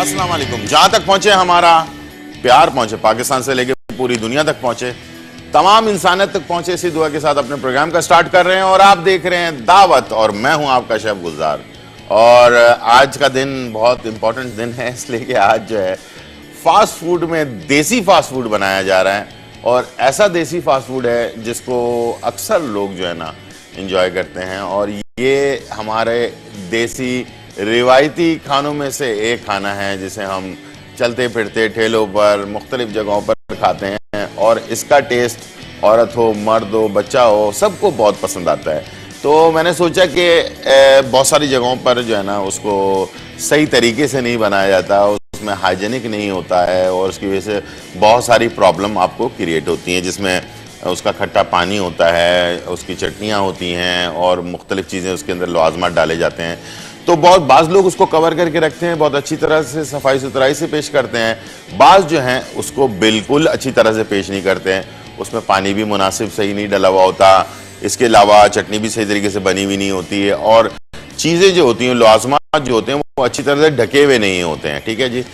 अस्सलाम वालेकुम। जहां तक पहुंचे हमारा प्यार पहुंचे, पाकिस्तान से लेकर पूरी दुनिया तक पहुंचे, तमाम इंसानियत तक पहुंचे, इसी दुआ के साथ अपने प्रोग्राम का स्टार्ट कर रहे हैं। और आप देख रहे हैं दावत और मैं हूं आपका शेफ गुलजार। और आज का दिन बहुत इंपॉर्टेंट दिन है, इसलिए कि आज जो है फास्ट फूड में देसी फास्ट फूड बनाया जा रहा है। और ऐसा देसी फास्ट फूड है जिसको अक्सर लोग जो है ना इंजॉय करते हैं। और ये हमारे देसी रिवायती खानों में से एक खाना है जिसे हम चलते फिरते ठेलों पर मुख्तलिफ जगहों पर खाते हैं। और इसका टेस्ट औरत हो, मर्द हो, बच्चा हो, सबको बहुत पसंद आता है। तो मैंने सोचा कि बहुत सारी जगहों पर जो है ना उसको सही तरीके से नहीं बनाया जाता, उसमें हाइजीनिक नहीं होता है और उसकी वजह से बहुत सारी प्रॉब्लम आपको क्रिएट होती हैं, जिसमें उसका खट्टा पानी होता है, उसकी चटनियाँ होती हैं और मुख्तलिफ चीज़ें उसके अंदर लवाजमात डाले जाते हैं। तो बहुत बाज़ लोग उसको कवर करके रखते हैं, बहुत अच्छी तरह से सफाई सुथराई से पेश करते हैं। बाज़ जो हैं उसको बिल्कुल अच्छी तरह से पेश नहीं करते हैं, उसमें पानी भी मुनासिब सही नहीं डला हुआ होता, इसके अलावा चटनी भी सही तरीके से बनी हुई नहीं होती है और चीज़ें जो होती हैं, लवाजमात जो होते हैं वो अच्छी तरह से ढके हुए नहीं होते हैं। ठीक है जी,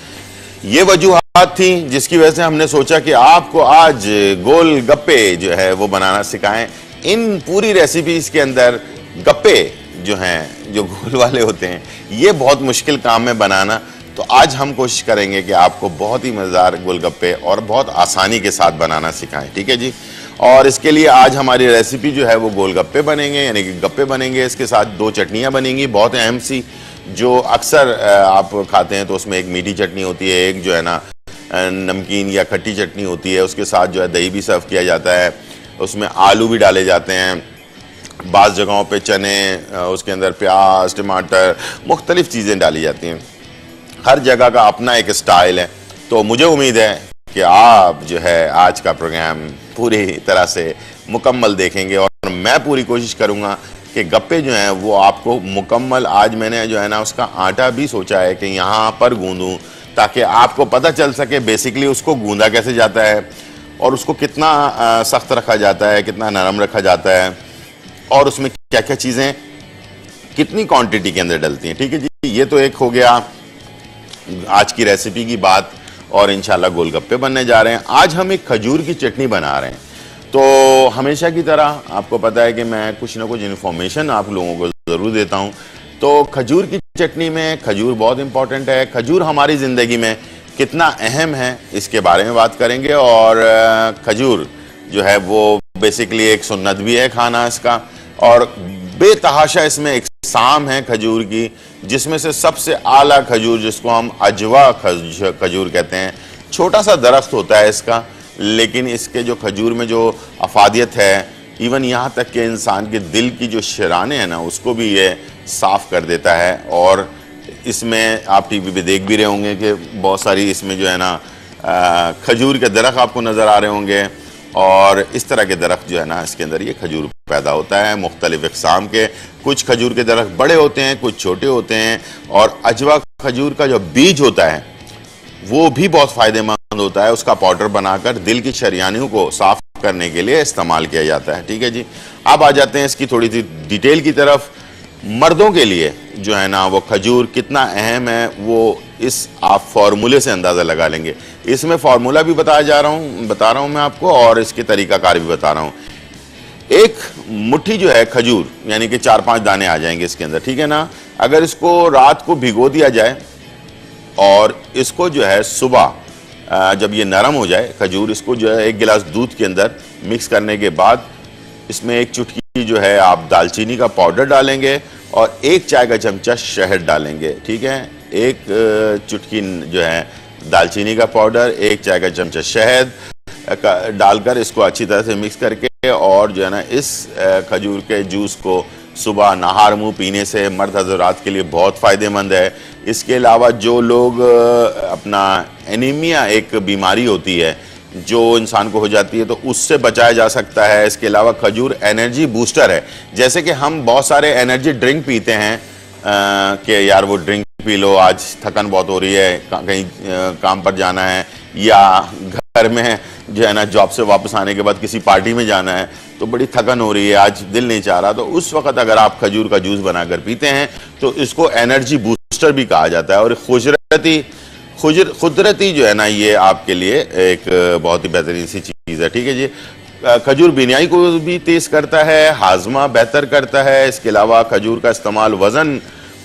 ये वजूहात थी जिसकी वजह से हमने सोचा कि आपको आज गोल गप्पे जो है वो बनाना सिखाएं। इन पूरी रेसिपीज़ के अंदर गप्पे जो हैं, जो गोल वाले होते हैं, ये बहुत मुश्किल काम है बनाना। तो आज हम कोशिश करेंगे कि आपको बहुत ही मज़ेदार गोलगप्पे और बहुत आसानी के साथ बनाना सिखाएं। ठीक है जी। और इसके लिए आज हमारी रेसिपी जो है वो गोलगप्पे बनेंगे, यानी कि गप्पे बनेंगे। इसके साथ दो चटनियाँ बनेंगी बहुत अहम सी, जो अक्सर आप खाते हैं। तो उसमें एक मीठी चटनी होती है, एक जो है ना नमकीन या खट्टी चटनी होती है। उसके साथ जो है दही भी सर्व किया जाता है, उसमें आलू भी डाले जाते हैं, बाज़ जगहों पे चने, उसके अंदर प्याज, टमाटर, मुख्तलिफ चीज़ें डाली जाती हैं। हर जगह का अपना एक स्टाइल है। तो मुझे उम्मीद है कि आप जो है आज का प्रोग्राम पूरी तरह से मुकम्मल देखेंगे और मैं पूरी कोशिश करूँगा कि गप्पे जो हैं वो आपको मुकम्मल, आज मैंने जो है ना उसका आटा भी सोचा है कि यहाँ पर गूंदूँ ताकि आपको पता चल सके बेसिकली उसको गूंदा कैसे जाता है और उसको कितना सख्त रखा जाता है, कितना नरम रखा जाता है और उसमें क्या क्या चीज़ें कितनी क्वांटिटी के अंदर डलती हैं। ठीक है जी, ये तो एक हो गया आज की रेसिपी की बात। और इंशाल्लाह गोलगप्पे बनने जा रहे हैं। आज हम एक खजूर की चटनी बना रहे हैं। तो हमेशा की तरह आपको पता है कि मैं कुछ ना कुछ इन्फॉर्मेशन आप लोगों को ज़रूर देता हूँ। तो खजूर की चटनी में खजूर बहुत इंपॉर्टेंट है। खजूर हमारी ज़िंदगी में कितना अहम है इसके बारे में बात करेंगे। और खजूर जो है वो बेसिकली एक सुन्नत भी है खाना इसका, और बेतहाशा इसमें इकसाम है खजूर की, जिसमें से सबसे आला खजूर जिसको हम अजवा खजूर कहते हैं, छोटा सा दरख्त होता है इसका, लेकिन इसके जो खजूर में जो अफादियत है, इवन यहाँ तक कि इंसान के दिल की जो शराने हैं ना उसको भी ये साफ़ कर देता है। और इसमें आप टीवी पे देख भी रहे होंगे कि बहुत सारी इसमें जो है ना खजूर के दरख्त आपको नज़र आ रहे होंगे। और इस तरह के दरख्त जो है ना इसके अंदर ये खजूर पैदा होता है मुख्तलिफ इक़साम के। कुछ खजूर के दरख्त बड़े होते हैं, कुछ छोटे होते हैं। और अजवा खजूर का जो बीज होता है वो भी बहुत फ़ायदेमंद होता है। उसका पाउडर बनाकर दिल की शरियानियों को साफ़ करने के लिए इस्तेमाल किया जाता है। ठीक है जी, अब आ जाते हैं इसकी थोड़ी सी डिटेल की तरफ। मर्दों के लिए जो है ना वो खजूर कितना अहम है वो इस आप फार्मूले से अंदाज़ा लगा लेंगे। इसमें फार्मूला भी बता रहा हूँ मैं आपको, और इसके तरीक़ाकार भी बता रहा हूँ। एक मुट्ठी जो है खजूर, यानी कि 4-5 दाने आ जाएंगे इसके अंदर, ठीक है ना। अगर इसको रात को भिगो दिया जाए और इसको जो है सुबह जब ये नरम हो जाए खजूर, इसको जो है 1 गिलास दूध के अंदर मिक्स करने के बाद इसमें 1 चुटकी जो है आप दालचीनी का पाउडर डालेंगे और 1 चाय का चमचा शहद डालेंगे। ठीक है, 1 चुटकी जो है दालचीनी का पाउडर, 1 चाय का चमचा शहद डालकर इसको अच्छी तरह से मिक्स करके, और जो है ना इस खजूर के जूस को सुबह नहार मुँह पीने से मर्द हज़रात के लिए बहुत फ़ायदेमंद है। इसके अलावा जो लोग अपना एनीमिया एक बीमारी होती है जो इंसान को हो जाती है, तो उससे बचाया जा सकता है। इसके अलावा खजूर एनर्जी बूस्टर है। जैसे कि हम बहुत सारे एनर्जी ड्रिंक पीते हैं कि यार वो ड्रिंक पी लो, आज थकन बहुत हो रही है, कहीं काम पर जाना है, या घर में जो है ना जॉब से वापस आने के बाद किसी पार्टी में जाना है तो बड़ी थकन हो रही है, आज दिल नहीं चाह रहा, तो उस वक्त अगर आप खजूर का जूस बनाकर पीते हैं तो इसको एनर्जी बूस्टर भी कहा जाता है। और खूबसूरती कुदरती जो है ना, ये आपके लिए एक बहुत ही बेहतरीन सी चीज़ है। ठीक है जी। खजूर बीनाई को भी तेज करता है, हाजमा बेहतर करता है। इसके अलावा खजूर का इस्तेमाल वजन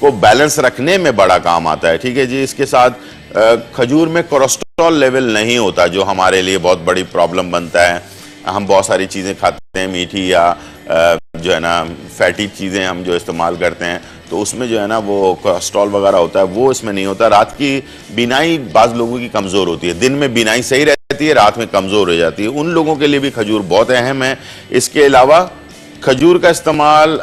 को बैलेंस रखने में बड़ा काम आता है। ठीक है जी। इसके साथ खजूर में कोलेस्ट्रॉल लेवल नहीं होता, जो हमारे लिए बहुत बड़ी प्रॉब्लम बनता है। हम बहुत सारी चीज़ें खाते हैं, मीठी या जो है ना फैटी चीज़ें हम जो इस्तेमाल करते हैं, तो उसमें जो है ना वो कोलेस्ट्रॉल वगैरह होता है, वो इसमें नहीं होता। रात की बीनाई बाज़ लोगों की कमज़ोर होती है, दिन में बीनाई सही रहती है, रात में कमज़ोर हो जाती है। उन लोगों के लिए भी खजूर बहुत अहम है। इसके अलावा खजूर का इस्तेमाल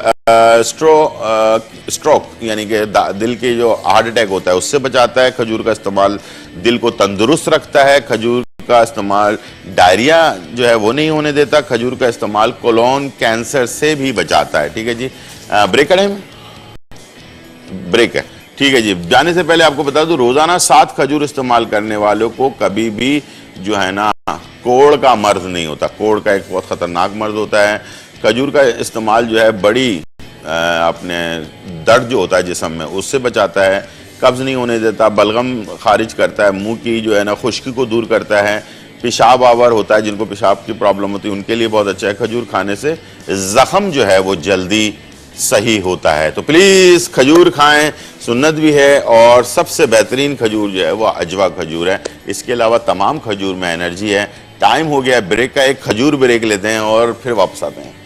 स्ट्रोक यानी कि दिल के जो हार्ट अटैक होता है उससे बचाता है। खजूर का इस्तेमाल दिल को तंदुरुस्त रखता है। खजूर का इस्तेमाल डायरिया जो है वो नहीं होने देता। खजूर का इस्तेमाल कोलोन कैंसर से भी बचाता है। ठीक है जी। ब्रेक है, ब्रेक है। ठीक है जी। जाने से पहले आपको बता दूं, रोजाना 7 खजूर इस्तेमाल करने वालों को कभी भी जो है ना कोढ़ का मर्ज नहीं होता। कोढ़ का एक बहुत खतरनाक मर्ज होता है। खजूर का इस्तेमाल जो है बड़ी अपने दर्द जो होता है जिस्म में उससे बचाता है। कब्ज नहीं होने देता, बलगम खारिज करता है, मुंह की जो है ना खुश्की को दूर करता है। पेशाब आवर होता है, जिनको पेशाब की प्रॉब्लम होती है उनके लिए बहुत अच्छा है। खजूर खाने से जख्म जो है वो जल्दी सही होता है। तो प्लीज खजूर खाएं, सुन्नत भी है। और सबसे बेहतरीन खजूर जो है वो अजवा खजूर है। इसके अलावा तमाम खजूर में एनर्जी है। टाइम हो गया ब्रेक का, एक खजूर ब्रेक लेते हैं और फिर वापस आते हैं।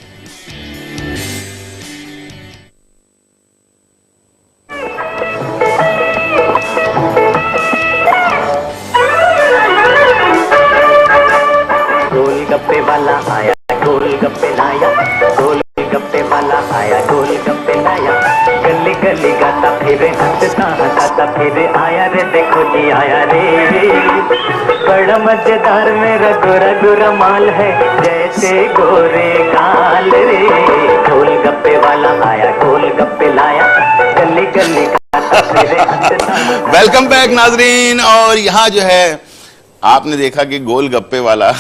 गोलगप्पे वाला आया, गोलगप्पे लाया, गोलगप्पे वाला आया, गोलगप्पे लाया। गली गली गाता फिरे, हंसता हंसाता फिरे, आया रे देखो जी आया रे। बड़ा मजेदार मेरा गोरा गोरा माल है, जैसे गोरे गाल रे। गोलगप्पे वाला आया, गोलगप्पे लाया, गली गली गाता फिरे, हंसता। वेलकम बैक नाजरीन। और यहाँ जो है आपने देखा कि गोलगप्पे वाला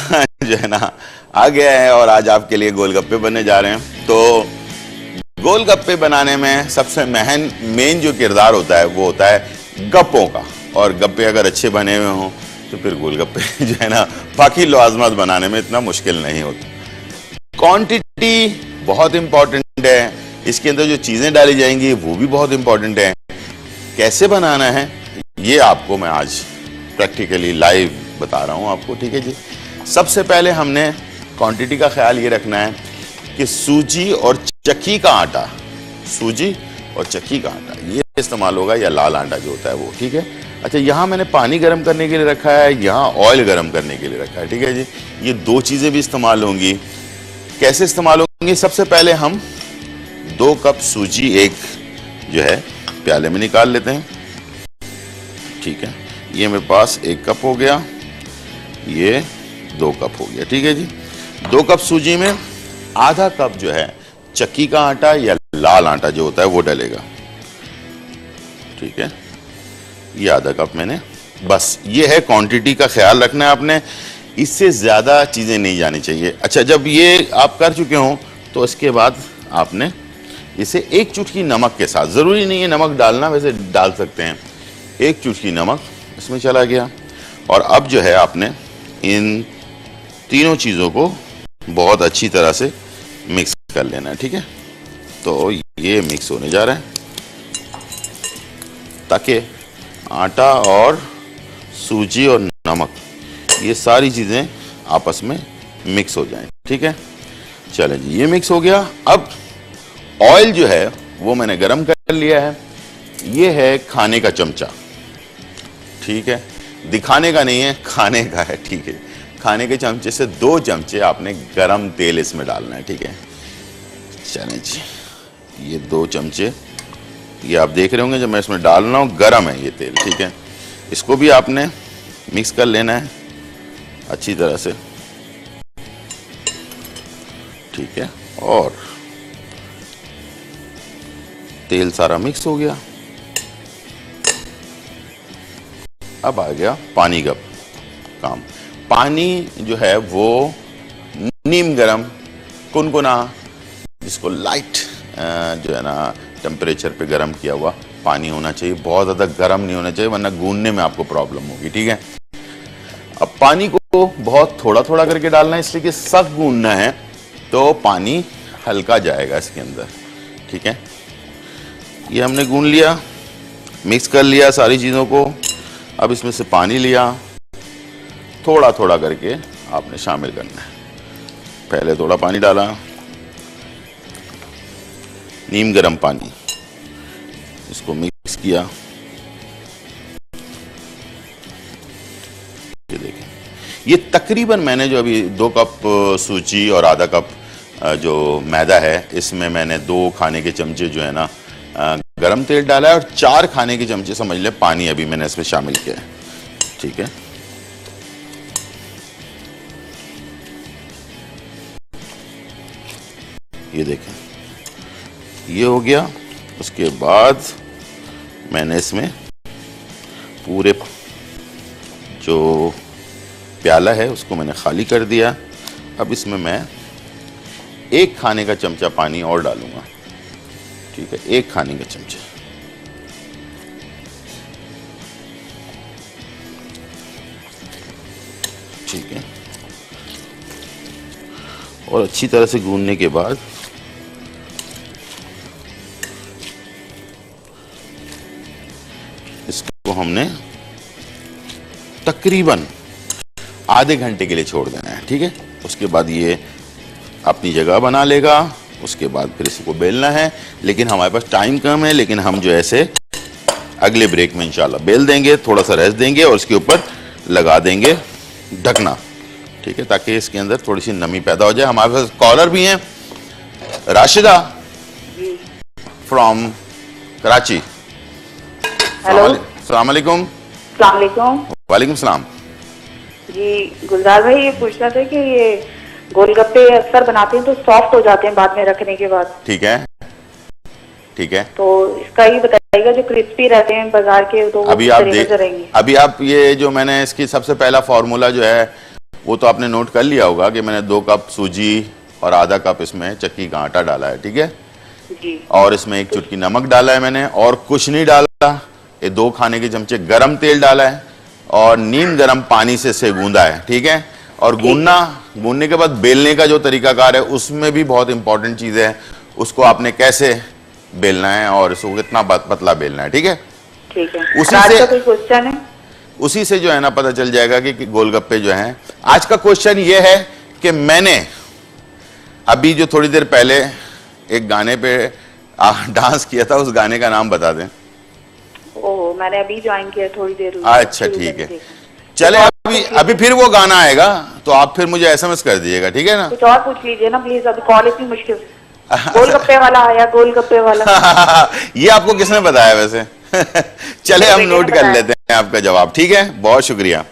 जो है ना आ गया है और आज आपके लिए गोलगप्पे बनने जा रहे हैं। तो गोलगप्पे बनाने में सबसे मेन जो किरदार होता है वो होता है गप्पों का। और गप्पे अगर अच्छे बने हुए हों तो फिर गोलगप्पे जो है ना बाकी लवाजमात बनाने में इतना मुश्किल नहीं होता। क्वांटिटी बहुत इंपॉर्टेंट है। इसके अंदर जो चीजें डाली जाएंगी वो भी बहुत इंपॉर्टेंट है। कैसे बनाना है ये आपको मैं आज प्रैक्टिकली लाइव बता रहा हूं आपको। ठीक है जी। सबसे पहले हमने क्वांटिटी का ख्याल ये रखना है कि सूजी और चक्की का आटा, सूजी और चक्की का आटा ये इस्तेमाल होगा, या लाल आटा जो होता है वो। ठीक है। अच्छा, यहाँ मैंने पानी गर्म करने के लिए रखा है, यहाँ ऑयल गर्म करने के लिए रखा है। ठीक है जी। ये दो चीजें भी इस्तेमाल होंगी। कैसे इस्तेमाल होंगी? सबसे पहले हम 2 कप सूजी एक जो है प्याले में निकाल लेते हैं। ठीक है। ये मेरे पास 1 कप हो गया, ये 2 कप हो गया। ठीक है जी। 2 कप सूजी में आधा कप जो है चक्की का आटा या लाल आटा जो होता है वो डलेगा। ठीक है। ये आधा कप मैंने, बस ये है क्वांटिटी का ख्याल रखना है आपने। इससे ज्यादा चीजें नहीं जानी चाहिए। अच्छा, जब ये आप कर चुके हो तो इसके बाद आपने इसे 1 चुटकी नमक के साथ, जरूरी नहीं है नमक डालना, वैसे डाल सकते हैं, 1 चुटकी नमक इसमें चला गया। और अब जो है आपने इन तीनों चीज़ों को बहुत अच्छी तरह से मिक्स कर लेना है। ठीक है। तो ये मिक्स होने जा रहा है ताकि आटा और सूजी और नमक ये सारी चीज़ें आपस में मिक्स हो जाएं। ठीक है। चलें जी, ये मिक्स हो गया। अब ऑयल जो है वो मैंने गरम कर लिया है। ये है खाने का चमचा। ठीक है। दिखाने का नहीं है, खाने का है। ठीक है। खाने के चमचे से 2 चमचे आपने गरम तेल इसमें डालना है। ठीक है। चलें जी, ये 2 चमचे, ये आप देख रहे होंगे जब मैं इसमें डाल रहा हूँ गरम है ये तेल। ठीक है। इसको भी आपने मिक्स कर लेना है अच्छी तरह से। ठीक है। और तेल सारा मिक्स हो गया। अब आ गया पानी का काम। पानी जो है वो नीम गरम कुनकुना, जिसको लाइट जो है ना टेम्परेचर पे गर्म किया हुआ पानी होना चाहिए, बहुत ज़्यादा गर्म नहीं होना चाहिए वरना गूंदने में आपको प्रॉब्लम होगी। ठीक है, अब पानी को बहुत थोड़ा थोड़ा करके डालना है इसलिए कि सख्त गूंदना है तो पानी हल्का जाएगा इसके अंदर। ठीक है, ये हमने गूंद लिया, मिक्स कर लिया सारी चीज़ों को। अब इसमें से पानी लिया, थोड़ा थोड़ा करके आपने शामिल करना है। पहले थोड़ा पानी डाला, नीम गर्म पानी, इसको मिक्स किया। ये देखें, ये तकरीबन मैंने जो अभी 2 कप सूजी और आधा कप जो मैदा है इसमें मैंने 2 खाने के चमचे जो है ना गरम तेल डाला है और 4 खाने के चमचे समझ ले पानी अभी मैंने इसमें शामिल किया है। ठीक है, ये देखें, ये हो गया। उसके बाद मैंने इसमें पूरे जो प्याला है उसको मैंने खाली कर दिया। अब इसमें मैं 1 खाने का चमचा पानी और डालूंगा। ठीक है, 1 खाने का चमचा। ठीक है, और अच्छी तरह से गूंदने के बाद इसको हमने तकरीबन आधे घंटे के लिए छोड़ देना है। ठीक है, उसके बाद ये अपनी जगह बना लेगा। उसके बाद फिर इसको बेलना है, लेकिन हमारे पास टाइम कम है, लेकिन हम जो ऐसे अगले ब्रेक में इंशाल्लाह बेल देंगे, थोड़ा सा रेस्ट देंगे और उसके ऊपर लगा देंगे ढकना। ठीक है, ताकि इसके अंदर थोड़ी सी नमी पैदा हो जाए। हमारे पास कॉलर भी हैं, राशिदा फ्रॉम कराची। हेलो, अस्सलाम वालेकुम। अस्सलाम वालेकुम। वालेकुम सलाम। जी गुलजार भाई, ये पूछना था कि ये गोलगप्पे अक्सर बनाते हैं तो सॉफ्ट हो जाते हैं बाद में रखने के बाद। ठीक है, ठीक है, तो इसका ही बताइएगा, जो क्रिस्पी रहते हैं बाजार के तो अभी आप ये जो मैंने इसकी सबसे पहला फॉर्मूला जो है वो तो आपने नोट कर लिया होगा कि मैंने 2 कप सूजी और आधा कप इसमें चक्की का आटा डाला है। ठीक है जी, और इसमें 1 चुटकी नमक डाला है मैंने, और कुछ नहीं डाला। ये 2 खाने के चमचे गरम तेल डाला है और नीम गरम पानी से गूंदा है। ठीक है, और गूंदने के बाद बेलने का जो तरीकाकार है उसमें भी बहुत इंपॉर्टेंट चीज है, उसको आपने कैसे बेलना है और इसको कितना पतला बेलना है। ठीक है, ठीक है। उसी आज से का कोई क्वेश्चन है? उसी से जो है ना पता चल जाएगा कि गोलगप्पे जो हैं। आज का क्वेश्चन ये है कि मैंने अभी जो थोड़ी देर पहले एक गाने पे डांस किया था, उस गाने का नाम बता दें। ओह, मैंने अभी ज्वाइन किया थोड़ी देर हुई। अच्छा ठीक है, चले अभी फिर वो गाना आएगा तो आप फिर मुझे SMS कर दीजिएगा। ठीक है ना, कुछ और पूछ लीजिए ना प्लीज, अभी कॉल इतनी मुश्किल। गोलगप्पे वाला आया, गोलगप्पे वाला। ये आपको किसने बताया वैसे? चले हम नोट कर लेते हैं आपका जवाब। ठीक है, बहुत शुक्रिया,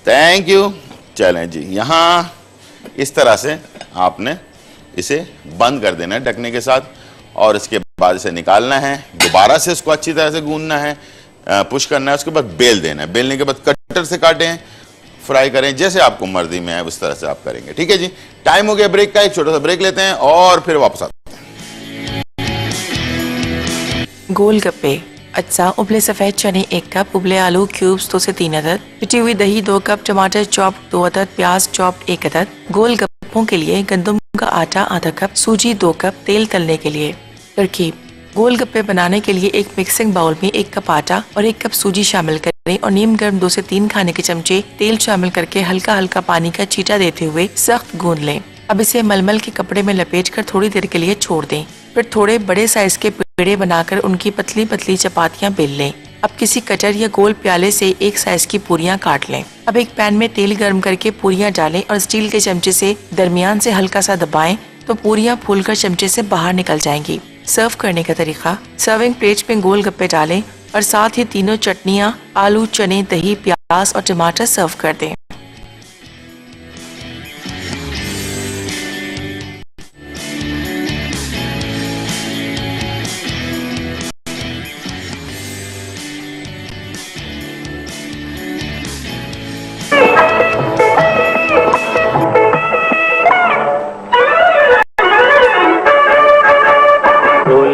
थैंक यू। चलें जी, यहाँ इस तरह से आपने इसे बंद कर देना है ढकने के साथ, और इसके बाद इसे निकालना है, दोबारा से इसको अच्छी तरह से गूंदना है, पुश करना है, उसके बाद बेल देना है। बेलने के बाद कटर से काटें, फ्राई करें, जैसे आपको मर्जी में है उस तरह से आप करेंगे। ठीक है जी, टाइम हो गया ब्रेक का, एक छोटा सा ब्रेक लेते हैं और फिर वापस आते हैं। गोलगप्पे अज्जा: उबले सफेद चने 1 कप, उबले आलू क्यूब्स 2 से 3 अदद, पिटी हुई दही 2 कप, टमाटर चॉप्ड 2 अदद, प्याज चॉप्ड 1 अदद। गोलगप्पों के लिए गंदम का आटा आधा कप, सूजी 2 कप, तेल तलने के लिए। तरकीब: गोलगप्पे बनाने के लिए एक मिक्सिंग बाउल में 1 कप आटा और 1 कप सूजी शामिल करें और नीम गर्म 2 से 3 खाने के चमचे तेल शामिल करके हल्का हल्का पानी का छींटा देते हुए सख्त गूंद लें। अब इसे मलमल के कपड़े में लपेटकर थोड़ी देर के लिए छोड़ दें। फिर थोड़े बड़े साइज के पेड़े बनाकर उनकी पतली पतली चपातियां बेल लें। अब किसी कटर या गोल प्याले से एक साइज की पूरियां काट लें। अब एक पैन में तेल गर्म करके पूरियां डालें और स्टील के चमचे से दरमियान से हल्का सा दबाएं तो पूरियां फूलकर चमचे से बाहर निकल जाएंगी। सर्व करने का तरीका: सर्विंग प्लेट में गोलगप्पे डालें और साथ ही तीनों चटनियाँ आलू, चने, दही, प्याज और टमाटर सर्व कर दें।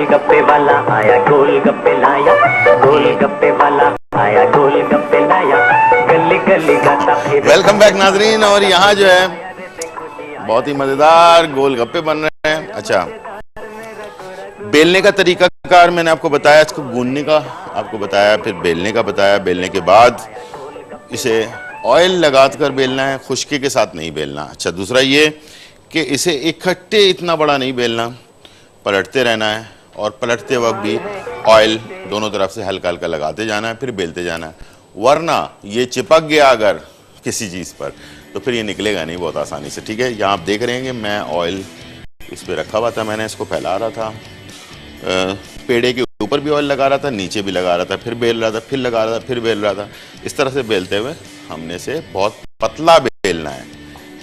गोलगप्पे वाला आया गोलगप्पे लाया, गोलगप्पे वाला आया गोलगप्पे लाया, गली गली गाता फिर। वेलकम बैक नाजरीन। और यहाँ जो है बहुत ही मजेदार गोलगप्पे बन रहे हैं। अच्छा, बेलने का तरीका कार मैंने आपको बताया, इसको गूंदने का आपको बताया, फिर बेलने का बताया। बेलने के बाद इसे ऑयल लगाकर बेलना है, खुश्की के साथ नहीं बेलना। अच्छा, दूसरा ये कि इसे इकट्ठे इतना बड़ा नहीं बेलना, पलटते रहना है और पलटते वक्त भी ऑयल दोनों तरफ से हल्का हल्का लगाते जाना है, फिर बेलते जाना है। वरना ये चिपक गया अगर किसी चीज़ पर तो फिर ये निकलेगा नहीं बहुत आसानी से। ठीक है, यहाँ आप देख रहे हैं कि मैं ऑयल इस पर रखा हुआ था, मैंने इसको फैला रहा था, पेड़े के ऊपर भी ऑयल लगा रहा था, नीचे भी लगा रहा था, फिर बेल रहा था, फिर लगा रहा था, फिर बेल रहा था। इस तरह से बेलते हुए हमने से बहुत पतला बेलना है।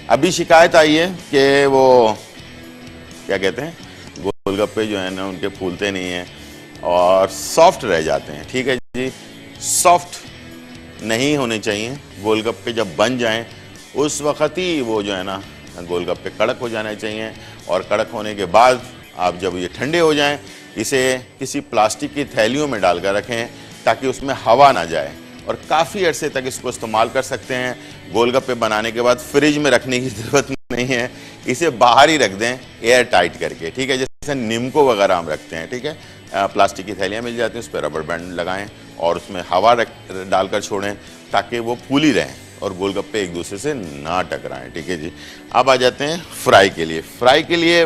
अभी शिकायत आई है कि वो क्या कहते हैं, गोलगप्पे जो है ना उनके फूलते नहीं हैं और सॉफ्ट रह जाते हैं। ठीक है जी, सॉफ्ट नहीं होने चाहिए गोलगप्पे। जब बन जाएं उस वक्त ही वो जो है ना गोलगप्पे कड़क हो जाने चाहिए, और कड़क होने के बाद आप जब ये ठंडे हो जाएं इसे किसी प्लास्टिक की थैलियों में डालकर रखें ताकि उसमें हवा ना जाए, और काफ़ी अरसे तक इसको इस्तेमाल कर सकते हैं। गोलगप्पे बनाने के बाद फ्रिज में रखने की ज़रूरत नहीं है, इसे बाहर ही रख दें एयर टाइट करके। ठीक है, जैसे नीमको वगैरह हम रखते हैं। ठीक है, प्लास्टिक की थैलियाँ मिल जाती हैं, उस पर रबर बैंड लगाएं और उसमें हवा डालकर छोड़ें ताकि वो फूली रहें और गोलगप्पे एक दूसरे से ना टकराएं। ठीक है जी, अब आ जाते हैं फ्राई के लिए। फ्राई के लिए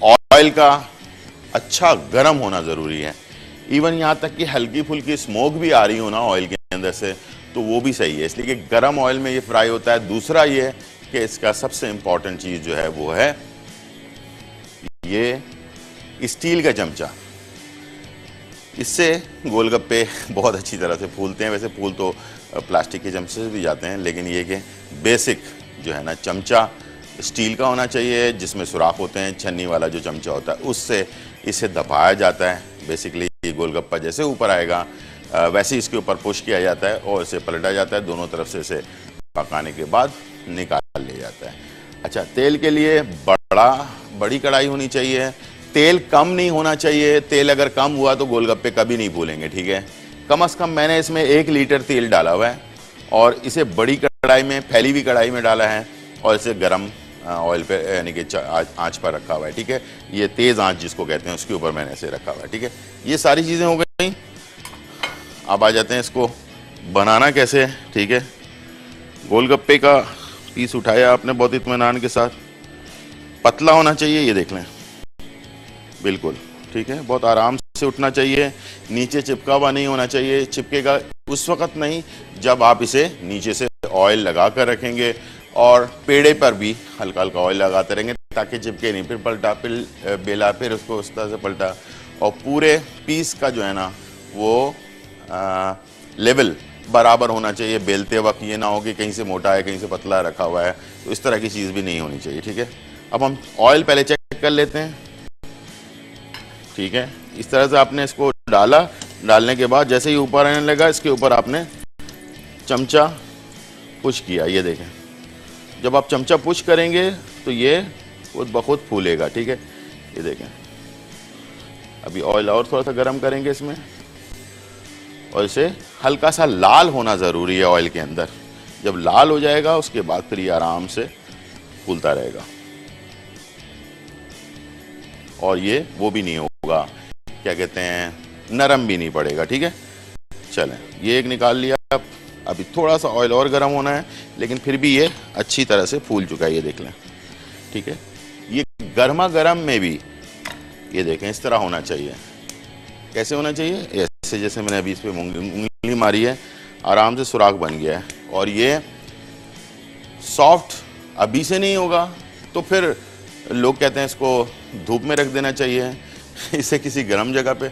ऑयल का अच्छा गर्म होना ज़रूरी है। इवन यहाँ तक कि हल्की फुल्की स्मोक भी आ रही हो ना ऑयल के अंदर से तो वो भी सही है, इसलिए कि गर्म ऑयल में ये फ्राई होता है। दूसरा ये कि इसका सबसे इम्पॉर्टेंट चीज़ जो है वो है ये स्टील का चमचा। इससे गोलगप्पे बहुत अच्छी तरह से फूलते हैं। वैसे फूल तो प्लास्टिक के चमचे से भी जाते हैं, लेकिन ये कि बेसिक जो है ना चमचा स्टील का होना चाहिए जिसमें सुराख होते हैं। छन्नी वाला जो चमचा होता है उससे इसे दबाया जाता है। बेसिकली ये गोलगप्पा जैसे ऊपर आएगा वैसे ही इसके ऊपर पुश किया जाता है और इसे पलटा जाता है। दोनों तरफ से इसे पकाने के बाद निकाल लिया जाता है। अच्छा, तेल के लिए बड़ी कढ़ाई होनी चाहिए। तेल कम नहीं होना चाहिए। तेल अगर कम हुआ तो गोलगप्पे कभी नहीं फूलेंगे। ठीक है, कम से कम मैंने इसमें 1 लीटर तेल डाला हुआ है और इसे बड़ी कढ़ाई में, फैली हुई कढ़ाई में डाला है और इसे गरम ऑयल पे यानी कि आँच पर रखा हुआ है। ठीक है, ये तेज़ आँच जिसको कहते हैं उसके ऊपर मैंने इसे रखा हुआ है। ठीक है, ये सारी चीज़ें हो गई। अब आ जाते हैं इसको बनाना कैसे है। ठीक है, गोलगप्पे का पीस उठाया आपने बहुत इत्मीनान के साथ, पतला होना चाहिए, ये देख लें बिल्कुल। ठीक है, बहुत आराम से उठना चाहिए, नीचे चिपका हुआ नहीं होना चाहिए। चिपकेगा उस वक्त नहीं जब आप इसे नीचे से ऑयल लगा कर रखेंगे और पेड़े पर भी हल्का हल्का ऑयल लगाते रहेंगे ताकि चिपके नहीं। फिर पलटा, फिर बेला, फिर उसको उस तरह से पलटा, और पूरे पीस का जो है ना वो लेवल बराबर होना चाहिए। बेलते वक्त ये ना हो कि कहीं से मोटा है कहीं से पतला रखा हुआ है, तो इस तरह की चीज़ भी नहीं होनी चाहिए। ठीक है, अब हम ऑयल पहले चेक कर लेते हैं। ठीक है, इस तरह से आपने इसको डाला, डालने के बाद जैसे ही ऊपर आने लगा इसके ऊपर आपने चमचा पुश किया। ये देखें, जब आप चमचा पुश करेंगे तो ये खुद ब खुद फूलेगा। ठीक है, ये देखें। अभी ऑयल और थोड़ा सा गर्म करेंगे इसमें और इसे हल्का सा लाल होना ज़रूरी है ऑयल के अंदर। जब लाल हो जाएगा उसके बाद फिर ये आराम से फूलता रहेगा और ये वो भी नहीं होगा, क्या कहते हैं, नरम भी नहीं पड़ेगा। ठीक है, चलें, ये एक निकाल लिया। अभी थोड़ा सा ऑयल और गर्म होना है, लेकिन फिर भी ये अच्छी तरह से फूल चुका है, ये देख लें। ठीक है, ये गर्मा गर्म में भी ये देखें इस तरह होना चाहिए। कैसे होना चाहिए? ऐसे जैसे मैंने अभी इस पर उंगली मारी है, आराम से सुराख बन गया है। और ये सॉफ्ट अभी से नहीं होगा तो फिर लोग कहते हैं इसको धूप में रख देना चाहिए, इसे किसी गर्म जगह पे।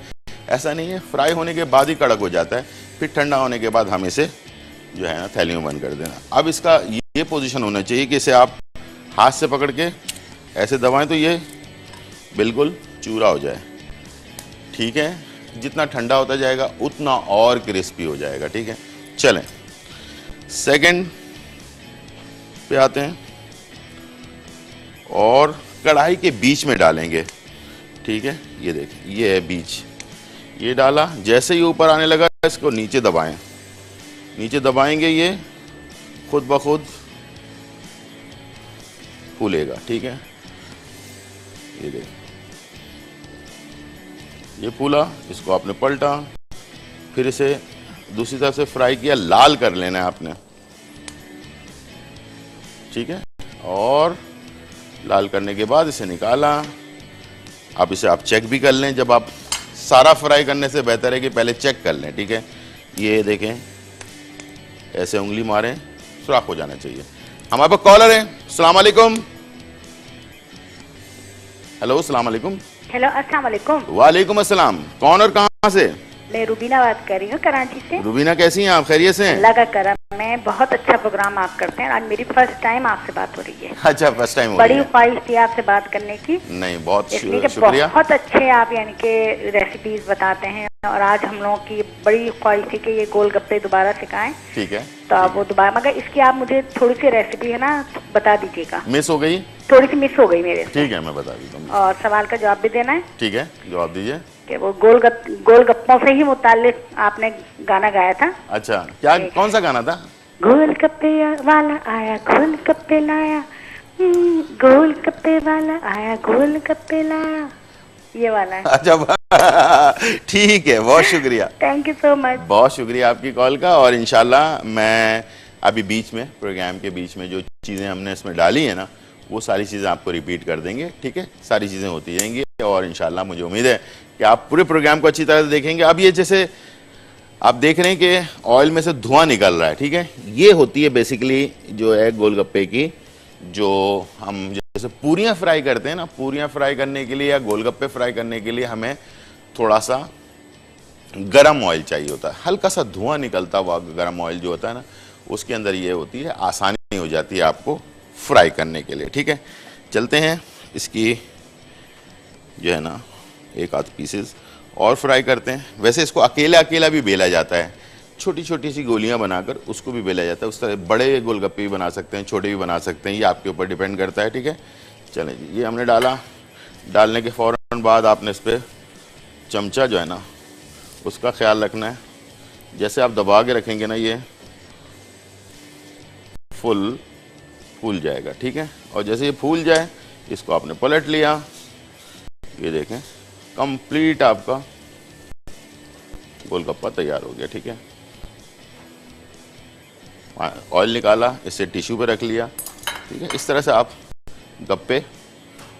ऐसा नहीं है, फ्राई होने के बाद ही कड़क हो जाता है, फिर ठंडा होने के बाद हम इसे जो है ना थैली में बंद कर देना। अब इसका ये पोजीशन होना चाहिए कि इसे आप हाथ से पकड़ के ऐसे दबाएं तो ये बिल्कुल चूरा हो जाए। ठीक है, जितना ठंडा होता जाएगा उतना और क्रिस्पी हो जाएगा। ठीक है, चलें सेकंड पे आते हैं और कढ़ाई के बीच में डालेंगे। ठीक है, ये देखें, ये है बीज, ये डाला, जैसे ही ऊपर आने लगा इसको नीचे दबाएं, नीचे दबाएंगे ये खुद ब खुद फूलेगा। ठीक है, ये देखें, ये फूला, इसको आपने पलटा, फिर इसे दूसरी तरफ से फ्राई किया, लाल कर लेना है आपने। ठीक है, और लाल करने के बाद इसे निकाला। अब इसे आप चेक भी कर लें, जब आप सारा फ्राई करने से बेहतर है कि पहले चेक कर लें। ठीक है, ये देखें, ऐसे उंगली मारें, सुराख हो जाना चाहिए। हमारे पास कॉलर है। अस्सलाम वालेकुम। हेलो, अस्सलाम वालेकुम। हेलो, अस्सलाम वालेकुम। वालेकुम अस्सलाम। कौन और कहाँ से? मैं रूबीना बात कर रही हूँ, कराची से। रूबीना, कैसी हैं आप? खैरियत से हैं? अल्लाह का करम है, बहुत अच्छा प्रोग्राम आप करते हैं। आज मेरी फर्स्ट टाइम आपसे बात हो रही है। अच्छा, फर्स्ट टाइम हो बड़ी रही है। ख्वाहिश थी आपसे बात करने की। नहीं, बहुत इसलिए कि शुक्रिया। बहुत अच्छे आप यानी कि रेसिपीज बताते हैं, और आज हम लोगों की बड़ी ख्वाहिश थी कि ये गोलगप्पे दोबारा सिखाएं। ठीक है, तो आप वो दोबारा, मगर इसकी आप मुझे थोड़ी सी रेसिपी है ना बता दीजिएगा। मिस हो गई? थोड़ी सी मिस हो गई मेरे से। ठीक है, मैं बता देता हूँ। और सवाल का जवाब भी देना है। ठीक है, जवाब दीजिए। कि वो गोलगप्पों से ही मुताल्लिक आपने गाना गाया था। अच्छा, क्या, कौन सा गाना था? गोलगप्पे वाला आया गोलगप्पे लाया, गोलगप्पे वाला आया गोलगप्पे लाया, ये वाला है। अच्छा, ठीक है, बहुत शुक्रिया। Thank you so much. बहुत शुक्रिया आपकी कॉल का। और इंशाल्लाह मैं अभी बीच में, प्रोग्राम के बीच में जो चीज़ें हमने इसमें डाली है ना, वो सारी चीज़ें आपको रिपीट कर देंगे। ठीक है, सारी चीज़ें होती रहेंगी, और इंशाल्लाह मुझे उम्मीद है कि आप पूरे प्रोग्राम को अच्छी तरह से देखेंगे। अब ये जैसे आप देख रहे हैं कि ऑयल में से धुआं निकल रहा है। ठीक है, ये होती है बेसिकली जो है गोलगप्पे की, जो हम जैसे पूरियां फ्राई करते हैं ना, पूरियां फ्राई करने के लिए या गोलगप्पे फ्राई करने के लिए हमें थोड़ा सा गरम ऑयल चाहिए होता है। हल्का सा धुआं निकलता हुआ गरम ऑयल जो होता है ना, उसके अंदर ये होती है, आसानी हो जाती है आपको फ्राई करने के लिए। ठीक है, चलते हैं, इसकी जो है ना एक आध पीसेस और फ्राई करते हैं। वैसे इसको अकेला अकेला भी बेला जाता है, छोटी छोटी सी गोलियां बनाकर उसको भी बेला जाता है। उस तरह बड़े गोलगप्पे भी बना सकते हैं, छोटे भी बना सकते हैं, ये आपके ऊपर डिपेंड करता है। ठीक है, चलें जी, ये हमने डाला। डालने के फ़ौरन बाद आपने इस पर चमचा जो है ना उसका ख्याल रखना है। जैसे आप दबा के रखेंगे ना, ये फूल जाएगा। ठीक है, और जैसे ये फूल जाए, इसको आपने पलट लिया, ये देखें कंप्लीट आपका गोलगप्पा तैयार हो गया। ठीक है, ऑयल निकाला, इसे टिश्यू पे रख लिया। ठीक है, इस तरह से आप गप्पे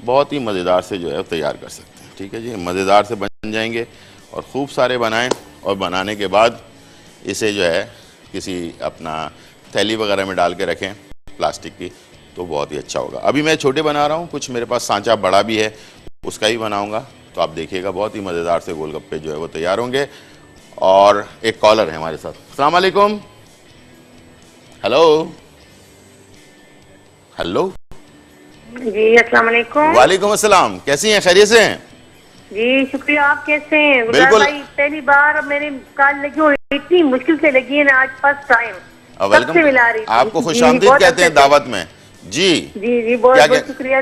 बहुत ही मज़ेदार से जो है तैयार कर सकते हैं। ठीक है जी, मज़ेदार से बन जाएंगे, और ख़ूब सारे बनाएं, और बनाने के बाद इसे जो है किसी अपना थैली वगैरह में डाल के रखें प्लास्टिक की, तो बहुत ही अच्छा होगा। अभी मैं छोटे बना रहा हूँ, कुछ मेरे पास सांचा बड़ा भी है, उसका ही बनाऊँगा, तो आप देखिएगा बहुत ही मज़ेदार से गोलगप्पे जो है वो तैयार होंगे। और एक कॉलर है हमारे साथ। अस्सलाम वालेकुम। हेलो, हेलो जी, अस्सलाम वालेकुम। वालेकुम अस्सलाम, कैसी हैं? खैरियत से हैं? जी शुक्रिया, आप कैसे हैं? बिल्कुल। भाई पहली बार मेरी कॉल लगी और इतनी मुश्किल से लगी है ना, आज फर्स्ट टाइम सबसे मिला रही थी। आपको खुशामदीद कहते हैं दावत में। जी जी जी, बहुत बहुत शुक्रिया।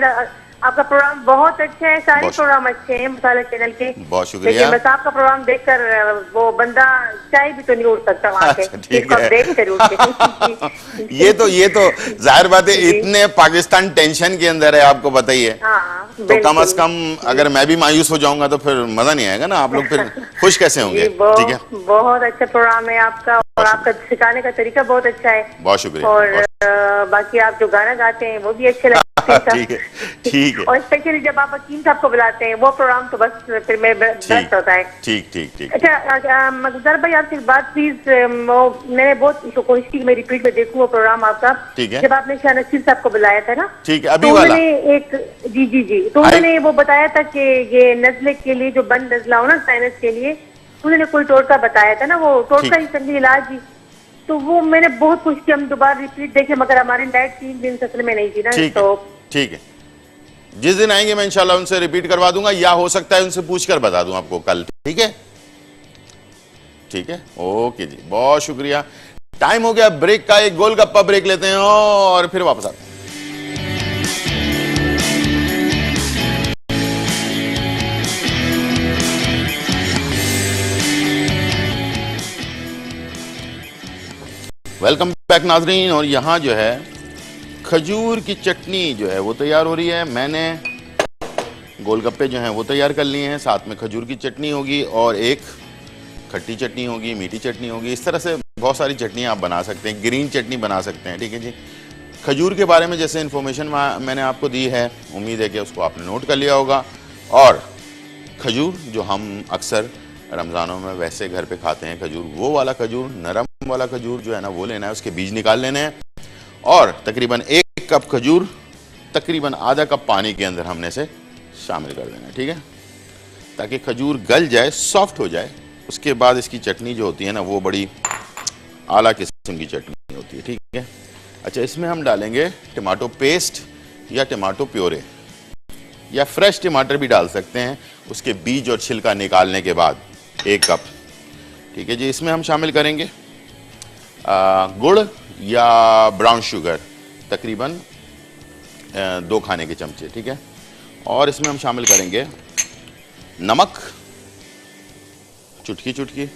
आपका प्रोग्राम बहुत अच्छा है, सारे प्रोग्राम अच्छे हैं मसाला चैनल के। बहुत शुक्रिया। लेकिन बस आपका प्रोग्राम देखकर वो बंदा चाय भी तो नहीं उठ सकता वहाँ से। ठीक है, देख कर उठ के। ये तो जाहिर बात है, इतने पाकिस्तान टेंशन के अंदर है, आपको बताइए। तो कम से कम अगर मैं भी मायूस हो जाऊंगा तो फिर मजा नहीं आएगा ना, आप लोग फिर खुश कैसे होंगे? ठीक है, बहुत अच्छा प्रोग्राम है आपका, और आपका सिखाने का तरीका बहुत अच्छा है। बहुत शुक्रिया। और बाकी आप जो गाना गाते हैं वो भी अच्छे लगते हैं। ठीक है, ठीक है। और स्पेशली जब आप वकील साहब को बुलाते हैं, वो प्रोग्राम तो बस फिर में बेस्ट होता है। ठीक ठीक ठीक। अच्छा मकदर भाई, आपसे एक बात प्लीज, वो मैंने बहुत कोशिश की मैं रिपीट में देखूं वो प्रोग्राम आपका। ठीक है। जब आपने शाह नसीर साहब को बुलाया था ना, ठीक है, अभी तो वाला एक जी, तो उन्होंने वो बताया था कि ये नजले के लिए जो बंद नजला हो ना, साइनस के लिए, उन्होंने कोई टोटका बताया था ना, वो टोटका ही संगी इलाज ही। तो वो मैंने बहुत कुछ किया, हम दोबारा रिपीट देखे, मगर हमारी लाइट 3 दिन असल में नहीं थी ना। तो ठीक है, जिस दिन आएंगे मैं इंशाल्लाह उनसे रिपीट करवा दूंगा, या हो सकता है उनसे पूछकर बता दूं आपको कल। ठीक है, ठीक है, ओके जी, बहुत शुक्रिया। टाइम हो गया ब्रेक का, एक गोलगप्पा ब्रेक लेते हैं और फिर वापस आते हैं। वेलकम बैक नाजरीन। और यहाँ जो है खजूर की चटनी जो है वो तैयार हो रही है। मैंने गोलगप्पे जो हैं वो तैयार कर लिए हैं, साथ में खजूर की चटनी होगी और एक खट्टी चटनी होगी, मीठी चटनी होगी। इस तरह से बहुत सारी चटनी आप बना सकते हैं, ग्रीन चटनी बना सकते हैं। ठीक है जी। खजूर के बारे में जैसे इन्फॉर्मेशन मैंने आपको दी है, उम्मीद है कि उसको आपने नोट कर लिया होगा। और खजूर जो हम अक्सर रमज़ानों में वैसे घर पे खाते हैं खजूर, वो वाला खजूर, नरम वाला खजूर जो है ना वो लेना है, उसके बीज निकाल लेने हैं और तकरीबन 1 कप खजूर तकरीबन आधा कप पानी के अंदर हमने से शामिल कर देना है। ठीक है, ताकि खजूर गल जाए, सॉफ्ट हो जाए। उसके बाद इसकी चटनी जो होती है ना वो बड़ी आला किस्म की चटनी होती है। ठीक है। अच्छा, इसमें हम डालेंगे टमाटो पेस्ट या टमाटो प्योरे या फ्रेश टमाटर भी डाल सकते हैं, उसके बीज और छिलका निकालने के बाद 1 कप। ठीक है जी। इसमें हम शामिल करेंगे गुड़ या ब्राउन शुगर तकरीबन 2 खाने के चमचे। ठीक है। और इसमें हम शामिल करेंगे नमक चुटकी चुटकी,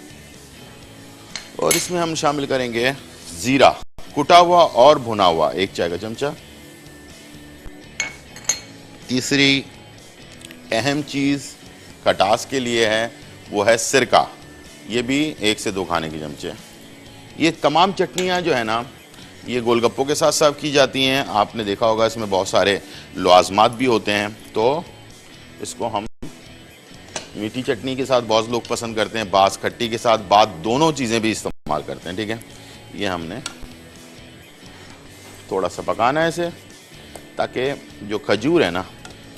और इसमें हम शामिल करेंगे जीरा कुटा हुआ और भुना हुआ 1 चाय का चमचा। तीसरी अहम चीज़ खटास के लिए है वो है सिरका, ये भी 1 से 2 खाने के चमचे। ये तमाम चटनियाँ जो है ना ये गोलगप्पों के साथ सर्व की जाती हैं। आपने देखा होगा इसमें बहुत सारे लवाजमात भी होते हैं, तो इसको हम मीठी चटनी के साथ बहुत लोग पसंद करते हैं, बास खट्टी के साथ बात दोनों चीज़ें भी इस्तेमाल करते हैं। ठीक है। ये हमने थोड़ा सा पकाना है इसे, ताकि जो खजूर है ना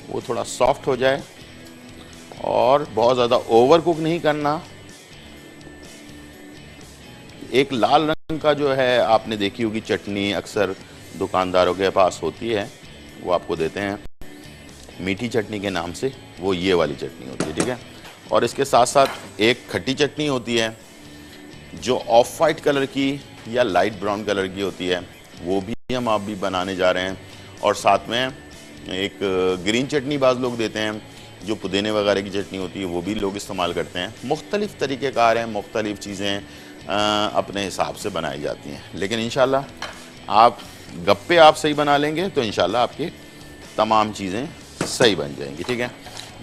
वो थोड़ा सॉफ्ट हो जाए और बहुत ज़्यादा ओवर कुक नहीं करना। एक लाल रंग का जो है आपने देखी होगी चटनी अक्सर दुकानदारों के पास होती है, वो आपको देते हैं मीठी चटनी के नाम से, वो ये वाली चटनी होती है। ठीक है। और इसके साथ साथ एक खट्टी चटनी होती है जो ऑफ वाइट कलर की या लाइट ब्राउन कलर की होती है, वो भी हम आप भी बनाने जा रहे हैं। और साथ में एक ग्रीन चटनी बाज़ लोग देते हैं, जो पुदीने वगैरह की चटनी होती है वो भी लोग इस्तेमाल करते हैं। मुख्तलिफ़ तरीक़ेकार हैं, मुख्तलिफ़ चीज़ें अपने हिसाब से बनाई जाती हैं। लेकिन इंशाल्लाह आप गप्पे आप सही बना लेंगे तो इंशाल्लाह आपकी तमाम चीज़ें सही बन जाएंगी। ठीक है।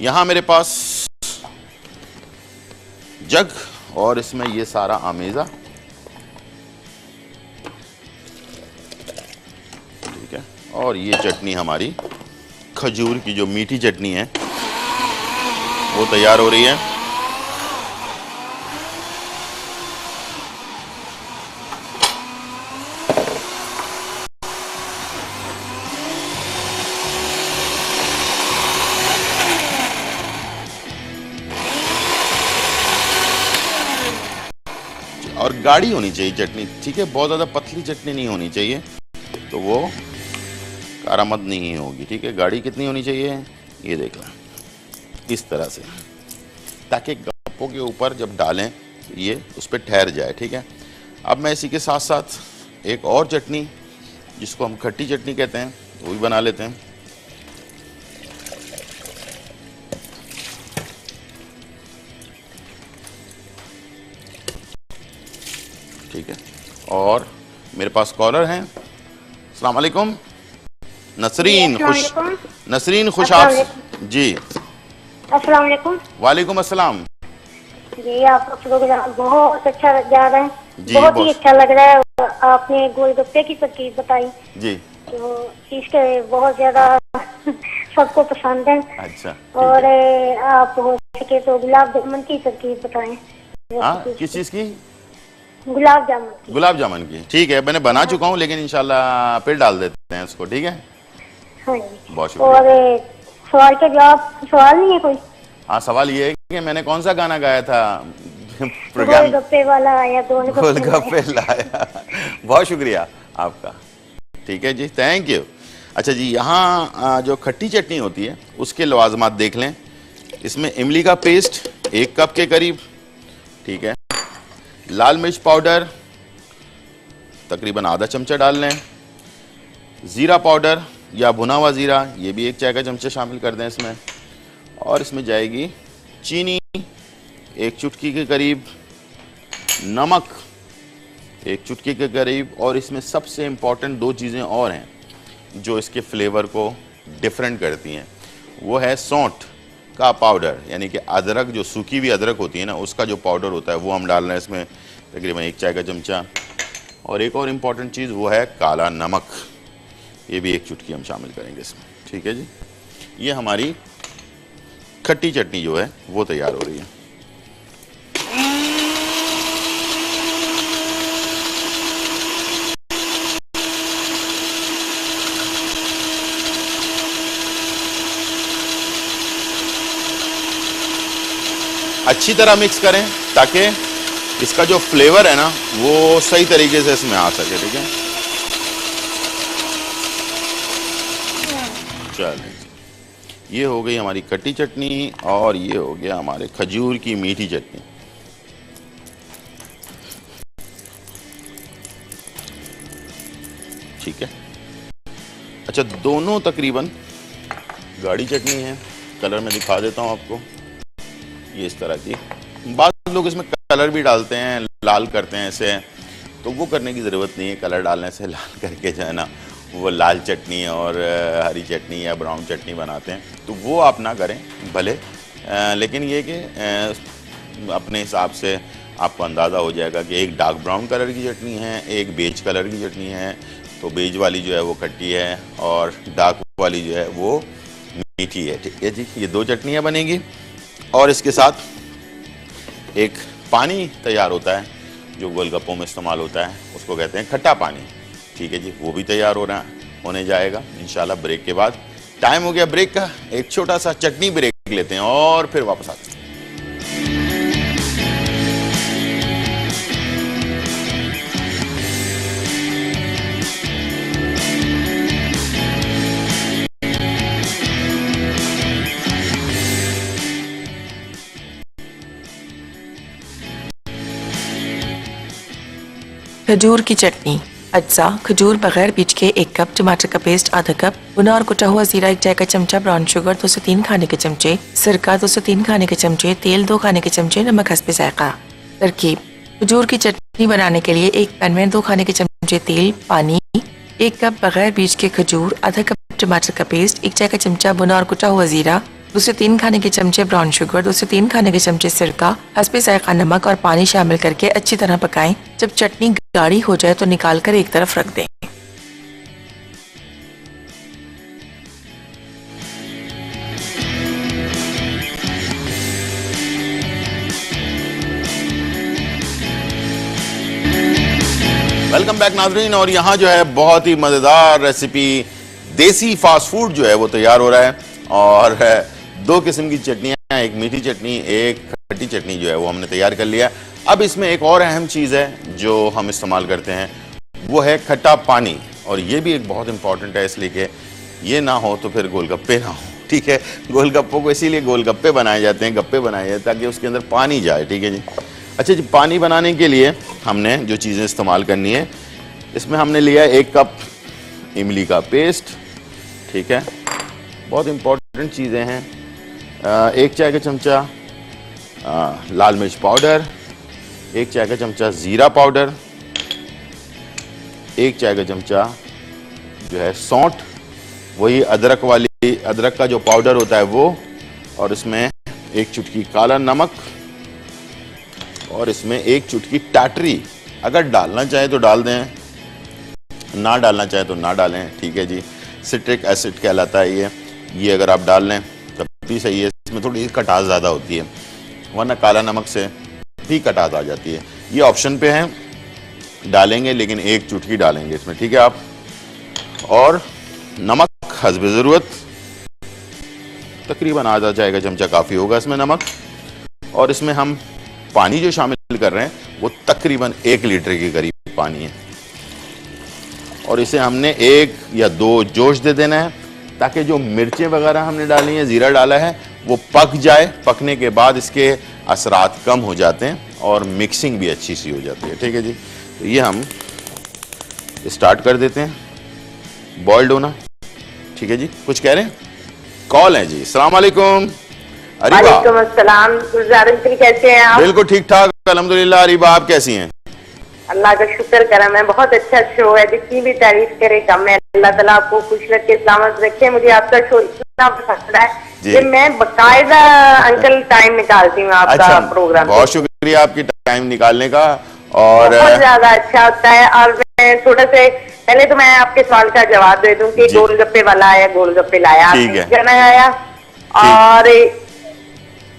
यहाँ मेरे पास जग और इसमें ये सारा आमेज़ा। ठीक है। और ये चटनी हमारी खजूर की जो मीठी चटनी है वो तैयार हो रही है। और गाढ़ी होनी चाहिए चटनी। ठीक है। बहुत ज़्यादा पतली चटनी नहीं होनी चाहिए, तो वो कारामद नहीं होगी। ठीक है। गाढ़ी कितनी होनी चाहिए, ये देखना इस तरह से, ताकि गप्पों के ऊपर जब डालें तो ये उस पर ठहर जाए। ठीक है। अब मैं इसी के साथ साथ एक और चटनी जिसको हम खट्टी चटनी कहते हैं वो भी बना लेते हैं। ठीक है। और मेरे पास कॉलर हैं। अस्सलाम वालेकुम नसरीन खुश आप जी। अस्सलाम वालेकुम। वालेकुम अस्सलाम जी, आपका प्रोग्राम बहुत अच्छा जा रहा है, जी, बहुत ही अच्छा लग रहा है। आपने गोलगप्पे की तरकीब बताई जी, तो इसके बहुत ज्यादा सबको पसंद है। अच्छा। और आप हो सके तो गुलाब जामुन की तरकीब बताएं। हाँ, किस चीज़ की? गुलाब जामुन की। गुलाब जामुन की। ठीक है, मैंने बना चुका हूँ, लेकिन इंशाल्लाह फिर डाल देते हैं इसको। ठीक है। हाँ जी। बहुत शुक्रिया। और सवाल का जवाब, सवाल नहीं है कोई? हाँ, सवाल ये है कि मैंने कौन सा गाना गाया था प्रोग्राम? गोलगप्पे वाला आया, गोलगप्पे लाया। बहुत शुक्रिया आपका। ठीक है जी, थैंक यू। अच्छा जी, यहाँ जो खट्टी चटनी होती है उसके लवाजमात देख लें। इसमें इमली का पेस्ट 1 कप के करीब। ठीक है। लाल मिर्च पाउडर तकरीबन आधा चमचा डाल लें। ज़ीरा पाउडर या भुना हुआ ज़ीरा, ये भी 1 चाय का चमचा शामिल कर दें इसमें। और इसमें जाएगी चीनी 1 चुटकी के करीब, नमक 1 चुटकी के करीब। और इसमें सबसे इम्पॉर्टेंट 2 चीज़ें और हैं जो इसके फ्लेवर को डिफरेंट करती हैं। वो है सौंठ का पाउडर, यानी कि अदरक, जो सूखी हुई अदरक होती है ना, उसका जो पाउडर होता है वो हम डाल रहे हैं इसमें, तकरीबन 1 चाय का चमचा। और एक और इम्पॉर्टेंट चीज़ वो है काला नमक, ये भी 1 चुटकी हम शामिल करेंगे इसमें। ठीक है जी, ये हमारी खट्टी चटनी जो है वो तैयार हो रही है। अच्छी तरह मिक्स करें ताकि इसका जो फ्लेवर है ना वो सही तरीके से इसमें आ सके। ठीक है, चलें, ये हो गई हमारी खट्टी चटनी और ये हो गया हमारे खजूर की मीठी चटनी। ठीक है, अच्छा, दोनों तकरीबन गाढ़ी चटनी है। कलर में दिखा देता हूँ आपको, ये इस तरह की। बाद लोग इसमें कलर भी डालते हैं, लाल करते हैं ऐसे, तो वो करने की ज़रूरत नहीं है। कलर डालने से लाल करके जो है ना वो लाल चटनी और हरी चटनी या ब्राउन चटनी बनाते हैं, तो वो आप ना करें भले, लेकिन ये कि अपने हिसाब से आपको अंदाज़ा हो जाएगा कि एक डार्क ब्राउन कलर की चटनी है, एक बेज कलर की चटनी है। तो बेज वाली जो है वो खट्टी है और डार्क वाली जो है वो मीठी है। ठीक है जी, ये 2 चटनियाँ बनेगी। और इसके साथ एक पानी तैयार होता है जो गोलगप्पों में इस्तेमाल होता है, उसको कहते हैं खट्टा पानी। ठीक है जी, वो भी तैयार होने जाएगा इंशाल्लाह ब्रेक के बाद। टाइम हो गया ब्रेक का, एक छोटा सा चटनी ब्रेक लेते हैं और फिर वापस आते हैं। खजूर की चटनी। अज्जा: खजूर बगैर बीज के 1 कप, टमाटर का पेस्ट आधा कप, भुना और कुटा हुआ जीरा 1 चाय का चमचा, ब्राउन शुगर 2 से 3 खाने के चमचे, सिरका 2 से 3 खाने के चमचे, तेल 2 खाने के चमचे, नमक हस्बे जायका। तरकीब: खजूर की चटनी बनाने के लिए एक पैन में 2 खाने के चमचे तेल, पानी, 1 कप बगैर बीज के खजूर, आधा कप टमाटर का पेस्ट, 1 चाय का चमचा भुना और कुटा हुआ जीरा, 2 से 3 खाने के चमचे ब्राउन शुगर, 2 से 3 खाने के चमचे सिरका, हस्बे जायका नमक और पानी शामिल करके अच्छी तरह पकाएं। जब चटनी गाढ़ी हो जाए तो निकाल कर एक तरफ रख दें। वेलकम बैक नाज़रीन, और यहाँ जो है बहुत ही मज़ेदार रेसिपी देसी फास्ट फूड जो है वो तैयार हो रहा है। और 2 किस्म की चटनियाँ, एक मीठी चटनी, एक खट्टी चटनी जो है वो हमने तैयार कर लिया। अब इसमें एक और अहम चीज़ है जो हम इस्तेमाल करते हैं, वो है खट्टा पानी। और ये भी एक बहुत इंपॉर्टेंट है, इसलिए कि ये ना हो तो फिर गोलगप्पे ना हो। ठीक है, गोलगप्पों को इसीलिए गोलगप्पे बनाए जाते हैं, गप्पे बनाए जाते हैं ताकि उसके अंदर पानी जाए। ठीक है जी, अच्छा जी, पानी बनाने के लिए हमने जो चीज़ें इस्तेमाल करनी है, इसमें हमने लिया 1 कप इमली का पेस्ट। ठीक है, बहुत इंपॉर्टेंट चीज़ें हैं। 1 चाय का चमचा लाल मिर्च पाउडर, 1 चाय का चमचा ज़ीरा पाउडर, 1 चाय का चमचा जो है सौंठ, वही अदरक वाली, अदरक का जो पाउडर होता है वो, और इसमें 1 चुटकी काला नमक, और इसमें 1 चुटकी टाटरी। अगर डालना चाहे तो डाल दें, ना डालना चाहे तो ना डालें। ठीक है जी, सिट्रिक एसिड कहलाता है ये अगर आप डाल लें तब भी सही है। इसमें थोड़ी खटास ज़्यादा होती है, वरना काला नमक से भी खटास आ जाती है। ये ऑप्शन पे है, डालेंगे लेकिन 1 चुटकी डालेंगे इसमें। ठीक है आप, और नमक हस्बे ज़रूरत, तकरीबन आधा चाय का चमचा काफ़ी होगा इसमें नमक। और इसमें हम पानी जो शामिल कर रहे हैं वो तकरीबन 1 लीटर के करीब पानी है, और इसे हमने 1 या 2 जोश दे देना है ताकि जो मिर्चें वगैरह हमने डाली हैं, ज़ीरा डाला है, वो पक जाए। पकने के बाद इसके असरात कम हो जाते हैं और मिक्सिंग भी अच्छी सी हो जाती है। ठीक है जी, तो ये हम स्टार्ट कर देते हैं बॉइल्ड होना। ठीक है जी, कुछ कह रहे हैं? कॉल है जी। अस्सलाम वालेकुम। अरीबा। वालेकुम अस्सलाम। गुलजार अंकल कैसे हैं आप? बिल्कुल ठीक ठाक अल्हम्दुलिल्लाह। अरीबा आप कैसी हैं? अल्लाह का शुक्र करम है, बहुत अच्छा शो है, जितनी भी तारीफ करे कम है। अल्लाह ताला आपको खुश रखे, सलामत रखे। मुझे आपका शो इतना पसंद है कि मैं बकायदा अंकल टाइम निकालती हूँ आपका प्रोग्राम। बहुत शुक्रिया आपकी टाइम निकालने का। और बहुत ज्यादा अच्छा होता है। और मैं थोड़ा से पहले तो मैं आपके सवाल का जवाब दे दूं कि गोलगप्पे वाला आया, गोलगप्पे लाया, जाना आया। और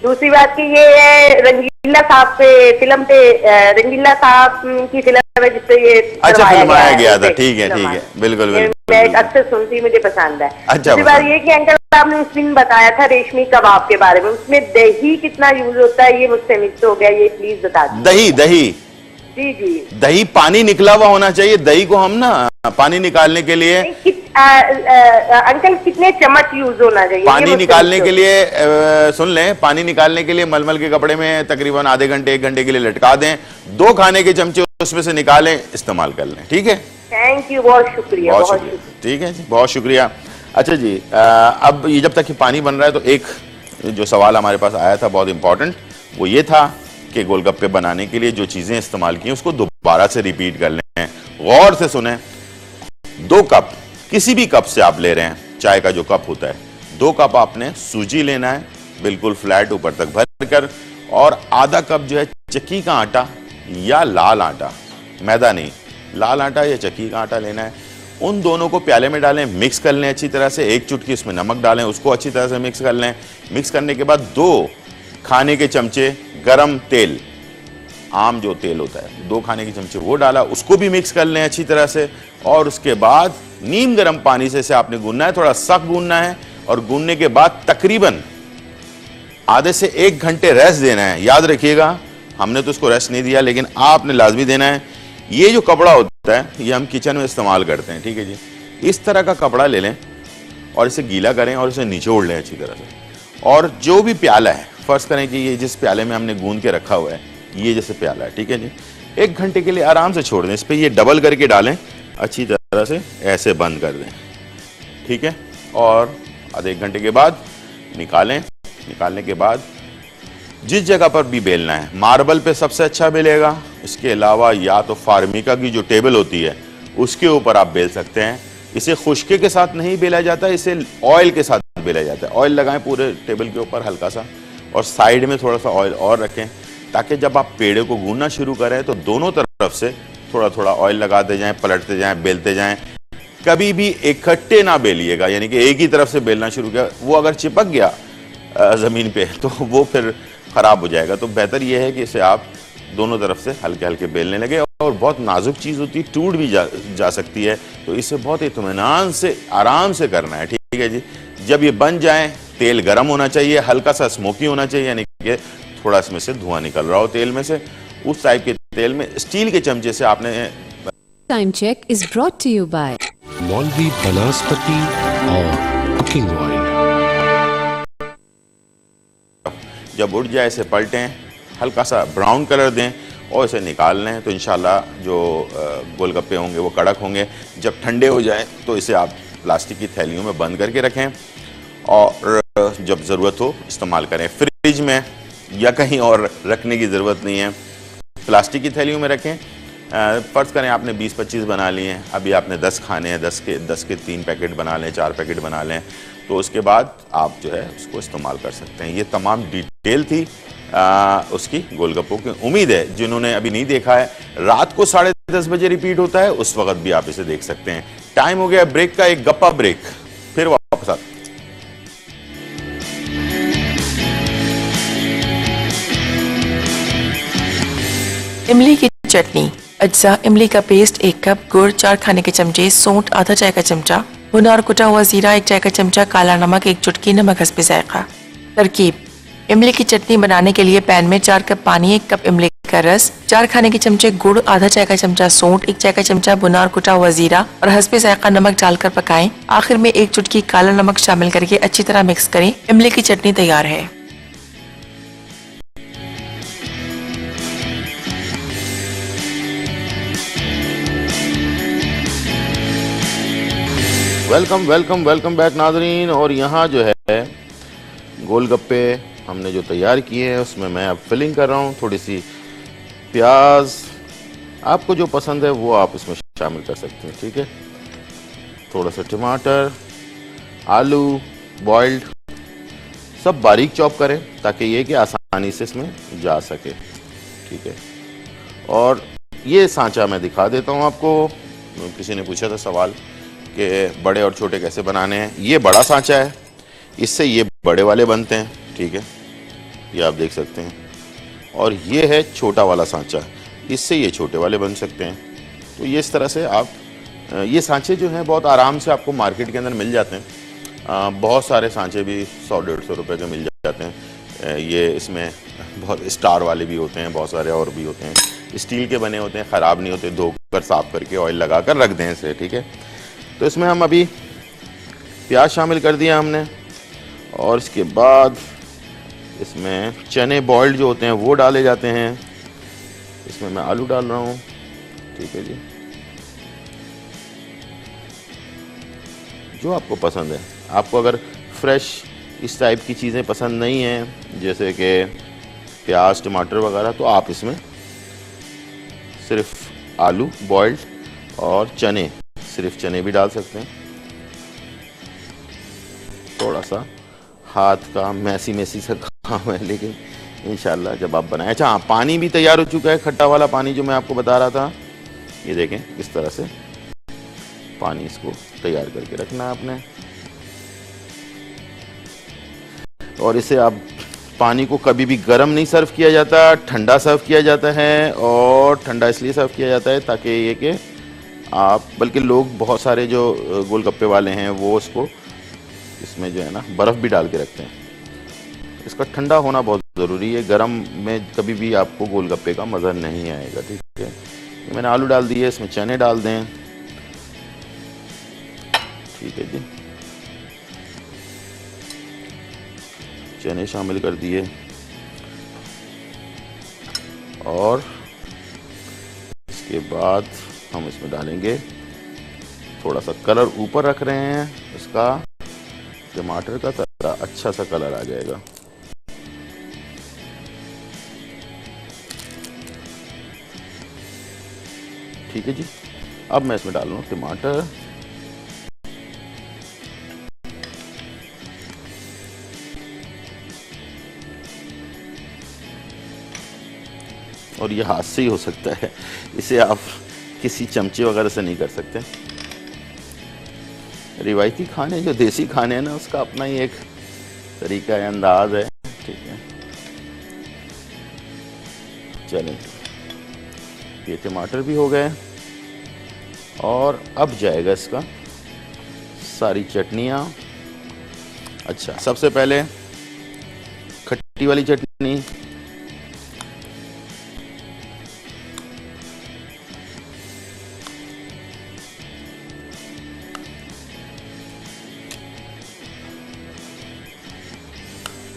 दूसरी बात की ये है, रंगीला साहब पे फिल्म पे, रंगीला साहब की फिल्म है जिससे ये अच्छा फिल्माया गया था। ठीक है बिल्कुल बिल्कुल, मैं अक्सर सुनती, मुझे पसंद है। अच्छा, दूसरी बात ये कि अंकल आपने उस दिन बताया था रेशमी कबाब के बारे में, उसमें दही कितना यूज होता है, ये मुझसे मिस हो गया, ये प्लीज बता दीजिए। दही जी दही पानी निकला हुआ होना चाहिए। दही को हम ना पानी निकालने के लिए अंकल कितने चम्मच यूज होना चाहिए पानी निकालने के लिए? सुन लें, पानी निकालने के लिए मलमल के कपड़े में तकरीबन आधे घंटे 1 घंटे के लिए लटका दें, 2 खाने के चमचे उसमें से निकालें, इस्तेमाल कर लें। ठीक है, थैंक यू, बहुत शुक्रिया, बहुत शुक्रिया। ठीक है जी, बहुत शुक्रिया। अच्छा जी, अब ये जब तक ये पानी बन रहा है तो एक जो सवाल हमारे पास आया था बहुत इंपॉर्टेंट, वो ये था कि गोलगप्पे बनाने के लिए जो चीजें इस्तेमाल की उसको दोबारा से रिपीट कर लें। गौर से सुने, 2 कप, किसी भी कप से आप ले रहे हैं, चाय का जो कप होता है, 2 कप आपने सूजी लेना है, बिल्कुल फ्लैट ऊपर तक भर कर, और आधा कप जो है चक्की का आटा या लाल आटा, मैदा नहीं, लाल आटा या चक्की का आटा लेना है। उन दोनों को प्याले में डालें, मिक्स कर लें अच्छी तरह से, 1 चुटकी उसमें नमक डालें, उसको अच्छी तरह से मिक्स कर लें। मिक्स करने के बाद 2 खाने के चमचे गरम तेल, आम जो तेल होता है, 2 खाने के चमचे वो डाला, उसको भी मिक्स कर लें अच्छी तरह से। और उसके बाद नीम गर्म पानी से आपने गूंदना है, थोड़ा सख्त गूंदना है, और गूंदने के बाद तकरीबन आधे से 1 घंटे रेस्ट देना है। याद रखिएगा, हमने तो उसको रेस्ट नहीं दिया, लेकिन आपने लाजमी देना है। ये जो कपड़ा होता है ये हम किचन में इस्तेमाल करते हैं, ठीक है जी। इस तरह का कपड़ा ले लें और इसे गीला करें और इसे निचोड़ लें अच्छी तरह से। और जो भी प्याला है, फर्ज करें कि ये जिस प्याले में हमने गूंद के रखा हुआ है, ये जैसे प्याला है, ठीक है जी, 1 घंटे के लिए आराम से छोड़ दें। इस पर ये डबल करके डालें, अच्छी तरह से ऐसे बंद कर दें, ठीक है। और आधे 1 घंटे के बाद निकालें। निकालने के बाद जिस जगह पर भी बेलना है, मार्बल पे सबसे अच्छा बेलेगा, इसके अलावा या तो फार्मिका की जो टेबल होती है उसके ऊपर आप बेल सकते हैं। इसे खुश्के के साथ नहीं बेला जाता, इसे ऑयल के साथ बेला जाता है। ऑयल लगाएं पूरे टेबल के ऊपर हल्का सा, और साइड में थोड़ा सा ऑयल और रखें, ताकि जब आप पेड़े को गूंदना शुरू करें तो दोनों तरफ से थोड़ा थोड़ा ऑयल लगाते जाएं, पलटते जाएं, बेलते जाएं। कभी भी इकट्ठे ना बेलिएगा, यानी कि एक ही तरफ से बेलना शुरू किया, वो अगर चिपक गया ज़मीन पे तो वो फिर ख़राब हो जाएगा। तो बेहतर ये है कि इसे आप दोनों तरफ से हल्के हल्के बेलने लगे। और बहुत नाजुक चीज़ होती है, टूट भी जा सकती है, तो इसे बहुत इत्मीनान से आराम से करना है, ठीक है जी। जब ये बन जाए, तेल गर्म होना चाहिए, हल्का सा स्मोकी होना चाहिए, यानी कि थोड़ा इसमें से धुआं निकल रहा हो तेल में से, उस टाइप के तेल में स्टील के चमचे से आपने। Time check is brought to you by Maulvi Banaspati और कुकिंग ऑयल। जब उठ जाए इसे पलटें, हल्का सा ब्राउन कलर दें और इसे निकाल लें, तो इंशाल्लाह जो गोलगप्पे होंगे वो कड़क होंगे। जब ठंडे हो जाए तो इसे आप प्लास्टिक की थैलियों में बंद करके रखें, और जब ज़रूरत हो इस्तेमाल करें। फ्रिज में या कहीं और रखने की ज़रूरत नहीं है, प्लास्टिक की थैलियों में रखें। फ़र्ज़ करें आपने 20-25 बना लिए हैं, अभी आपने 10 खाने हैं, 10 के 3 पैकेट बना लें, 4 पैकेट बना लें, तो उसके बाद आप जो है उसको इस्तेमाल कर सकते हैं। ये तमाम डिटेल थी उसकी गोलगप्पों की। उम्मीद है जिन्होंने अभी नहीं देखा है, रात को 10:30 बजे रिपीट होता है, उस वक्त भी आप इसे देख सकते हैं। टाइम हो गया ब्रेक का, एक गप्पा ब्रेक, फिर वापस आते हैं। इमली की चटनी। अज्जा: इमली का पेस्ट 1 कप, गुड़ 4 खाने के चमचे, सौंठ आधा चाय का चमचा, भुना और कुटा हुआ जीरा 1 चाय का चमचा, काला नमक 1 चुटकी, नमक हस्बे जायका। तरकीब: इमली की चटनी बनाने के लिए पैन में 4 कप पानी, 1 कप इमली का रस, 4 खाने के चमचे गुड़, आधा चाय का चमचा सौंठ, 1 चाय का चमचा भुना और कुटा हुआ जीरा और हस्बे जायका नमक डालकर पकाएं। आखिर में 1 चुटकी काला नमक शामिल करके अच्छी तरह मिक्स करें। इमली की चटनी तैयार है। वेलकम बैक नाज़रीन। और यहाँ जो है गोलगप्पे हमने जो तैयार किए हैं उसमें मैं अब फिलिंग कर रहा हूँ। थोड़ी सी प्याज, आपको जो पसंद है वो आप इसमें शामिल कर सकते हैं, ठीक है। थोड़ा सा टमाटर, आलू बॉइल्ड सब बारीक चॉप करें ताकि ये कि आसानी से इसमें जा सके, ठीक है। और ये सांचा मैं दिखा देता हूँ आपको। किसी ने पूछा था सवाल कि बड़े और छोटे कैसे बनाने हैं। ये बड़ा सांचा है, इससे ये बड़े वाले बनते हैं, ठीक है, ये आप देख सकते हैं। और ये है छोटा वाला सांचा, इससे ये छोटे वाले बन सकते हैं। तो ये इस तरह से आप ये सांचे जो हैं बहुत आराम से आपको मार्केट के अंदर मिल जाते हैं। बहुत सारे सांचे भी 100-150 रुपए के मिल जाते हैं। ये इसमें बहुत स्टार वाले भी होते हैं, बहुत सारे और भी होते हैं, स्टील के बने होते हैं, ख़राब नहीं होते, धोकर साफ करके ऑयल लगा कर रख दें इसे, ठीक है। तो इसमें हम अभी प्याज शामिल कर दिया हमने, और इसके बाद इसमें चने बॉइल्ड जो होते हैं वो डाले जाते हैं। इसमें मैं आलू डाल रहा हूँ, ठीक है जी, जो आपको पसंद है। आपको अगर फ्रेश इस टाइप की चीज़ें पसंद नहीं हैं, जैसे कि प्याज टमाटर वगैरह, तो आप इसमें सिर्फ आलू बॉइल्ड और चने, सिर्फ चने भी डाल सकते हैं। थोड़ा सा हाथ का मैसी सा काम है, लेकिन इंशाल्लाह जब आप बनाएं। अच्छा हाँ, पानी भी तैयार हो चुका है, खट्टा वाला पानी जो मैं आपको बता रहा था। ये देखें इस तरह से पानी इसको तैयार करके रखना है आपने। और इसे आप पानी को कभी भी गर्म नहीं सर्व किया जाता, ठंडा सर्व किया जाता है। और ठंडा इसलिए सर्व किया जाता है ताकि ये कि आप, बल्कि लोग बहुत सारे जो गोलगप्पे वाले हैं वो उसको इसमें जो है ना बर्फ़ भी डाल के रखते हैं। इसका ठंडा होना बहुत ज़रूरी है, गर्म में कभी भी आपको गोलगप्पे का मज़ा नहीं आएगा, ठीक है। ये मैंने आलू डाल दिए, इसमें चने डाल दें, ठीक है जी, चने शामिल कर दिए। और इसके बाद हम इसमें डालेंगे थोड़ा सा कलर, ऊपर रख रहे हैं इसका, टमाटर का तरह अच्छा सा कलर आ जाएगा। ठीक है जी, अब मैं इसमें डाल रहा हूँ टमाटर, और ये हाथ से ही हो सकता है, इसे आप किसी चमचे वगैरह से नहीं कर सकते। रिवायती खाने जो देसी खाने हैं ना, उसका अपना ही एक तरीका है, अंदाज है, ठीक है। चलें, ये टमाटर भी हो गए, और अब जाएगा इसका सारी चटनियाँ। अच्छा, सबसे पहले खट्टी वाली चटनी,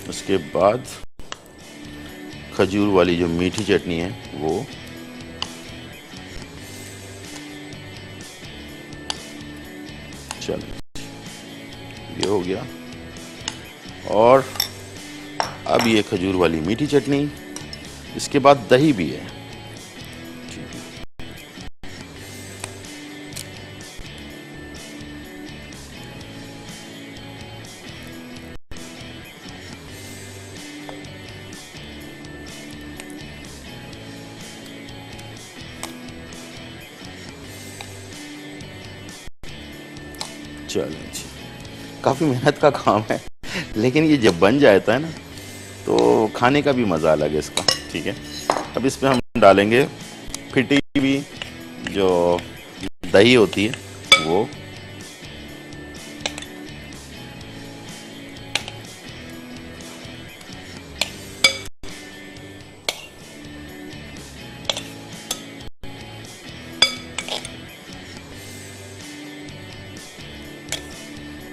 उसके बाद खजूर वाली जो मीठी चटनी है वो, चलो ये हो गया। और अब ये खजूर वाली मीठी चटनी, इसके बाद दही भी है, चलो जी, काफ़ी मेहनत का काम है, लेकिन ये जब बन जाता है ना तो खाने का भी मज़ा अलग है इसका, ठीक है। अब इसमें हम डालेंगे फिटी हुई जो दही होती है वो,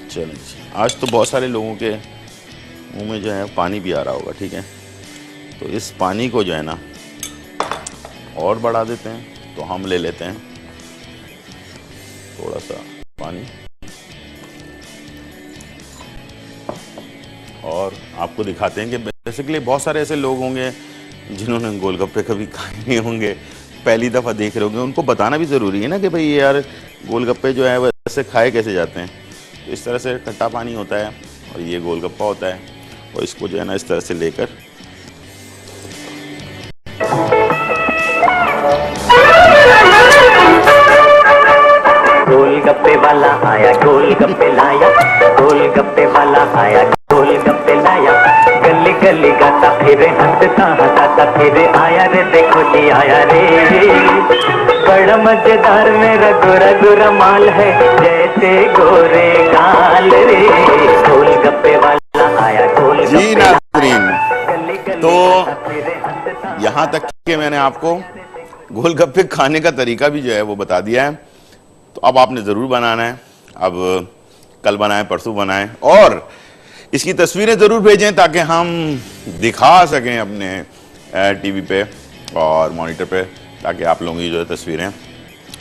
चलें। आज तो बहुत सारे लोगों के मुंह में जो है पानी भी आ रहा होगा, ठीक है। तो इस पानी को जो है ना और बढ़ा देते हैं, तो हम ले लेते हैं थोड़ा सा पानी, और आपको दिखाते हैं कि बेसिकली बहुत सारे ऐसे लोग होंगे जिन्होंने गोलगप्पे कभी खाए नहीं होंगे, पहली दफ़ा देख रहे होंगे उनको बताना भी ज़रूरी है ना कि भाई यार गोलगप्पे जो है वैसे खाए कैसे जाते हैं। तो इस तरह से खट्टा पानी होता है और ये गोलगप्पा होता है और इसको जो है ना इस तरह से लेकर गोलगप्पे वाला आया गोलगप्पे लाया, गोलगप्पे वाला आया गोलगप्पे लाया, गली गली गाता फिरे हंसता हंसाता फिरे आया रे देखो जी आया रे, बड़ा मजेदार मेरा गोरा गोरा माल है जैसे गोरे गाल रे, गोलगप्पे वाला आया गोलगप्पे जी नाज़रीन। तो यहाँ तक कि मैंने आपको गोलगप्पे खाने का तरीका भी जो है वो बता दिया है। तो अब आपने ज़रूर बनाना है, अब कल बनाएं परसों बनाएं और इसकी तस्वीरें ज़रूर भेजें ताकि हम दिखा सकें अपने टीवी पे और मॉनिटर पे, ताकि आप लोगों की जो तस्वीरें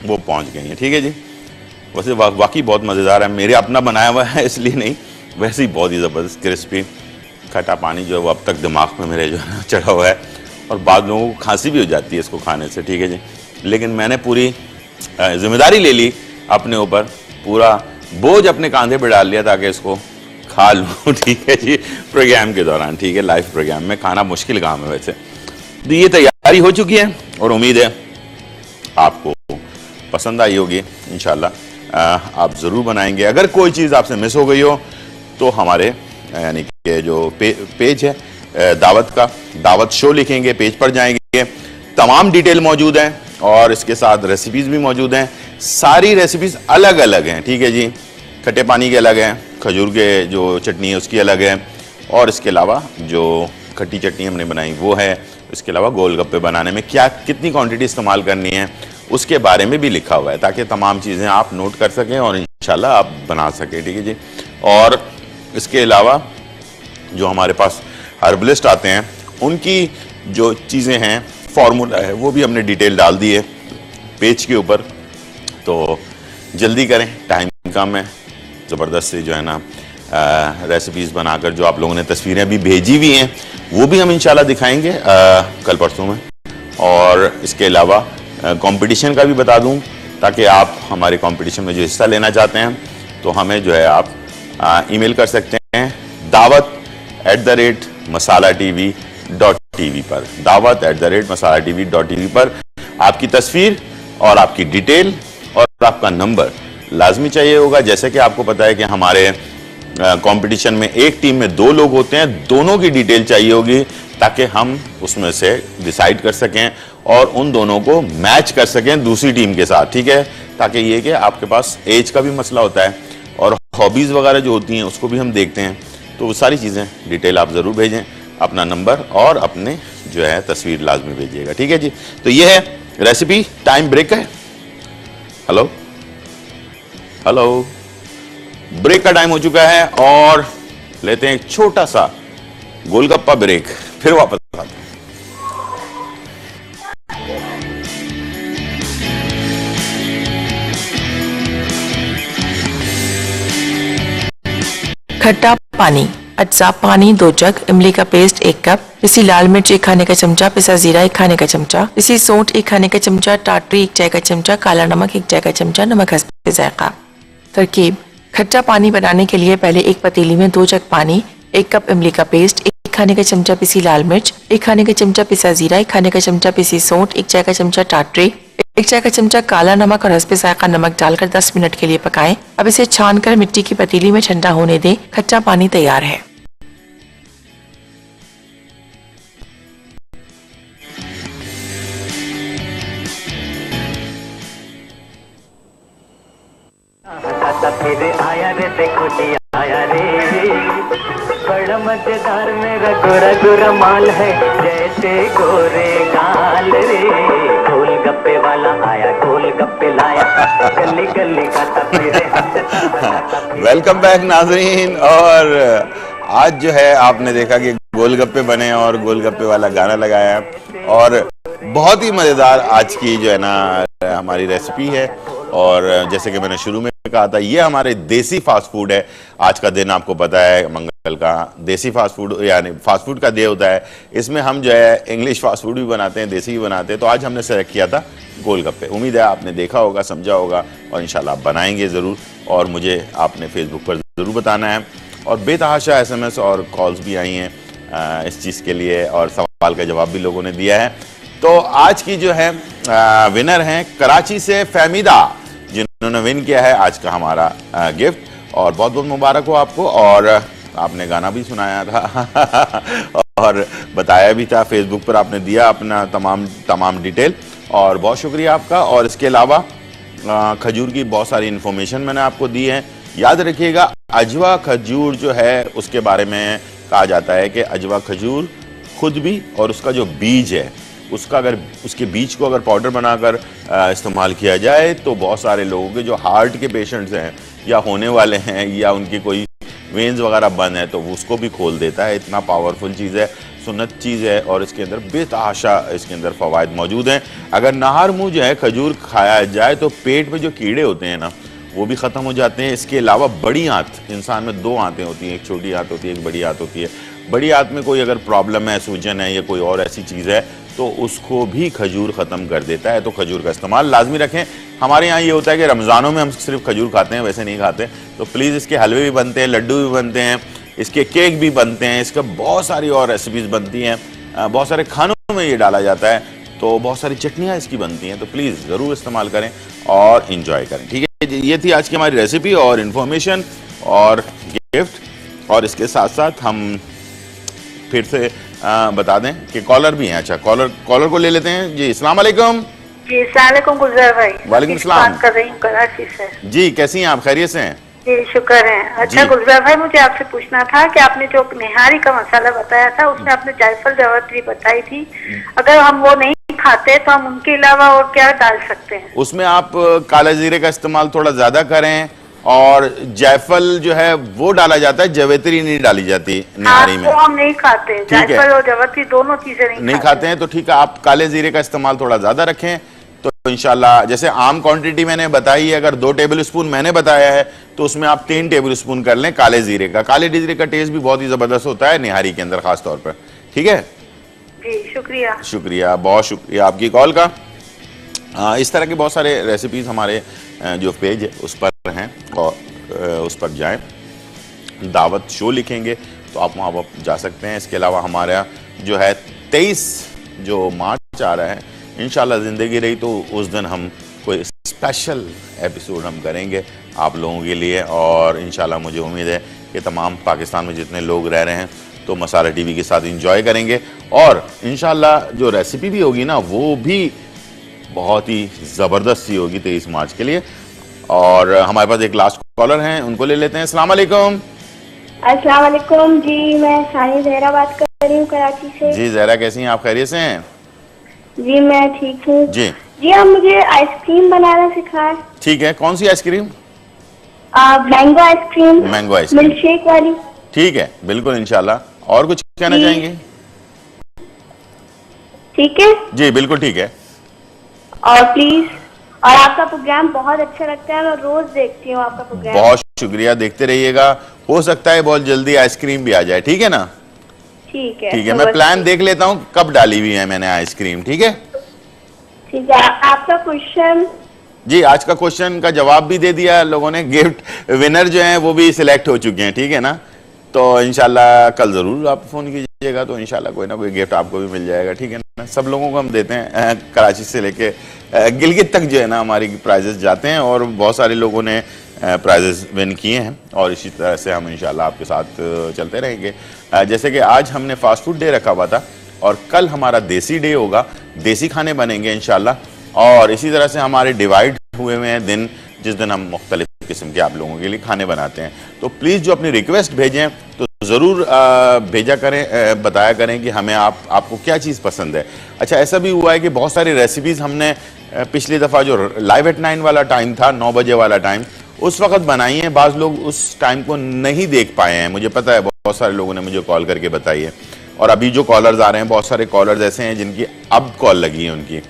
वो पहुंच गई हैं। ठीक है जी। वैसे वाकई बहुत मज़ेदार है, मेरे अपना बनाया हुआ है इसलिए नहीं, वैसे ही बहुत ही ज़बरदस्त क्रिस्पी खट्टा पानी जो है वो अब तक दिमाग में मेरे जो है ना चढ़ा हुआ है और बाद लोगों को खांसी भी हो जाती है इसको खाने से। ठीक है जी। लेकिन मैंने पूरी जिम्मेदारी ले ली अपने ऊपर, पूरा बोझ अपने कांधे पे डाल लिया ताकि इसको खा लूँ। ठीक है जी, प्रोग्राम के दौरान। ठीक है, लाइव प्रोग्राम में खाना मुश्किल काम है वैसे। तो ये तैयारी हो चुकी है और उम्मीद है आपको पसंद आई होगी। इंशाल्लाह आप ज़रूर बनाएंगे। अगर कोई चीज़ आपसे मिस हो गई हो तो हमारे यानी कि जो पेज है दावत का, दावत शो लिखेंगे, पेज पर जाएंगे, तमाम डिटेल मौजूद हैं और इसके साथ रेसिपीज़ भी मौजूद हैं। सारी रेसिपीज़ अलग अलग हैं। ठीक है जी, खट्टे पानी के अलग हैं, खजूर के जो चटनी है उसकी अलग है और इसके अलावा जो खट्टी चटनी हमने बनाई वो है। इसके अलावा गोलगप्पे बनाने में क्या कितनी क्वांटिटी इस्तेमाल करनी है उसके बारे में भी लिखा हुआ है ताकि तमाम चीज़ें आप नोट कर सकें और इंशाल्लाह आप बना सकें। ठीक है जी। और इसके अलावा जो हमारे पास हर्बलिस्ट आते हैं उनकी जो चीज़ें हैं, फार्मूला है, वो भी हमने डिटेल डाल दी है पेज के ऊपर। तो जल्दी करें, टाइम कम है। ज़बरदस्त से जो है ना रेसिपीज़ बनाकर जो आप लोगों ने तस्वीरें अभी भेजी हुई हैं वो भी हम इंशाल्लाह दिखाएंगे कल परसों में। और इसके अलावा कंपटीशन का भी बता दूं ताकि आप हमारे कंपटीशन में जो हिस्सा लेना चाहते हैं तो हमें जो है आप ईमेल कर सकते हैं dawat@masala.tv.tv पर, dawat@masala.tv.tv पर आपकी तस्वीर और आपकी डिटेल और आपका नंबर लाजमी चाहिए होगा। जैसे कि आपको पता है कि हमारे कंपटीशन में एक टीम में 2 लोग होते हैं, दोनों की डिटेल चाहिए होगी ताकि हम उसमें से डिसाइड कर सकें और उन दोनों को मैच कर सकें दूसरी टीम के साथ। ठीक है, ताकि ये कि आपके पास एज का भी मसला होता है और हॉबीज़ वगैरह जो होती हैं उसको भी हम देखते हैं। तो वो सारी चीज़ें डिटेल आप ज़रूर भेजें, अपना नंबर और अपने जो है तस्वीर लाजमी भेजिएगा। ठीक है जी। तो ये है रेसिपी। टाइम ब्रेक है। हेलो हेलो, ब्रेक का टाइम हो चुका है और लेते हैं एक छोटा सा गोलगप्पा ब्रेक, फिर वापस आते हैं। खट्टा पानी, अज्जा पानी 2 जग, इमली का पेस्ट 1 कप, पिसी लाल मिर्च 1 खाने का चमचा, पिसा जीरा 1 खाने का चमचा, पिसी सौंठ 1 खाने का चमचा, टाटरी 1 चाय का चमचा, काला नमक 1 चाय का चमचा, नमक हस्बे जायका। तरकीब: खट्टा पानी बनाने के लिए पहले एक पतीली में 2 जग पानी, 1 कप इमली का पेस्ट, 1 खाने का चमचा पिसी लाल मिर्च, 1 खाने का चमचा पिसा जीरा, 1 खाने का चमचा पिसी सौंठ, 1 चाय का चमचा टाटरी, 1 चाय का चमचा काला नमक और हस्बे जायका नमक डालकर 10 मिनट के लिए पकाएं। अब इसे छानकर मिट्टी की पतीली में ठंडा होने दें। खट्टा पानी तैयार है। फिर आया रे देखो जी आया रे, बड़ा मजेदार मेरा गोरा गोरा माल है जैसे गोरे गाल रे, गोलगप्पे वाला आया गोलगप्पे लाया, गली गली गाता फिरे हंसता। वेलकम बैक नाज़रीन। और आज जो है आपने देखा कि गोलगप्पे बने और गोलगप्पे वाला गाना लगाया है और बहुत ही मज़ेदार आज की जो है ना हमारी रेसिपी है। और जैसे कि मैंने शुरू में कहा था, ये हमारे देसी फास्ट फूड है। आज का दिन आपको पता है का देसी फास्ट फूड यानी फास्ट फूड का डे होता है। इसमें हम जो है इंग्लिश फास्ट फूड भी बनाते हैं, देसी भी बनाते हैं। तो आज हमने सेलेक्ट किया था गोलगप्पे। उम्मीद है आपने देखा होगा, समझा होगा और इंशाल्लाह आप बनाएंगे ज़रूर और मुझे आपने फेसबुक पर ज़रूर बताना है। और बेतहाशा SMS और कॉल्स भी आई हैं इस चीज़ के लिए और सवाल का जवाब भी लोगों ने दिया है। तो आज की जो है विनर हैं कराची से फहमीदा, जिन्होंने विन किया है आज का हमारा गिफ्ट। और बहुत बहुत मुबारक हो आपको। और आपने गाना भी सुनाया था और बताया भी था, फेसबुक पर आपने दिया अपना तमाम डिटेल और बहुत शुक्रिया आपका। और इसके अलावा खजूर की बहुत सारी इन्फॉर्मेशन मैंने आपको दी है। याद रखिएगा अजवा खजूर जो है उसके बारे में कहा जाता है कि अजवा खजूर खुद भी और उसका जो बीज है उसके बीज को अगर पाउडर बनाकर इस्तेमाल किया जाए तो बहुत सारे लोगों के जो हार्ट के पेशेंट्स हैं या होने वाले हैं या उनकी कोई वेन्स वगैरह बंद है तो उसको भी खोल देता है। इतना पावरफुल चीज़ है, सुन्नत चीज़ है और इसके अंदर बेतहाशा इसके अंदर फ़वाइद मौजूद हैं। अगर नहर मुँह जो है खजूर खाया जाए तो पेट में जो कीड़े होते हैं ना वो भी ख़त्म हो जाते हैं। इसके अलावा बड़ी आंत, इंसान में 2 आंतें होती हैं, एक छोटी आंत होती है, एक बड़ी आंत होती है। बड़ी आंत में कोई अगर प्रॉब्लम है, सूजन है या कोई और ऐसी चीज़ है तो उसको भी खजूर ख़त्म कर देता है। तो खजूर का इस्तेमाल लाजमी रखें। हमारे यहाँ ये होता है कि रमज़ानों में हम सिर्फ खजूर खाते हैं, वैसे नहीं खाते। तो प्लीज़ इसके हलवे भी बनते हैं, लड्डू भी बनते हैं, इसके केक भी बनते हैं, इसका बहुत सारी और रेसिपीज़ बनती हैं, बहुत सारे खानों में ये डाला जाता है, तो बहुत सारी चटनियाँ इसकी बनती हैं। तो प्लीज़ ज़रूर इस्तेमाल करें और इंजॉय करें। ठीक है, ये थी आज की हमारी रेसिपी और इन्फॉर्मेशन और गिफ्ट। और इसके साथ साथ हम फिर से बता दें कि कॉलर भी हैं। अच्छा, कॉलर को ले लेते हैं जी। अस्सलाम वालेकुम। जी अस्सलाम गुलजार भाई। वालेकुम सलाम। बात कर रही हूँ कराची से। जी कैसी हैं आप, खैरियत से हैं? जी शुक्र है। अच्छा गुलजार भाई, मुझे आपसे पूछना था कि आपने जो निहारी का मसाला बताया था उसमें आपने जायफल जावित्री बताई थी, अगर हम वो नहीं खाते तो हम उनके अलावा और क्या डाल सकते हैं? उसमें आप काला जीरे का इस्तेमाल थोड़ा ज्यादा करें और जायफल जो है वो डाला जाता है, जावित्री नहीं डाली जाती निहारी में। हम नहीं खाते, जायफल और जावित्री दोनों चीजें नहीं खाते हैं। तो ठीक है, आप काले जीरे का इस्तेमाल थोड़ा ज्यादा रखें तो इंशाल्लाह जैसे आम क्वांटिटी मैंने बताई है, अगर 2 टेबल स्पून मैंने बताया है तो उसमें आप 3 टेबल स्पून कर लें काले जीरे का। काले जीरे का टेस्ट भी बहुत ही जबरदस्त होता है निहारी के अंदर खास तौर पर। ठीक है जी, शुक्रिया, बहुत शुक्रिया आपकी कॉल का। इस तरह के बहुत सारे रेसिपीज हमारे जो पेज है उस पर हैं और उस पर जाएं, दावत शो लिखेंगे तो आप वहाँ जा सकते हैं। इसके अलावा हमारा जो है 23 जो मार्च आ रहा है, इंशाल्लाह ज़िंदगी रही तो उस दिन हम कोई स्पेशल एपिसोड हम करेंगे आप लोगों के लिए। और इंशाल्लाह मुझे उम्मीद है कि तमाम पाकिस्तान में जितने लोग रह रहे हैं तो मसाला टीवी के साथ एंजॉय करेंगे। और इंशाल्लाह जो रेसिपी भी होगी ना वो भी बहुत ही ज़बरदस्त सी होगी 23 मार्च के लिए। और हमारे पास एक लास्ट कॉलर हैं, उनको ले लेते हैं। अस्सलाम वालेकुम। अस्सलाम वालेकुम जी, मैं सानी जहरा बात कर रही हूँ कराची से। जी जहरा, कैसी हैं आप, खैरियत से हैं? जी मैं ठीक हूँ। जी आप मुझे आइसक्रीम बनाना सिखाएं। ठीक है, कौन सी ice cream? Mango ice cream. Mango ice cream, milkshake वाली। ठीक है, बिल्कुल इंशाल्लाह। और कुछ कहना चाहेंगे? ठीक है जी बिल्कुल ठीक है। और प्लीज, और आपका प्रोग्राम बहुत अच्छा लगता है, मैं रोज देखती हूँ आपका प्रोग्राम। बहुत शुक्रिया, देखते रहिएगा। हो सकता है बहुत जल्दी आइसक्रीम भी आ जाए। ठीक है ना? ठीक है, ठीक है, मैं प्लान देख लेता हूँ कब डाली हुई है मैंने आइसक्रीम। ठीक है, ठीक है। आपका क्वेश्चन? जी आज का क्वेश्चन का जवाब भी दे दिया लोगों ने। गिफ्ट विनर जो हैं वो भी सिलेक्ट हो चुके हैं। ठीक है ना? तो इंशाल्लाह कल जरूर आप फोन कीजिएगा तो इंशाल्लाह कोई ना कोई गिफ्ट आपको भी मिल जाएगा। ठीक है ना? सब लोगों को हम देते हैं, कराची से लेके गिलगित तक जो है ना हमारी प्राइजेस जाते हैं और बहुत सारे लोगों ने प्राइजेस विन किए हैं और इसी तरह से हम इंशाल्लाह आपके साथ चलते रहेंगे। जैसे कि आज हमने फास्ट फूड डे रखा हुआ था और कल हमारा देसी डे होगा, देसी खाने बनेंगे इंशाल्लाह। और इसी तरह से हमारे डिवाइड हुए हुए हैं दिन, जिस दिन हम मुख्तलिफ किस्म के आप लोगों के लिए खाने बनाते हैं। तो प्लीज़ जो अपनी रिक्वेस्ट भेजें तो ज़रूर भेजा करें, बताया करें कि हमें आपको क्या चीज़ पसंद है। अच्छा, ऐसा भी हुआ है कि बहुत सारी रेसिपीज़ हमने पिछली दफ़ा जो लाइव एट 9 वाला टाइम था, 9 बजे वाला टाइम, उस वक्त बनाई है। बाज़ लोग उस टाइम को नहीं देख पाए हैं, मुझे पता है, बहुत सारे लोगों ने मुझे कॉल करके बताई है। और अभी जो कॉलर्स आ रहे हैं, बहुत सारे कॉलर्स ऐसे हैं जिनकी अब कॉल लगी है उनकी।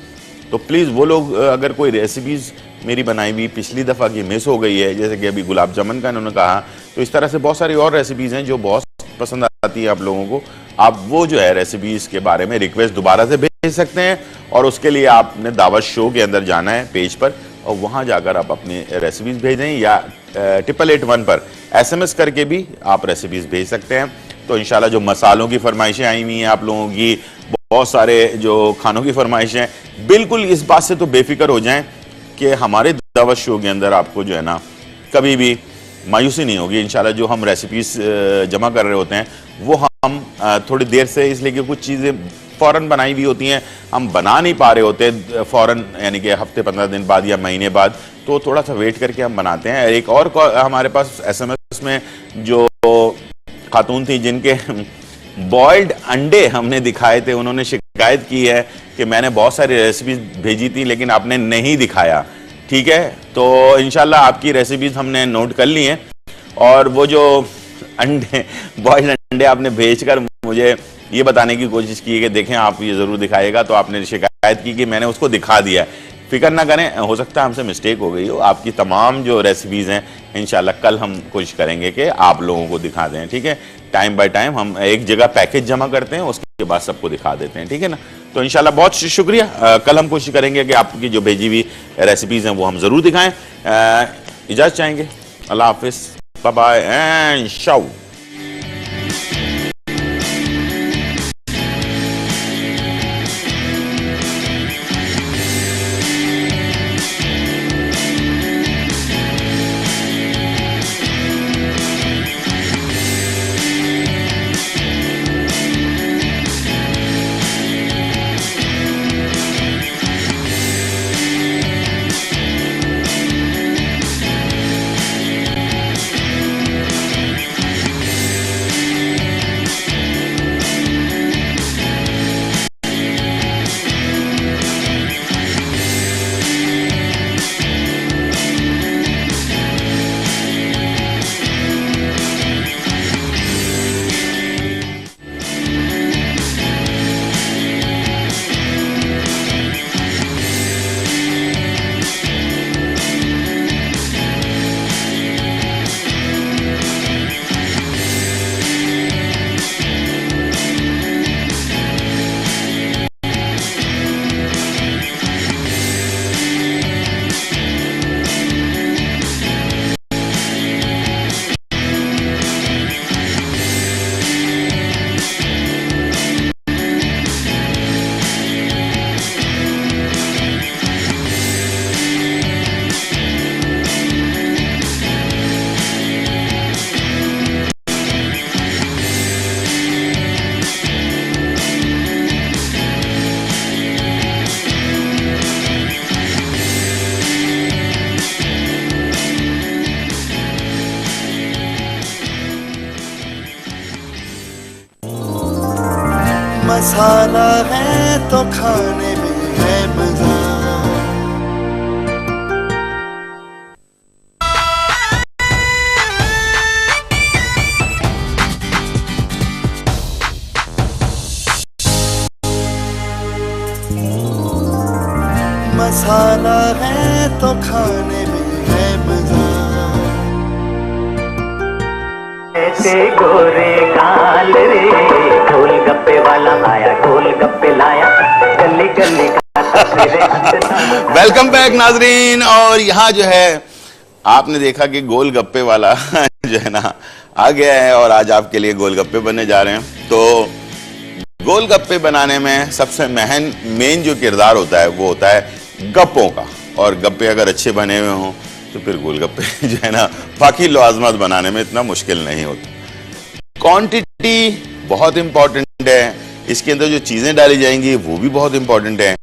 तो प्लीज़ वो लोग अगर कोई रेसिपीज़ मेरी बनाई हुई पिछली दफ़ा की मिस हो गई है, जैसे कि अभी गुलाब जामुन का इन्होंने कहा, तो इस तरह से बहुत सारी और रेसिपीज़ हैं जो बहुत पसंद आती है आप लोगों को, आप वो जो है रेसिपीज के बारे में रिक्वेस्ट दोबारा से भेज सकते हैं। और उसके लिए आपने दावत शो के अंदर जाना है पेज पर, और वहां जाकर आप अपनी रेसिपीज भेजें, या 8881 पर SMS करके भी आप रेसिपीज भेज सकते हैं। तो इंशाल्लाह जो मसालों की फरमाइशें आई हुई हैं आप लोगों की, बहुत सारे जो खानों की फरमाइशें हैं, बिल्कुल इस बात से तो बेफिक्र हो जाएं कि हमारे दावत शो के अंदर आपको जो है ना कभी भी मायूसी नहीं होगी। इंशाल्लाह जो हम रेसिपीज जमा कर रहे होते हैं वो हम थोड़ी देर से, इसलिए कि कुछ चीज़ें फ़ौरन बनाई हुई होती हैं, हम बना नहीं पा रहे होते फ़ौरन, यानी कि हफ्ते 15 दिन बाद या महीने बाद, तो थोड़ा सा वेट करके हम बनाते हैं। एक और हमारे पास SMS में जो खातून थी जिनके बॉइल्ड अंडे हमने दिखाए थे, उन्होंने शिकायत की है कि मैंने बहुत सारी रेसिपीज भेजी थी लेकिन आपने नहीं दिखाया। ठीक है, तो इंशाल्लाह आपकी रेसिपीज हमने नोट कर ली हैं, और वो जो अंडे, बॉइल्ड अंडे आपने भेजकर मुझे ये बताने की कोशिश की है कि देखें आप ये ज़रूर दिखाएगा, तो आपने शिकायत की कि मैंने उसको दिखा दिया। फिक्र ना करें, हो सकता है हमसे मिस्टेक हो गई हो। आपकी तमाम जो रेसिपीज़ हैं इंशाल्लाह कल हम कोशिश करेंगे कि आप लोगों को दिखा दें। ठीक है, टाइम बाय टाइम हम एक जगह पैकेज जमा करते हैं, उसके बाद सबको दिखा देते हैं। ठीक है ना, तो इंशाल्लाह बहुत शुक्रिया। कल हम कोशिश करेंगे कि आपकी जो भेजी हुई रेसिपीज़ हैं वो हम ज़रूर दिखाएँ। इजाज़त चाहेंगे, अल्लाह हाफिज़, बाय बाय एंड शाउ। मसाला है तो खाने में है मजा। मसाला है तो खाने में है मजा। ऐसे गोरे गाल रे, गोलगप्पे वाला आया, गोलगप्पे लाया, गली गली खाता फिरे हंसता। वेलकम बैक नाजरीन। और यहाँ जो है आपने देखा कि गोलगप्पे वाला जो है ना आ गया है, और आज आपके लिए गोलगप्पे बनने जा रहे हैं। तो गोलगप्पे बनाने में सबसे मेन जो किरदार होता है वो होता है गप्पों का, और गप्पे अगर अच्छे बने हुए हों तो फिर गोलगप्पे जो है ना बाकी लवाजमात बनाने में इतना मुश्किल नहीं होता। क्वांटिटी बहुत इंपॉर्टेंट है, इसके अंदर जो चीजें डाली जाएंगी वो भी बहुत इंपॉर्टेंट है।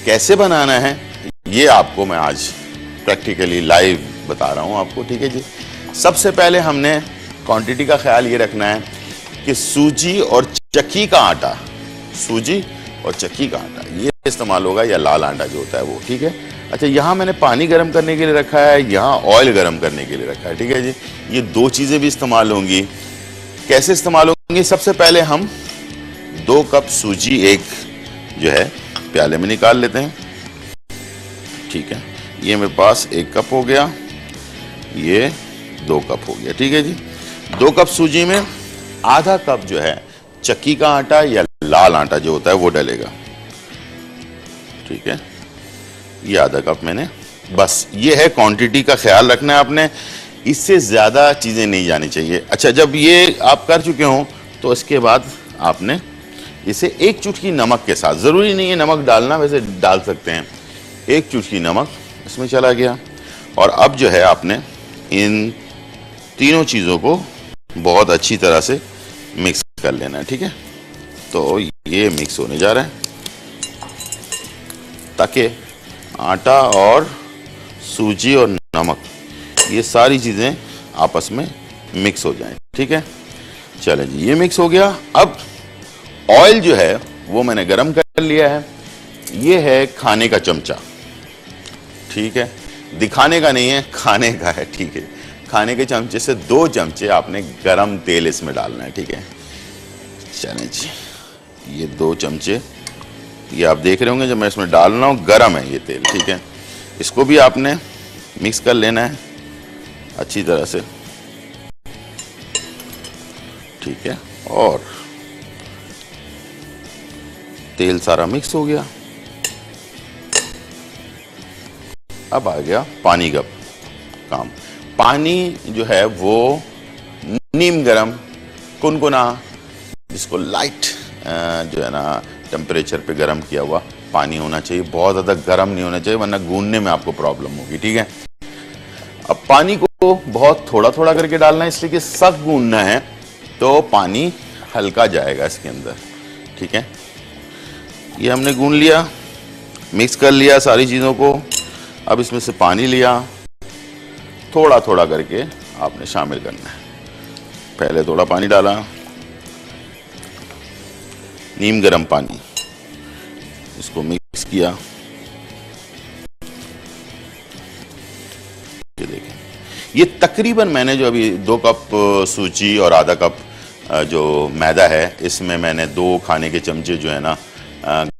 कैसे बनाना है ये आपको मैं आज प्रैक्टिकली लाइव बता रहा हूं आपको। ठीक है जी, सबसे पहले हमने क्वांटिटी का ख्याल ये रखना है कि सूजी और चक्की का आटा, सूजी और चक्की का आटा ये इस्तेमाल होगा, या लाल आटा जो होता है वो। ठीक है, अच्छा यहाँ मैंने पानी गर्म करने के लिए रखा है, यहाँ ऑयल गर्म करने के लिए रखा है। ठीक है जी, ये दो चीजें भी इस्तेमाल होंगी। कैसे इस्तेमाल होंगी? सबसे पहले हम 2 कप सूजी एक जो है प्याले में निकाल लेते हैं। ठीक है, ये मेरे पास 1 कप हो गया, ये 2 कप हो गया। ठीक है जी, 2 कप सूजी में आधा कप जो है चक्की का आटा या लाल आटा जो होता है वो डलेगा। ठीक है, ये आधा कप मैंने, बस ये है क्वांटिटी का ख्याल रखना है आपने, इससे ज्यादा चीजें नहीं जानी चाहिए। अच्छा, जब ये आप कर चुके हो तो इसके बाद आपने इसे एक चुटकी नमक के साथ, जरूरी नहीं है नमक डालना, वैसे डाल सकते हैं, एक चुटकी नमक इसमें चला गया। और अब जो है आपने इन तीनों चीजों को बहुत अच्छी तरह से मिक्स कर लेना है। ठीक है, तो ये मिक्स होने जा रहा है ताकि आटा और सूजी और नमक ये सारी चीजें आपस में मिक्स हो जाएं। ठीक है, चलें जी, ये मिक्स हो गया। अब ऑयल जो है वो मैंने गरम कर लिया है, ये है खाने का चमचा। ठीक है, दिखाने का नहीं है, खाने का है। ठीक है, खाने के चमचे से 2 चमचे आपने गरम तेल इसमें डालना है। ठीक है, चलें जी, ये 2 चमचे, ये आप देख रहे होंगे जब मैं इसमें डाल रहा हूँ गरम है ये तेल। ठीक है, इसको भी आपने मिक्स कर लेना है अच्छी तरह से। ठीक है, और तेल सारा मिक्स हो गया। अब आ गया पानी का काम। पानी जो है वो नीम गरम कुनकुना, जिसको लाइट जो है ना टेम्परेचर पे गरम किया हुआ पानी होना चाहिए, बहुत ज्यादा गरम नहीं होना चाहिए वरना गूंदने में आपको प्रॉब्लम होगी। ठीक है, अब पानी को बहुत थोड़ा थोड़ा करके डालना है, इसलिए कि सख्त गूंदना है तो पानी हल्का जाएगा इसके अंदर। ठीक है, ये हमने गूंद लिया, मिक्स कर लिया सारी चीज़ों को। अब इसमें से पानी लिया, थोड़ा थोड़ा करके आपने शामिल करना है। पहले थोड़ा पानी डाला, नीम गरम पानी, इसको मिक्स किया। ये देखें, ये तकरीबन मैंने जो अभी 2 कप सूजी और आधा कप जो मैदा है, इसमें मैंने 2 खाने के चमचे जो है ना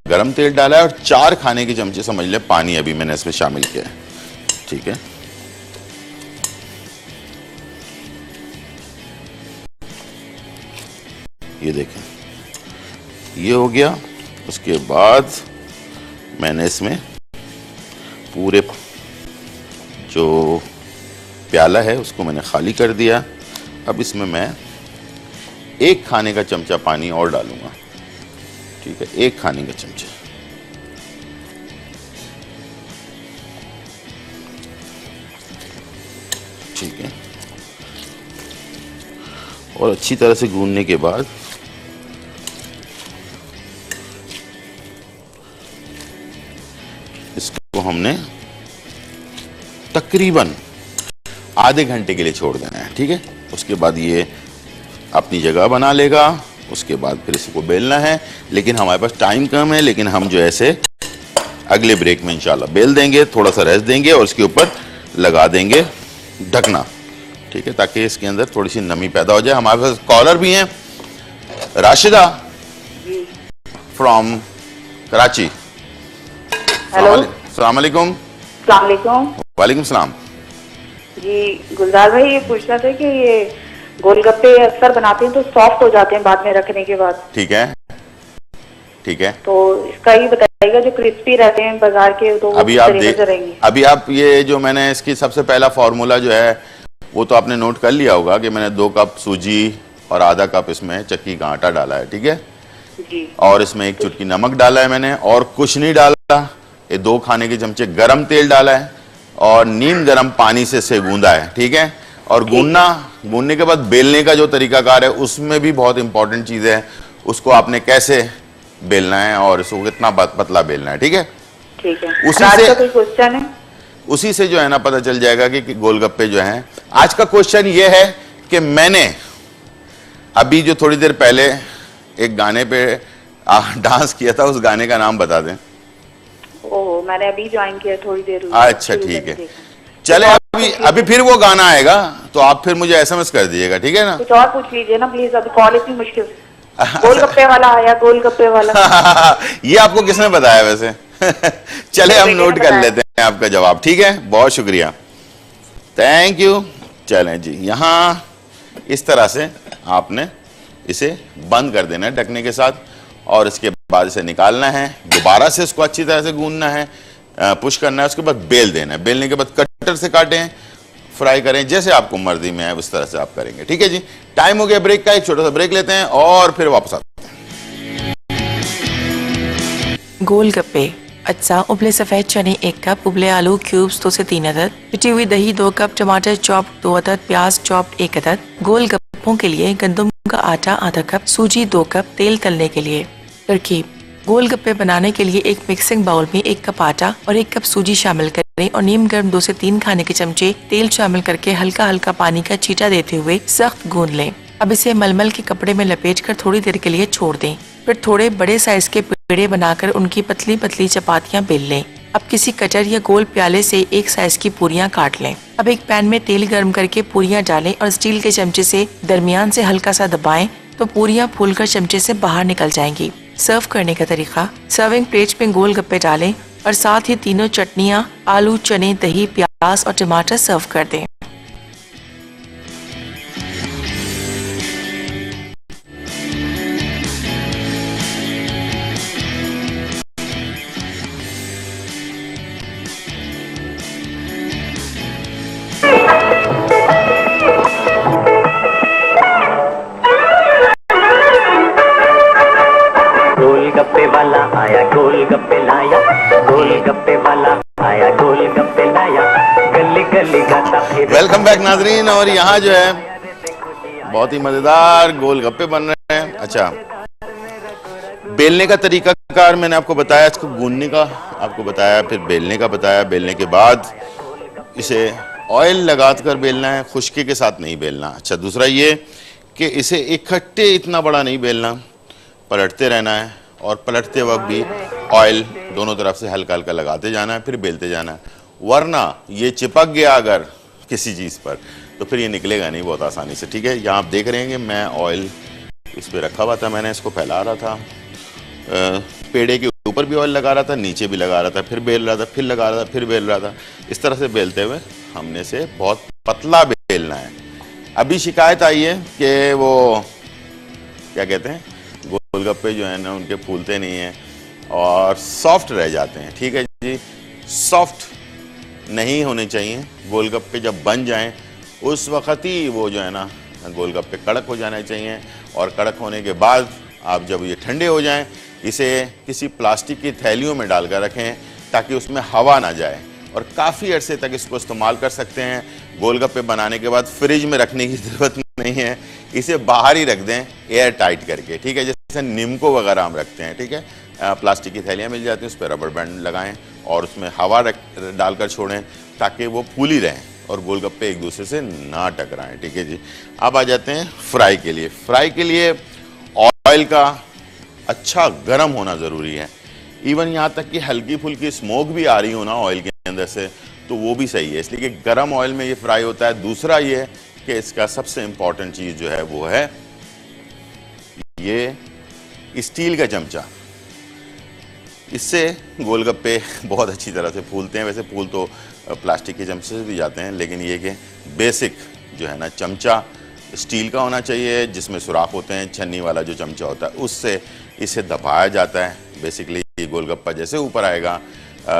गरम तेल डाला है और 4 खाने के चमचे समझ ले पानी अभी मैंने इसमें शामिल किया है। ठीक है, ये देखें, ये हो गया। उसके बाद मैंने इसमें पूरे जो प्याला है उसको मैंने खाली कर दिया। अब इसमें मैं 1 खाने का चमचा पानी और डालूंगा। ठीक है, 1 खाने का चमचा। ठीक है, और अच्छी तरह से गूंदने के बाद इसको हमने तकरीबन आधे घंटे के लिए छोड़ देना है। ठीक है, उसके बाद ये अपनी जगह बना लेगा। उसके बाद फिर इसको बेलना है, लेकिन हमारे पास टाइम कम है, लेकिन हम जो ऐसे अगले ब्रेक में इंशाल्लाह बेल देंगे, थोड़ा सा रेस्ट देंगे और उसके ऊपर लगा देंगे ढकना। ठीक है, ताकि इसके अंदर थोड़ी सी नमी पैदा हो जाए। हमारे पास कॉलर भी हैं, राशिदा फ्रॉम कराची। हेलो, अस्सलाम वालेकुम। अस्सलाम वालेकुम। वालेकुम सलाम। जी गुलजार भाई, ये पूछना था कि ये गोलगप्पे अक्सर बनाते हैं तो सॉफ्ट हो जाते हैं बाद में रखने के बाद। ठीक है, ठीक है, तो इसका ही बताइएगा, जो क्रिस्पी रहते हैं बाजार के तो अभी आप ये जो मैंने इसकी सबसे पहला फॉर्मूला जो है वो तो आपने नोट कर लिया होगा कि मैंने 2 कप सूजी और आधा कप इसमें चक्की का आटा डाला है। ठीक है जी, और इसमें 1 चुटकी नमक डाला है मैंने, और कुछ नहीं डाला। ये 2 खाने के चमचे गरम तेल डाला है और नीम गरम पानी से इसे गूंदा है। ठीक है, और गूंदने के बाद बेलने का जो तरीकाकार है उसमें भी बहुत इंपॉर्टेंट चीज है, उसको आपने कैसे बेलना है और इसको कितना पतला बेलना है। ठीक है, ठीक है। उसी आज से का कोई क्वेश्चन है? उसी से जो है ना पता चल जाएगा कि गोलगप्पे जो हैं। आज का क्वेश्चन ये है कि मैंने अभी जो थोड़ी देर पहले एक गाने पे डांस किया था, उस गाने का नाम बता दें। ओह, मैंने अभी ज्वाइन किया थोड़ी देर हुई। अच्छा ठीक है, चले अभी फिर वो गाना आएगा तो आप फिर मुझे SMS कर दीजिएगा। ठीक है ना, कुछ और पूछ लीजिए ना प्लीज, अभी कॉल इतनी मुश्किल। गोलगप्पे वाला आया, गोलगप्पे वाला। ये आपको किसने बताया वैसे? चले हम नोट कर लेते हैं आपका जवाब। ठीक है, बहुत शुक्रिया, थैंक यू। चलें जी, यहाँ इस तरह से आपने इसे बंद कर देना है ढकने के साथ, और इसके बाद इसे निकालना है, दोबारा से इसको अच्छी तरह से गूंदना है, पुश करना है, उसके बाद बेल देना है। बेलने के बाद कटर से काटें, फ्राई करें, जैसे आपको मर्जी में है उस तरह से आप करेंगे। ठीक है जी, टाइम हो गया ब्रेक का, एक छोटा सा ब्रेक लेते हैं और फिर वापस आते हैं। गोलगप्पे। अच्छा, उबले सफेद चने 1 कप, उबले आलू क्यूब्स 2 से 3 अदद, पिटी हुई दही 2 कप, टमाटर चॉप 2 अदद, प्याज चॉप 1 अदद। गोलगप्पों के लिए गंदम का आटा आधा कप, सूजी 2 कप, तेल तलने के लिए। तरकीब: गोलगप्पे बनाने के लिए एक मिक्सिंग बाउल में 1 कप आटा और 1 कप सूजी शामिल करें और नीम गर्म 2 से 3 खाने के चमचे तेल शामिल करके हल्का हल्का पानी का छींटा देते हुए सख्त गूंद लें। अब इसे मलमल के कपड़े में लपेटकर थोड़ी देर के लिए छोड़ दें। फिर थोड़े बड़े साइज के पेड़े बनाकर उनकी पतली पतली चपातियां बेल लें। अब किसी कटर या गोल प्याले से एक साइज की पूरियां काट लें। अब एक पैन में तेल गर्म करके पूरियां डालें और स्टील के चमचे से दरमियान से हल्का सा दबाएं तो पूरियां फूलकर चमचे से बाहर निकल जाएंगी। सर्व करने का तरीका: सर्विंग प्लेट में गोलगप्पे डालें और साथ ही तीनों चटनियां आलू, चने, दही, प्याज और टमाटर सर्व कर दें। गोलगप्पे वाला आया गोलगप्पे लाया, गोलगप्पे वाला आया गोलगप्पे लाया, गली गली गाता फिर। वेलकम बैक नाजरीन, और यहाँ जो है बहुत ही मजेदार गोलगप्पे बन रहे हैं। अच्छा, बेलने का तरीका कार मैंने आपको बताया, इसको गूंदने का आपको बताया, फिर बेलने का बताया। बेलने के बाद इसे ऑयल लगाकर बेलना है, खुश्की के साथ नहीं बेलना। अच्छा, दूसरा ये कि इसे इकट्ठे इतना बड़ा नहीं बेलना, पलटते रहना है और पलटते वक्त भी ऑयल दोनों तरफ से हल्का हल्का लगाते जाना है, फिर बेलते जाना है, वरना ये चिपक गया अगर किसी चीज़ पर तो फिर ये निकलेगा नहीं बहुत आसानी से। ठीक है, यहाँ आप देख रहे हैं कि मैं ऑयल इस पर रखा हुआ था, मैंने इसको फैला रहा था, पेड़े के ऊपर भी ऑयल लगा रहा था, नीचे भी लगा रहा था, फिर बेल रहा था, फिर लगा रहा था, फिर बेल रहा था। इस तरह से बेलते हुए हमने से बहुत पतला बेलना है। अभी शिकायत आई है कि वो क्या कहते हैं, गोलगप्पे जो है ना उनके फूलते नहीं हैं और सॉफ्ट रह जाते हैं। ठीक है जी, सॉफ्ट नहीं होने चाहिए गोलगप्पे। जब बन जाएं उस वक्त ही वो जो है ना गोलगप्पे कड़क हो जाने चाहिए, और कड़क होने के बाद आप जब ये ठंडे हो जाएं इसे किसी प्लास्टिक की थैलियों में डालकर रखें ताकि उसमें हवा ना जाए, और काफ़ी अरसे तक इसको इस्तेमाल कर सकते हैं। गोलगप्पे बनाने के बाद फ्रिज में रखने की ज़रूरत नहीं है, इसे बाहर ही रख दें एयर टाइट करके। ठीक है, जैसे नीमको वगैरह हम रखते हैं। ठीक है, प्लास्टिक की थैलियाँ मिल जाती हैं, उस पर रबर बैंड लगाएं और उसमें हवा डालकर छोड़ें ताकि वो फूली रहें और गोलगप्पे एक दूसरे से ना टकराएं। ठीक है जी, अब आ जाते हैं फ्राई के लिए। फ्राई के लिए ऑयल का अच्छा गर्म होना ज़रूरी है। इवन यहाँ तक कि हल्की फुल्की स्मोक भी आ रही हो ना ऑयल के अंदर से तो वो भी सही है, इसलिए कि गर्म ऑयल में ये फ्राई होता है। दूसरा ये है कि इसका सबसे इम्पॉर्टेंट चीज़ जो है वो है ये स्टील का चमचा। इससे गोलगप्पे बहुत अच्छी तरह से फूलते हैं। वैसे फूल तो प्लास्टिक के चमचे से भी जाते हैं, लेकिन ये कि बेसिक जो है ना चमचा स्टील का होना चाहिए जिसमें सुराख होते हैं। छन्नी वाला जो चमचा होता है उससे इसे दबाया जाता है। बेसिकली ये गोलगप्पा जैसे ऊपर आएगा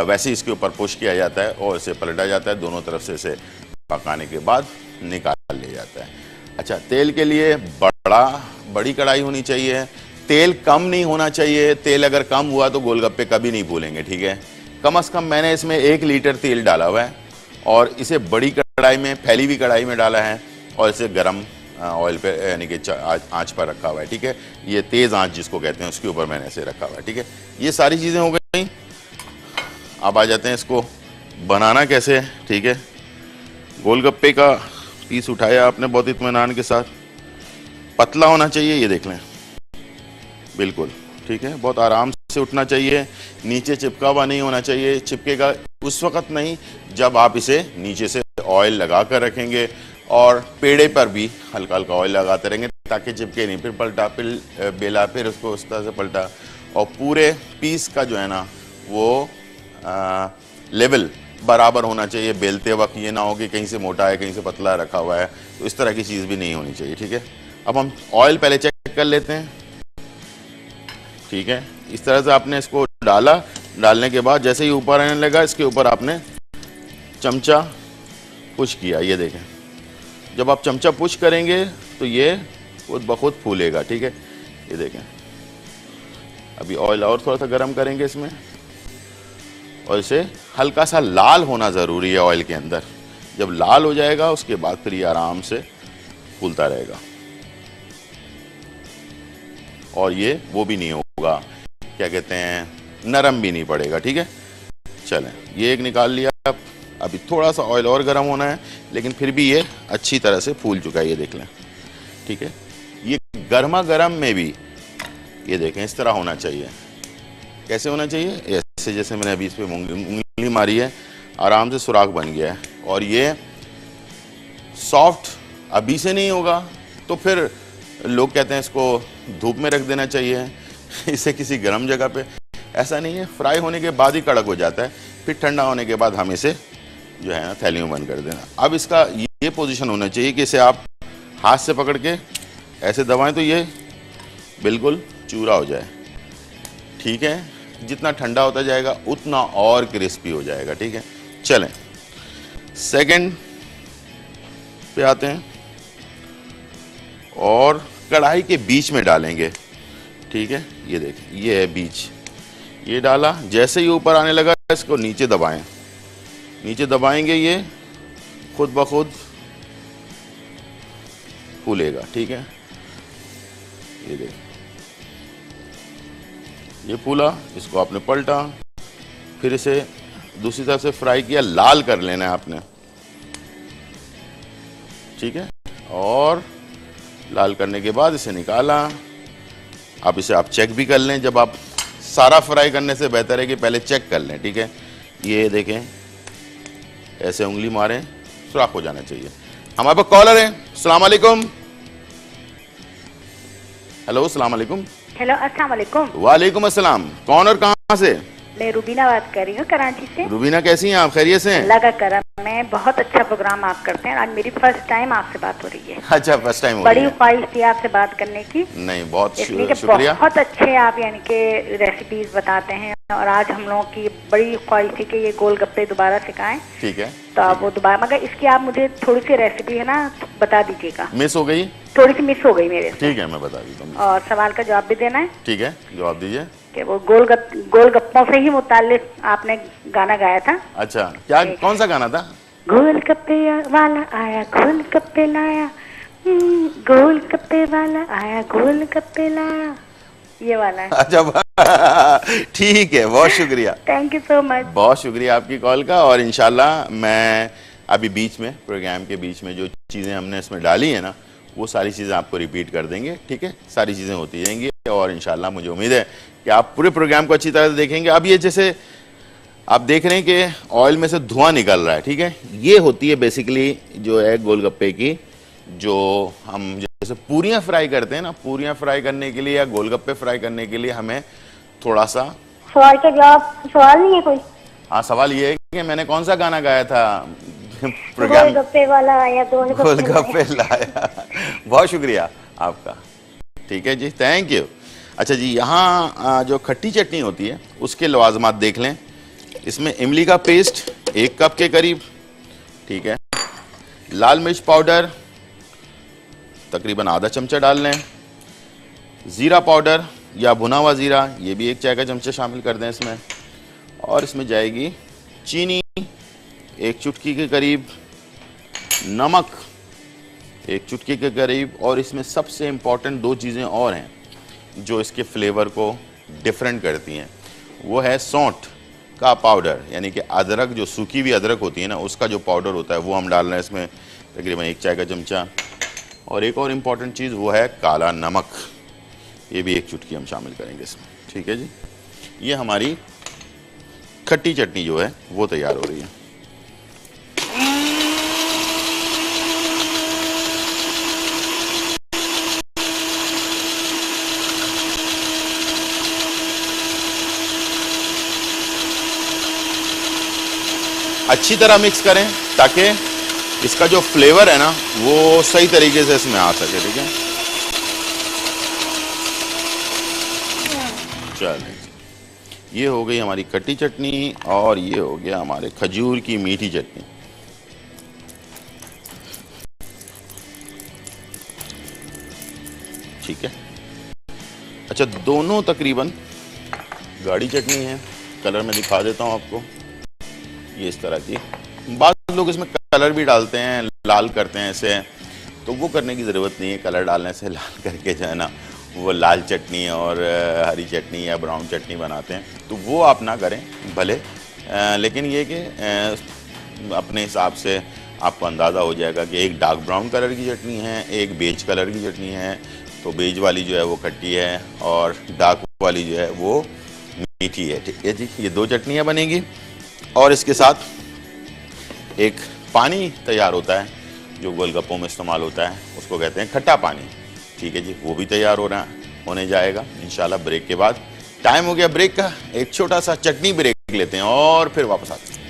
वैसे इसके ऊपर पुश किया जाता है और इसे पलटा जाता है। दोनों तरफ से इसे पकाने के बाद निकाल लिया जाता है। अच्छा, तेल के लिए बड़ी कढ़ाई होनी चाहिए, तेल कम नहीं होना चाहिए। तेल अगर कम हुआ तो गोलगप्पे कभी नहीं फूलेंगे। ठीक है, कम से कम मैंने इसमें 1 लीटर तेल डाला हुआ है और इसे बड़ी कढ़ाई में, फैली हुई कढ़ाई में डाला है और इसे गर्म ऑयल पे यानी कि आँच पर रखा हुआ है। ठीक है, ये तेज़ आँच जिसको कहते हैं उसके ऊपर मैंने इसे रखा हुआ है। ठीक है, ये सारी चीज़ें हो गई। अब आ जाते हैं इसको बनाना कैसे है। ठीक है, गोलगप्पे का पीस उठाया आपने बहुत इत्मीनान के साथ, पतला होना चाहिए, ये देख लें बिल्कुल। ठीक है, बहुत आराम से उठना चाहिए, नीचे चिपका हुआ नहीं होना चाहिए। चिपकेगा उस वक्त नहीं जब आप इसे नीचे से ऑयल लगा कर रखेंगे और पेड़े पर भी हल्का हल्का ऑयल लगाते रहेंगे ताकि चिपके नहीं। फिर पलटा, फिर बेला, फिर उसको उस तरह से पलटा, और पूरे पीस का जो है ना वो लेवल बराबर होना चाहिए। बेलते वक्त ये ना हो कि कहीं से मोटा है कहीं से पतला रखा हुआ है, तो इस तरह की चीज़ भी नहीं होनी चाहिए। ठीक है, अब हम ऑयल पहले चेक चेक कर लेते हैं। ठीक है, इस तरह से आपने इसको डाला, डालने के बाद जैसे ही ऊपर आने लगा इसके ऊपर आपने चमचा पुश किया। ये देखें, जब आप चमचा पुश करेंगे तो ये खुद ब खुद फूलेगा। ठीक है, ये देखें। अभी ऑयल और थोड़ा सा गर्म करेंगे इसमें, और इसे हल्का सा लाल होना ज़रूरी है ऑयल के अंदर। जब लाल हो जाएगा उसके बाद फिर ये आराम से फूलता रहेगा, और ये वो भी नहीं होगा, क्या कहते हैं, नरम भी नहीं पड़ेगा। ठीक है, चलें, ये एक निकाल लिया। अभी थोड़ा सा ऑयल और गर्म होना है, लेकिन फिर भी ये अच्छी तरह से फूल चुका है, ये देख लें। ठीक है, ये गर्मा गर्म में भी ये देखें इस तरह होना चाहिए। कैसे होना चाहिए? ऐसे जैसे मैंने अभी इस पर उंगली मारी है, आराम से सुराख बन गया है, और ये सॉफ्ट अभी से नहीं होगा तो फिर लोग कहते हैं इसको धूप में रख देना चाहिए, इसे किसी गर्म जगह पे। ऐसा नहीं है, फ्राई होने के बाद ही कड़क हो जाता है, फिर ठंडा होने के बाद हम इसे जो है ना थैली में बंद कर देना। अब इसका ये पोजीशन होना चाहिए कि इसे आप हाथ से पकड़ के ऐसे दबाएं तो ये बिल्कुल चूरा हो जाए। ठीक है, जितना ठंडा होता जाएगा उतना और क्रिस्पी हो जाएगा। ठीक है, चलें सेकंड पे आते हैं, और कढ़ाई के बीच में डालेंगे। ठीक है, ये देखिए, ये है बीच, ये डाला। जैसे ही ऊपर आने लगा इसको नीचे दबाएं, नीचे दबाएंगे ये खुद ब खुद फूलेगा। ठीक है, ये देखिए, ये फूला, इसको आपने पलटा, फिर इसे दूसरी तरफ से फ्राई किया, लाल कर लेना है आपने। ठीक है, और लाल करने के बाद इसे निकाला। अब इसे आप चेक भी कर लें, जब आप सारा फ्राई करने से बेहतर है कि पहले चेक कर लें। ठीक है, ये देखें, ऐसे उंगली मारें, सुराख हो जाना चाहिए। हमारे पास कॉलर है। अस्सलाम वालेकुम। हेलो, अस्सलाम वालेकुम। हेलो, अस्सलाम वालेकुम। वालेकुम अस्सलाम। कौन और कहाँ से? मैं रुबीना बात कर रही हूँ, कराची से। रुबीना, कैसी हैं आप? खैरियत से हैं? अल्लाह का करम है, बहुत अच्छा प्रोग्राम आप करते हैं। आज मेरी फर्स्ट टाइम आपसे बात हो रही है। अच्छा, फर्स्ट टाइम हो रही है। बड़ी ख्वाहिश थी आपसे बात करने की। नहीं, बहुत इसलिए शुक्रिया। बहुत अच्छे आप यानी कि रेसिपीज बताते हैं, और आज हम लोगों की बड़ी ख्वाहिश थी कि ये गोलगप्पे दोबारा सिखाएं। ठीक है, तो आप वो दोबारा, मगर इसकी आप मुझे थोड़ी सी रेसिपी है ना बता दीजिएगा। मिस हो गई? थोड़ी सी मिस हो गई मेरे से। ठीक है, मैं बता देता हूँ। और सवाल का जवाब भी देना है। ठीक है, जवाब दीजिए। कि वो गोलगप्पों से ही मुताल्लिक आपने गाना गाया था। अच्छा, क्या, कौन सा गाना था? गोलगप्पे वाला आया गोलगप्पे लाया, गोलगप्पे वाला आया गोलगप्पे लाया, ये वाला है। अच्छा, ठीक है, बहुत शुक्रिया। Thank you so much. बहुत शुक्रिया आपकी कॉल का। और इंशाल्लाह मैं अभी बीच में, प्रोग्राम के बीच में जो चीज़ें हमने इसमें डाली है ना, वो सारी चीज़ें आपको रिपीट कर देंगे। ठीक है, सारी चीज़ें होती रहेंगी, और इंशाल्लाह मुझे उम्मीद है कि आप पूरे प्रोग्राम को अच्छी तरह से देखेंगे। अब ये जैसे आप देख रहे हैं कि ऑयल में से धुआं निकल रहा है। ठीक है, ये होती है बेसिकली जो है गोलगप्पे की, जो हम जैसे पूरियां फ्राई करते हैं ना, पूरियां फ्राई करने के लिए या गोलगप्पे फ्राई करने के लिए हमें थोड़ा सा। सवाल का जवाब, सवाल नहीं है कोई? हाँ, सवाल ये है कि मैंने कौन सा गाना गाया था प्रोग्राम? गोलगप्पे वाला आया गोलगप्पे लाया। बहुत शुक्रिया आपका। ठीक है जी, थैंक यू। अच्छा जी, यहाँ जो खट्टी चटनी होती है उसके लवाजमात देख लें। इसमें इमली का पेस्ट 1 कप के करीब। ठीक है, लाल मिर्च पाउडर तकरीबन आधा चमचा डाल लें। ज़ीरा पाउडर या भुना हुआ ज़ीरा, ये भी 1 चाय का चमचा शामिल कर दें इसमें। और इसमें जाएगी चीनी 1 चुटकी के करीब, नमक 1 चुटकी के करीब, और इसमें सबसे इम्पॉर्टेंट 2 चीज़ें और हैं जो इसके फ्लेवर को डिफरेंट करती हैं। वो है सौंठ का पाउडर, यानी कि अदरक, जो सूखी हुई अदरक होती है ना, उसका जो पाउडर होता है वो हम डाल रहे हैं इसमें तकरीबन 1 चाय का चमचा। और एक और इम्पॉर्टेंट चीज़ वो है काला नमक, ये भी 1 चुटकी हम शामिल करेंगे इसमें। ठीक है जी, ये हमारी खट्टी चटनी जो है वो तैयार हो रही है। अच्छी तरह मिक्स करें ताकि इसका जो फ्लेवर है ना वो सही तरीके से इसमें आ सके। ठीक है, चलें, ये हो गई हमारी खट्टी चटनी और ये हो गया हमारे खजूर की मीठी चटनी। ठीक है। अच्छा, दोनों तकरीबन गाढ़ी चटनी है। कलर में दिखा देता हूँ आपको, ये इस तरह की। बाद लोग इसमें कलर भी डालते हैं, लाल करते हैं ऐसे, तो वो करने की ज़रूरत नहीं है। कलर डालने से लाल करके जो है ना वो लाल चटनी और हरी चटनी या ब्राउन चटनी बनाते हैं, तो वो आप ना करें भले, लेकिन ये कि अपने हिसाब से आपको अंदाज़ा हो जाएगा कि एक डार्क ब्राउन कलर की चटनी है, एक बेज कलर की चटनी है। तो बेज वाली जो है वो खट्टी है और डार्क वाली जो है वो मीठी है। ठीक है जी, ये दो चटनियाँ बनेंगी। और इसके साथ एक पानी तैयार होता है जो गोलगप्पों में इस्तेमाल होता है, उसको कहते हैं खट्टा पानी। ठीक है जी, वो भी तैयार होने जाएगा इंशाल्लाह ब्रेक के बाद। टाइम हो गया ब्रेक का, एक छोटा सा चटनी ब्रेक लेते हैं और फिर वापस आते हैं।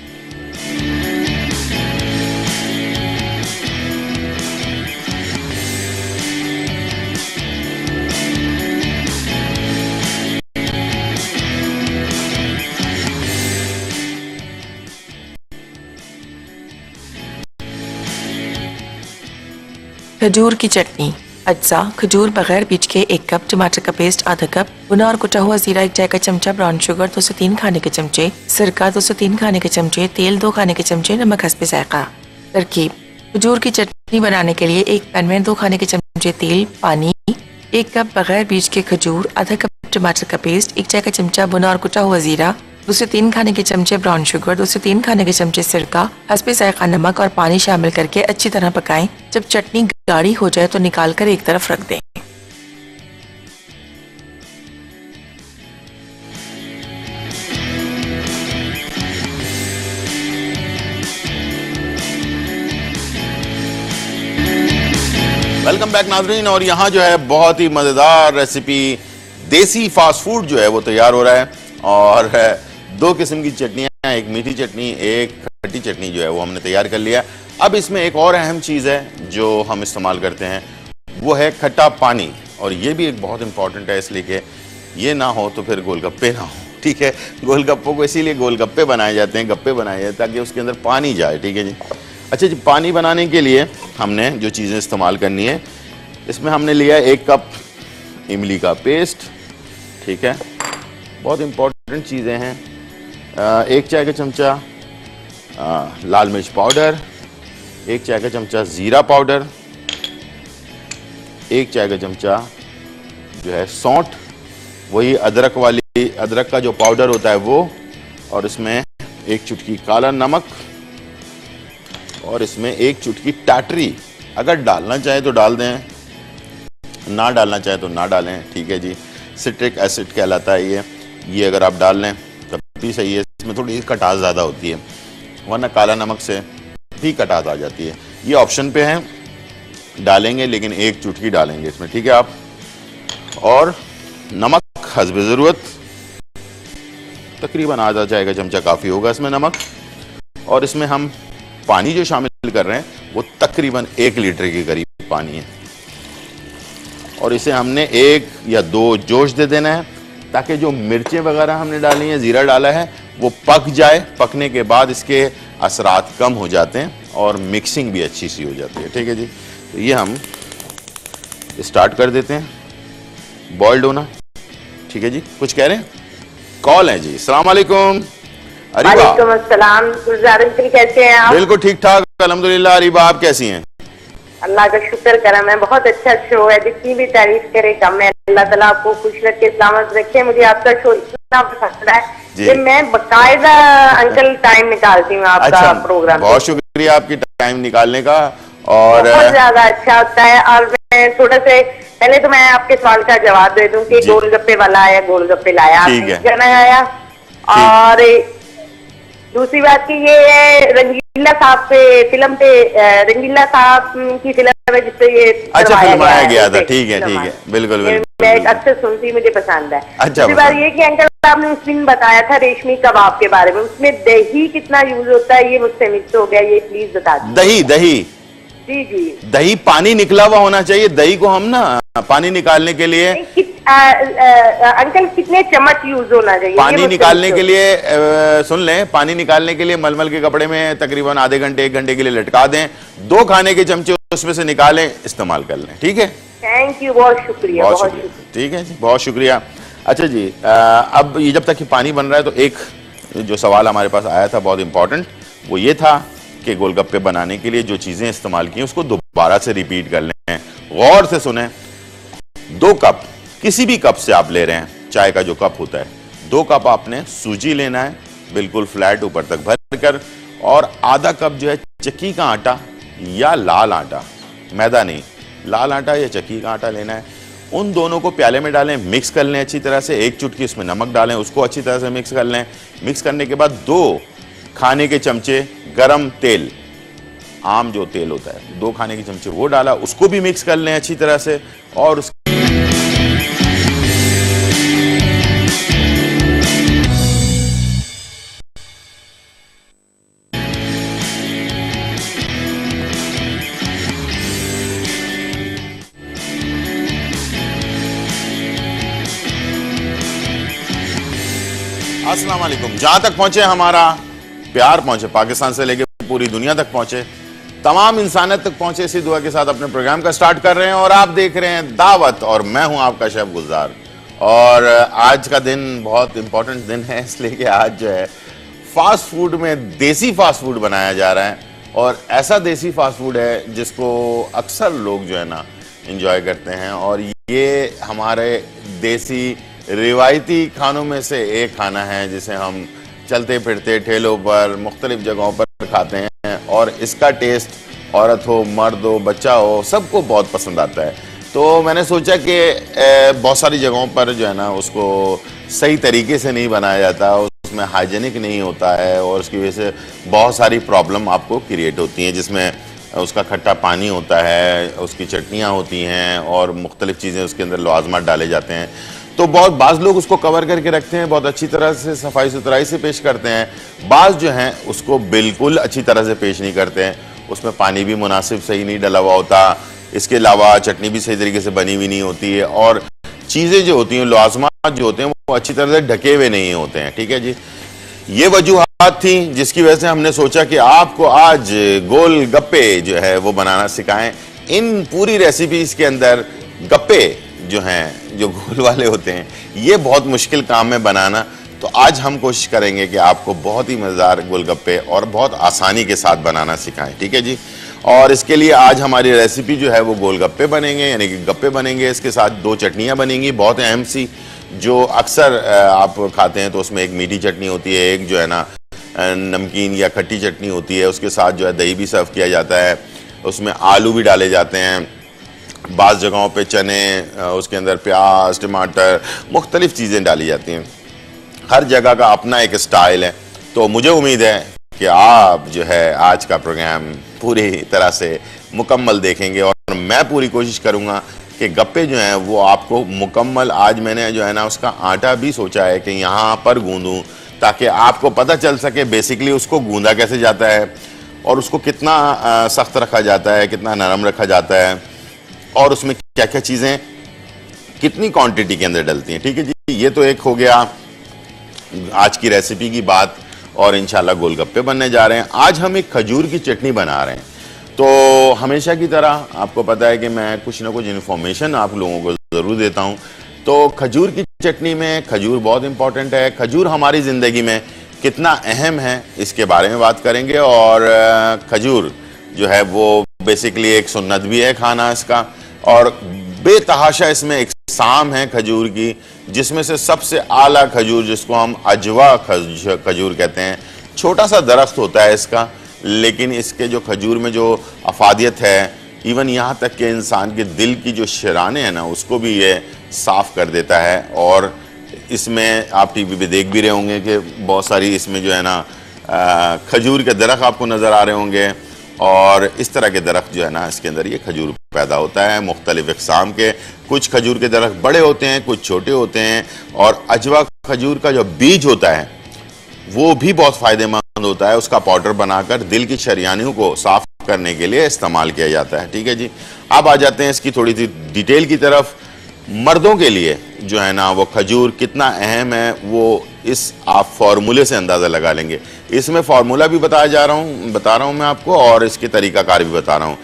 खजूर की चटनी। अज्जा: खजूर बगैर बीज के 1 कप, टमाटर का पेस्ट आधा कप, भुना और कुटा हुआ जीरा 1 चाय का चमचा, ब्राउन शुगर 2 से 3 खाने के चमचे, सिरका 2 से 3 खाने के चमचे, तेल 2 खाने के चमचे, नमक हस्बे जायका। तरकीब: खजूर की चटनी बनाने के लिए एक पैन में 2 खाने के चमचे तेल, पानी, 1 कप बगैर बीज के खजूर, आधा कप टमाटर का पेस्ट, 1 चाय का चमचा भुना और कुटा हुआ जीरा, 2 से 3 खाने के चमचे ब्राउन शुगर, 2 से 3 खाने के चमचे सिरका, हस्बे जायका नमक और पानी शामिल करके अच्छी तरह पकाएं। जब चटनी गाढ़ी हो जाए तो निकाल कर एक तरफ रख दें। वेलकम बैक नाज़रीन। और यहाँ जो है बहुत ही मज़ेदार रेसिपी देसी फास्ट फूड जो है वो तैयार हो रहा है। और 2 किस्म की चटनियाँ, एक मीठी चटनी, एक खट्टी चटनी जो है वो हमने तैयार कर लिया। अब इसमें एक और अहम चीज़ है जो हम इस्तेमाल करते हैं, वो है खट्टा पानी। और ये भी एक बहुत इंपॉर्टेंट है, इसलिए कि ये ना हो तो फिर गोलगप्पे ना हो। ठीक है, गोलगप्पों को इसीलिए गोलगप्पे बनाए जाते हैं, गप्पे बनाए जाते हैं ताकि उसके अंदर पानी जाए। ठीक है जी। अच्छा जी, पानी बनाने के लिए हमने जो चीज़ें इस्तेमाल करनी है, इसमें हमने लिया 1 कप इमली का पेस्ट। ठीक है, बहुत इंपॉर्टेंट चीज़ें हैं। 1 चाय का चमचा लाल मिर्च पाउडर, 1 चाय का चमचा ज़ीरा पाउडर, 1 चाय का चमचा जो है सौंठ, वही अदरक का जो पाउडर होता है वो, और इसमें 1 चुटकी काला नमक, और इसमें 1 चुटकी टाटरी। अगर डालना चाहे तो डाल दें, ना डालना चाहे तो ना डालें। ठीक है जी, सिट्रिक एसिड कहलाता है ये अगर आप डाल लें तब भी सही है। इसमें थोड़ी खटास ज़्यादा होती है, वरना काला नमक से भी खटास आ जाती है। ये ऑप्शन पे है, डालेंगे लेकिन 1 चुटकी डालेंगे इसमें। ठीक है आप, और नमक हस्बे ज़रूरत, तकरीबन आधा चाय का चमचा काफ़ी होगा इसमें नमक। और इसमें हम पानी जो शामिल कर रहे हैं वो तकरीबन 1 लीटर के करीब पानी है, और इसे हमने 1 या 2 जोश दे देना है ताकि जो मिर्चें वगैरह हमने डाली हैं, ज़ीरा डाला है, वो पक जाए। पकने के बाद इसके असरात कम हो जाते हैं और मिक्सिंग भी अच्छी सी हो जाती है। ठीक है जी, तो ये हम स्टार्ट कर देते हैं बॉइल्ड होना। ठीक है जी, कुछ कह रहे हैं? कॉल है जी। अस्सलाम वालेकुम। अरीबा। वालेकुम अस्सलाम। गुलजार अंकल कैसे हैं आप? बिल्कुल ठीक ठाक अल्हम्दुलिल्लाह। अरीबा आप कैसी हैं? अल्लाह का शुक्र करम है, बहुत अच्छा शो है, जितनी भी तारीफ करे कम है। अल्लाह ताला आपको खुश रखे, सलामत रखे। मुझे आपका शो इतना पसंद है कि मैं बकायदा अंकल टाइम निकालती हूँ आपका प्रोग्राम। बहुत शुक्रिया आपकी टाइम निकालने का। और बहुत ज्यादा अच्छा होता है। और मैं थोड़ा से पहले तो मैं आपके सवाल का जवाब दे दूं कि गोलगप्पे वाला आया, गोलगप्पे लाया, जाना आया। और दूसरी बात की ये है, रंगीला साहब पे फिल्म पे, रंगीला साहब की फिल्म है जिससे ये अच्छा फिल्माया गया था। ठीक है ठीक है, बिल्कुल बिल्कुल। मैं अक्सर सुनती, मुझे पसंद है। अच्छा, दूसरी बात ये कि अंकल आपने उस दिन बताया था रेशमी कबाब के बारे में, उसमें दही कितना यूज होता है ये मुझसे मिस हो गया, ये प्लीज बता दीजिए। दही जी जी। दही पानी निकला हुआ होना चाहिए। दही को हम ना पानी निकालने के लिए अंकल कितने चम्मच यूज होना चाहिए? पानी निकालने के लिए सुन लें, पानी निकालने के लिए मलमल के कपड़े में तकरीबन आधे घंटे 1 घंटे के लिए लटका दें। 2 खाने के चमचे उसमें से निकालें, इस्तेमाल कर लें। ठीक है, थैंक यू, बहुत शुक्रिया, बहुत शुक्रिया। ठीक है जी, बहुत शुक्रिया। अच्छा जी, अब ये जब तक कि पानी बन रहा है तो एक जो सवाल हमारे पास आया था बहुत इंपॉर्टेंट, वो ये था कि गोलगप्पे बनाने के लिए जो चीजें इस्तेमाल की उसको दोबारा से रिपीट कर लें। गौर से सुने, 2 कप, किसी भी कप से आप ले रहे हैं, चाय का जो कप होता है, 2 कप आपने सूजी लेना है, बिल्कुल फ्लैट ऊपर तक भर कर, और आधा कप जो है चक्की का आटा या लाल आटा, मैदा नहीं, लाल आटा या चक्की का आटा लेना है। उन दोनों को प्याले में डालें, मिक्स कर लें अच्छी तरह से। 1 चुटकी उसमें नमक डालें, उसको अच्छी तरह से मिक्स कर लें। मिक्स करने के बाद 2 खाने के चमचे गरम तेल, आम जो तेल होता है, 2 खाने के चमचे वो डाला, उसको भी मिक्स कर लें अच्छी तरह से। और अस्सलाम वालेकुम। जहां तक पहुंचे हमारा प्यार पहुंचे, पाकिस्तान से लेकर पूरी दुनिया तक पहुंचे, तमाम इंसानियत तक पहुंचे, इसी दुआ के साथ अपने प्रोग्राम का स्टार्ट कर रहे हैं। और आप देख रहे हैं दावत, और मैं हूं आपका शेफ गुलजार। और आज का दिन बहुत इंपॉर्टेंट दिन है, इसलिए कि आज जो है फास्ट फूड में देसी फास्ट फूड बनाया जा रहा है। और ऐसा देसी फास्ट फूड है जिसको अक्सर लोग जो है ना इंजॉय करते हैं। और ये हमारे देसी रिवायती खानों में से एक खाना है जिसे हम चलते फिरते ठेलों पर, मुख्तलिफ जगहों पर खाते हैं। और इसका टेस्ट औरत हो, मर्द हो, बच्चा हो, सबको बहुत पसंद आता है। तो मैंने सोचा कि बहुत सारी जगहों पर जो है ना उसको सही तरीके से नहीं बनाया जाता, उसमें हाइजीनिक नहीं होता है, और उसकी वजह से बहुत सारी प्रॉब्लम आपको क्रिएट होती हैं, जिसमें उसका खट्टा पानी होता है, उसकी चटनियाँ होती हैं, और मुख्तलिफ चीज़ें उसके अंदर लवाजमात डाले जाते हैं। तो बहुत बाज़ लोग उसको कवर करके रखते हैं, बहुत अच्छी तरह से सफाई सुथराई से पेश करते हैं। बाज़ जो हैं उसको बिल्कुल अच्छी तरह से पेश नहीं करते हैं, उसमें पानी भी मुनासिब सही नहीं डला हुआ होता, इसके अलावा चटनी भी सही तरीके से बनी हुई नहीं होती है, और चीज़ें जो होती हैं, लवाजमात जो होते हैं, वो अच्छी तरह से ढके हुए नहीं होते हैं। ठीक है जी, ये वजूहात थी जिसकी वजह से हमने सोचा कि आपको आज गोल गप्पे जो है वो बनाना सिखाएं। इन पूरी रेसिपीज़ के अंदर गप्पे जो हैं, जो गोल वाले होते हैं, ये बहुत मुश्किल काम है बनाना। तो आज हम कोशिश करेंगे कि आपको बहुत ही मज़ेदार गोलगप्पे और बहुत आसानी के साथ बनाना सिखाएं। ठीक है जी, और इसके लिए आज हमारी रेसिपी जो है वो गोलगप्पे बनेंगे, यानी कि गप्पे बनेंगे। इसके साथ 2 चटनियाँ बनेंगी, बहुत अहम सी, जो अक्सर आप खाते हैं। तो उसमें एक मीठी चटनी होती है, एक जो है ना नमकीन या खट्टी चटनी होती है। उसके साथ जो है दही भी सर्व किया जाता है, उसमें आलू भी डाले जाते हैं, बाज़ जगहों पे चने, उसके अंदर प्याज, टमाटर, मुख्तलिफ चीज़ें डाली जाती हैं। हर जगह का अपना एक स्टाइल है। तो मुझे उम्मीद है कि आप जो है आज का प्रोग्राम पूरी तरह से मुकम्मल देखेंगे, और मैं पूरी कोशिश करूँगा कि गप्पे जो हैं वो आपको मुकम्मल, आज मैंने जो है ना उसका आटा भी सोचा है कि यहाँ पर गूंदूँ, ताकि आपको पता चल सके बेसिकली उसको गूंदा कैसे जाता है, और उसको कितना सख्त रखा जाता है, कितना नरम रखा जाता है, और उसमें क्या क्या चीज़ें कितनी क्वांटिटी के अंदर डलती हैं। ठीक है जी, ये तो एक हो गया आज की रेसिपी की बात, और इंशाल्लाह गोलगप्पे बनने जा रहे हैं। आज हम एक खजूर की चटनी बना रहे हैं। तो हमेशा की तरह आपको पता है कि मैं कुछ ना कुछ इन्फॉर्मेशन आप लोगों को ज़रूर देता हूँ। तो खजूर की चटनी में खजूर बहुत इंपॉर्टेंट है। खजूर हमारी ज़िंदगी में कितना अहम है इसके बारे में बात करेंगे। और खजूर जो है वो बेसिकली एक सुन्नत भी है खाना इसका, और बेतहाशा इसमें इकसाम है खजूर की, जिसमें से सबसे आला खजूर जिसको हम अजवा खजूर कहते हैं, छोटा सा दरख्त होता है इसका, लेकिन इसके जो खजूर में जो अफादियत है, इवन यहाँ तक कि इंसान के दिल की जो शराने हैं ना उसको भी ये साफ़ कर देता है। और इसमें आप टीवी पे देख भी रहे होंगे कि बहुत सारी इसमें जो है ना खजूर के दरख्त आपको नज़र आ रहे होंगे, और इस तरह के दरख्त जो है ना इसके अंदर ये खजूर पैदा होता है मुख्तलिफ इक़साम के। कुछ खजूर के दरख्त बड़े होते हैं, कुछ छोटे होते हैं। और अजवा खजूर का जो बीज होता है वो भी बहुत फ़ायदेमंद होता है। उसका पाउडर बनाकर दिल की शरियानियों को साफ़ करने के लिए इस्तेमाल किया जाता है। ठीक है जी, अब आ जाते हैं इसकी थोड़ी सी डिटेल की तरफ। मर्दों के लिए जो है ना वो खजूर कितना अहम है वो इस आप फार्मूले से अंदाज़ा लगा लेंगे। इसमें फार्मूला भी बता रहा हूँ मैं आपको, और इसके तरीकाकार भी बता रहा हूँ।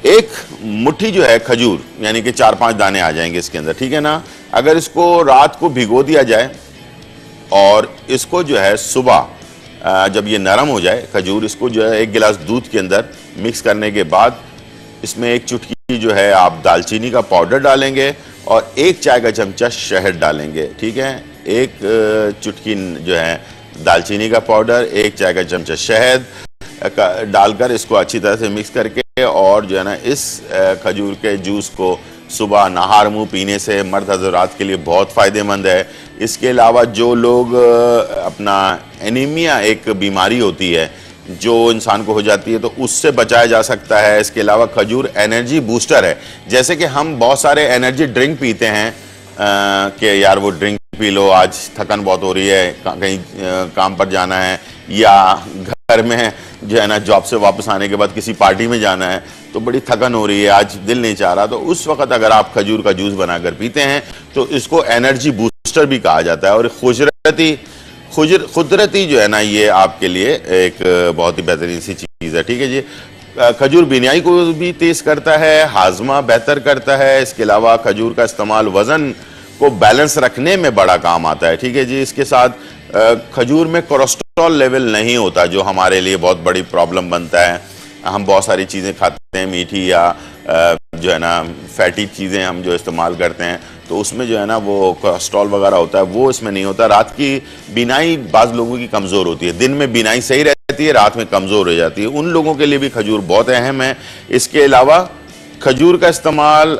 एक मुट्ठी जो है खजूर, यानी कि 4-5 दाने आ जाएंगे इसके अंदर, ठीक है ना। अगर इसको रात को भिगो दिया जाए और इसको जो है सुबह जब ये नरम हो जाए खजूर, इसको जो है 1 गिलास दूध के अंदर मिक्स करने के बाद इसमें 1 चुटकी जो है आप दालचीनी का पाउडर डालेंगे और 1 चाय का चमचा शहद डालेंगे। ठीक है, 1 चुटकी जो है दालचीनी का पाउडर, 1 चाय का चमचा शहद डालकर इसको अच्छी तरह से मिक्स करके, और जो है ना इस खजूर के जूस को सुबह नहार मुंह पीने से मर्द हज़रात के लिए बहुत फ़ायदेमंद है। इसके अलावा जो लोग अपना एनीमिया एक बीमारी होती है जो इंसान को हो जाती है, तो उससे बचाया जा सकता है। इसके अलावा खजूर एनर्जी बूस्टर है। जैसे कि हम बहुत सारे एनर्जी ड्रिंक पीते हैं कि यार वो ड्रिंक पी लो, आज थकन बहुत हो रही है, कहीं काम पर जाना है, या घर में जो है ना जॉब से वापस आने के बाद किसी पार्टी में जाना है तो बड़ी थकन हो रही है, आज दिल नहीं चाह रहा, तो उस वक्त अगर आप खजूर का जूस बनाकर पीते हैं तो इसको एनर्जी बूस्टर भी कहा जाता है। और खुदरती जो है ना ये आपके लिए एक बहुत ही बेहतरीन सी चीज़ है। ठीक है जी, खजूर बीनाई को भी तेज करता है, हाजमा बेहतर करता है। इसके अलावा खजूर का इस्तेमाल वजन को बैलेंस रखने में बड़ा काम आता है। ठीक है जी, इसके साथ खजूर में कोलेस्ट्रॉल लेवल नहीं होता, जो हमारे लिए बहुत बड़ी प्रॉब्लम बनता है। हम बहुत सारी चीज़ें खाते हैं मीठी या जो है ना फैटी चीज़ें हम जो इस्तेमाल करते हैं, तो उसमें जो है ना वो कोलेस्ट्रॉल वगैरह होता है, वो इसमें नहीं होता। रात की बीनाई बाज़ लोगों की कमज़ोर होती है, दिन में बीनाई सही रहती है, रात में कमज़ोर हो जाती है, उन लोगों के लिए भी खजूर बहुत अहम है। इसके अलावा खजूर का इस्तेमाल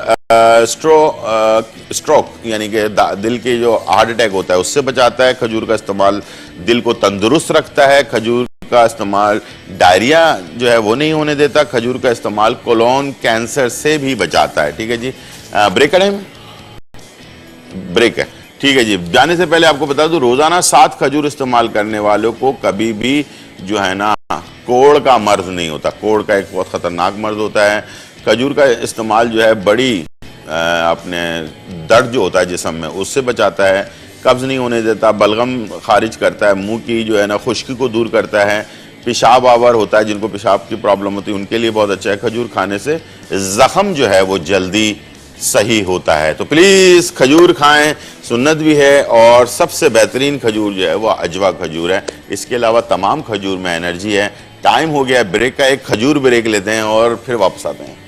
स्ट्रोक यानी कि दिल के जो हार्ट अटैक होता है उससे बचाता है। खजूर का इस्तेमाल दिल को तंदुरुस्त रखता है। खजूर का इस्तेमाल डायरिया जो है वो नहीं होने देता। खजूर का इस्तेमाल कोलोन कैंसर से भी बचाता है। ठीक है जी, ब्रेक का टाइम ब्रेक है। ठीक है जी, जाने से पहले आपको बता दूं, रोजाना 7 खजूर इस्तेमाल करने वालों को कभी भी जो है ना कोढ़ का मर्ज नहीं होता। कोढ़ का एक बहुत खतरनाक मर्ज होता है। खजूर का इस्तेमाल जो है बड़ी अपने दर्द जो होता है जिस्म में उससे बचाता है, कब्ज नहीं होने देता, बलगम खारिज करता है, मुंह की जो है ना खुश्की को दूर करता है, पेशाब आवर होता है, जिनको पेशाब की प्रॉब्लम होती है उनके लिए बहुत अच्छा है। खजूर खाने से जख्म जो है वो जल्दी सही होता है। तो प्लीज़ खजूर खाएं, सुन्नत भी है, और सबसे बेहतरीन खजूर जो है वो अजवा खजूर है। इसके अलावा तमाम खजूर में एनर्जी है। टाइम हो गया ब्रेक का, एक खजूर ब्रेक लेते हैं और फिर वापस आते हैं।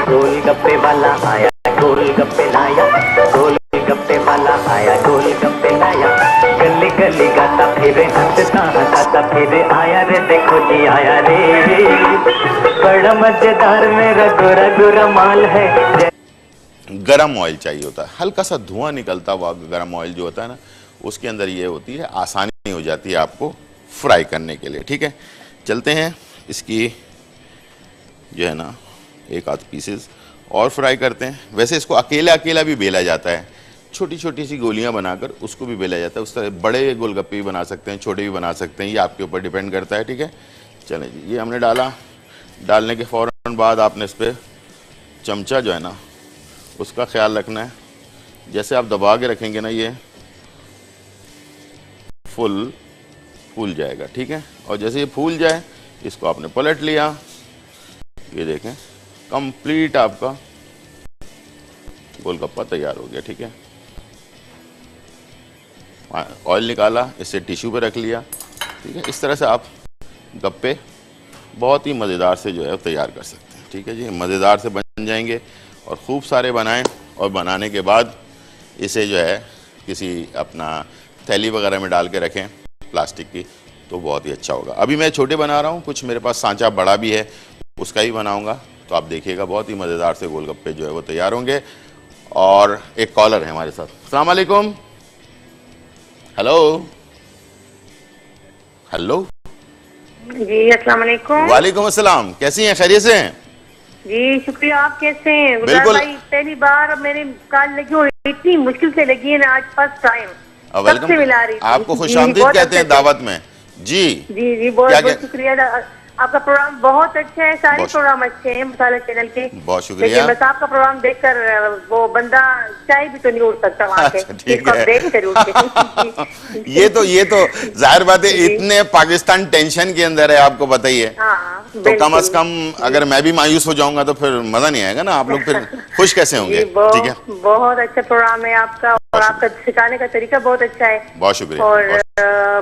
गोलगप्पे वाला आया, गोलगप्पे लाया, गोलगप्पे वाला आया, गोलगप्पे लाया, गली गली गाता फिरे हंसता हंसाता फिरे आया रे, देखो जी आया रे, बड़ा मजेदार मेरा गोरा गोरा माल है। गरम ऑयल चाहिए होता है, हल्का सा धुआं निकलता हुआ गरम ऑयल जो होता है ना, उसके अंदर ये होती है, आसानी हो जाती है आपको फ्राई करने के लिए। ठीक है, चलते हैं इसकी जो है ना एक आध पीसेस और फ्राई करते हैं। वैसे इसको अकेला अकेला भी बेला जाता है, छोटी छोटी सी गोलियां बनाकर उसको भी बेला जाता है। उस तरह बड़े गोलगप्पे भी बना सकते हैं, छोटे भी बना सकते हैं, ये आपके ऊपर डिपेंड करता है। ठीक है, चलें जी, ये हमने डाला। डालने के फ़ौरन बाद आपने इस पर चमचा जो है ना उसका ख्याल रखना है। जैसे आप दबा के रखेंगे ना ये फूल जाएगा। ठीक है, और जैसे ये फूल जाए इसको आपने पलट लिया, ये देखें कंप्लीट आपका गोलगप्पा तैयार हो गया। ठीक है, ऑयल निकाला, इसे टिश्यू पे रख लिया। ठीक है, इस तरह से आप गप्पे बहुत ही मज़ेदार से जो है तैयार कर सकते हैं। ठीक है जी, मज़ेदार से बन जाएंगे, और ख़ूब सारे बनाएं, और बनाने के बाद इसे जो है किसी अपना थैली वगैरह में डाल के रखें प्लास्टिक की, तो बहुत ही अच्छा होगा। अभी मैं छोटे बना रहा हूँ, कुछ मेरे पास सांचा बड़ा भी है, उसका ही बनाऊँगा, तो आप देखिएगा बहुत ही मज़ेदार से गोलगप्पे जो है वो तैयार होंगे। और एक कॉलर है हमारे साथ। अस्सलाम वालेकुम। हेलो हेलो जी, अस्सलाम वालेकुम। वालेकुम अस्सलाम, कैसी हैं, खैरियत से हैं? जी शुक्रिया। आप कैसे हैं गुलजार बिल्कुल। भाई? पहली बार मैंने कॉल लगी और इतनी मुश्किल से लगी है ना, आज फर्स्ट टाइम सबसे मिला रही थी। आपको जी, खुशामदीद बहुत कहते हैं अच्छा दावत में। जी जी जी बहुत क्या बहुत शुक्रिया। आपका प्रोग्राम बहुत अच्छा है, सारे प्रोग्राम अच्छे हैं मसाला चैनल के। बहुत शुक्रिया। लेकिन बस आपका प्रोग्राम देखकर वो बंदा चाय भी तो नहीं उठ सकता वहाँ से। अच्छा, ठीक इसको आप है। देख कर उठे। ये तो जाहिर बात है, इतने पाकिस्तान टेंशन के अंदर है, आपको पता ही है। हाँ, तो कम से कम अगर मैं भी मायूस हो जाऊंगा तो फिर मजा नहीं आएगा ना, आप लोग फिर खुश कैसे होंगे? ठीक है, बहुत अच्छा प्रोग्राम है आपका और आपका सिखाने का तरीका बहुत अच्छा है। बहुत शुक्रिया। और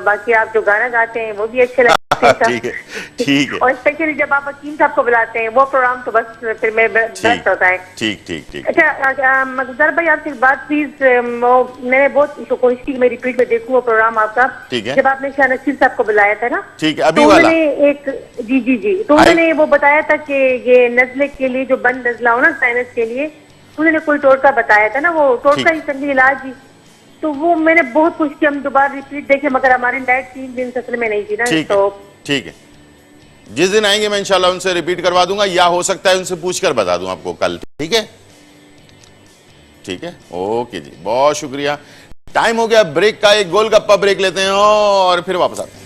बाकी आप जो गाना गाते हैं वो भी अच्छे लगते हैं। ठीक है, ठीक है। और स्पेशली जब आप हकीम साहब को बुलाते हैं वो प्रोग्राम तो बस फिर में बेस्ट होता है। ठीक ठीक ठीक। अच्छा गुलजार भाई आपसे एक बात प्लीज, मैंने बहुत कोशिश की मैं रिपीट में देखूं वो प्रोग्राम आपका। ठीक है। जब आपने शाह नसीर साहब को बुलाया था ना, ठीक है, अभी तो वाला। जी जी जी, तो उन्होंने वो बताया था कि ये नजले के लिए जो बंद नजला हो ना साइनस के लिए, उन्होंने कोई टोटका बताया था ना, वो टोटका ही संगी इलाज ही। तो वो मैंने बहुत कुछ किया, हम दोबारा रिपीट देखे मगर हमारी डाइट 3 दिन सफर में नहीं थी ना। तो ठीक है, जिस दिन आएंगे मैं इंशाल्लाह उनसे रिपीट करवा दूंगा, या हो सकता है उनसे पूछकर बता दूं आपको कल। ठीक है, ठीक है, ओके जी, बहुत शुक्रिया। टाइम हो गया ब्रेक का, एक गोलगप्पा ब्रेक लेते हैं और फिर वापस आते हैं।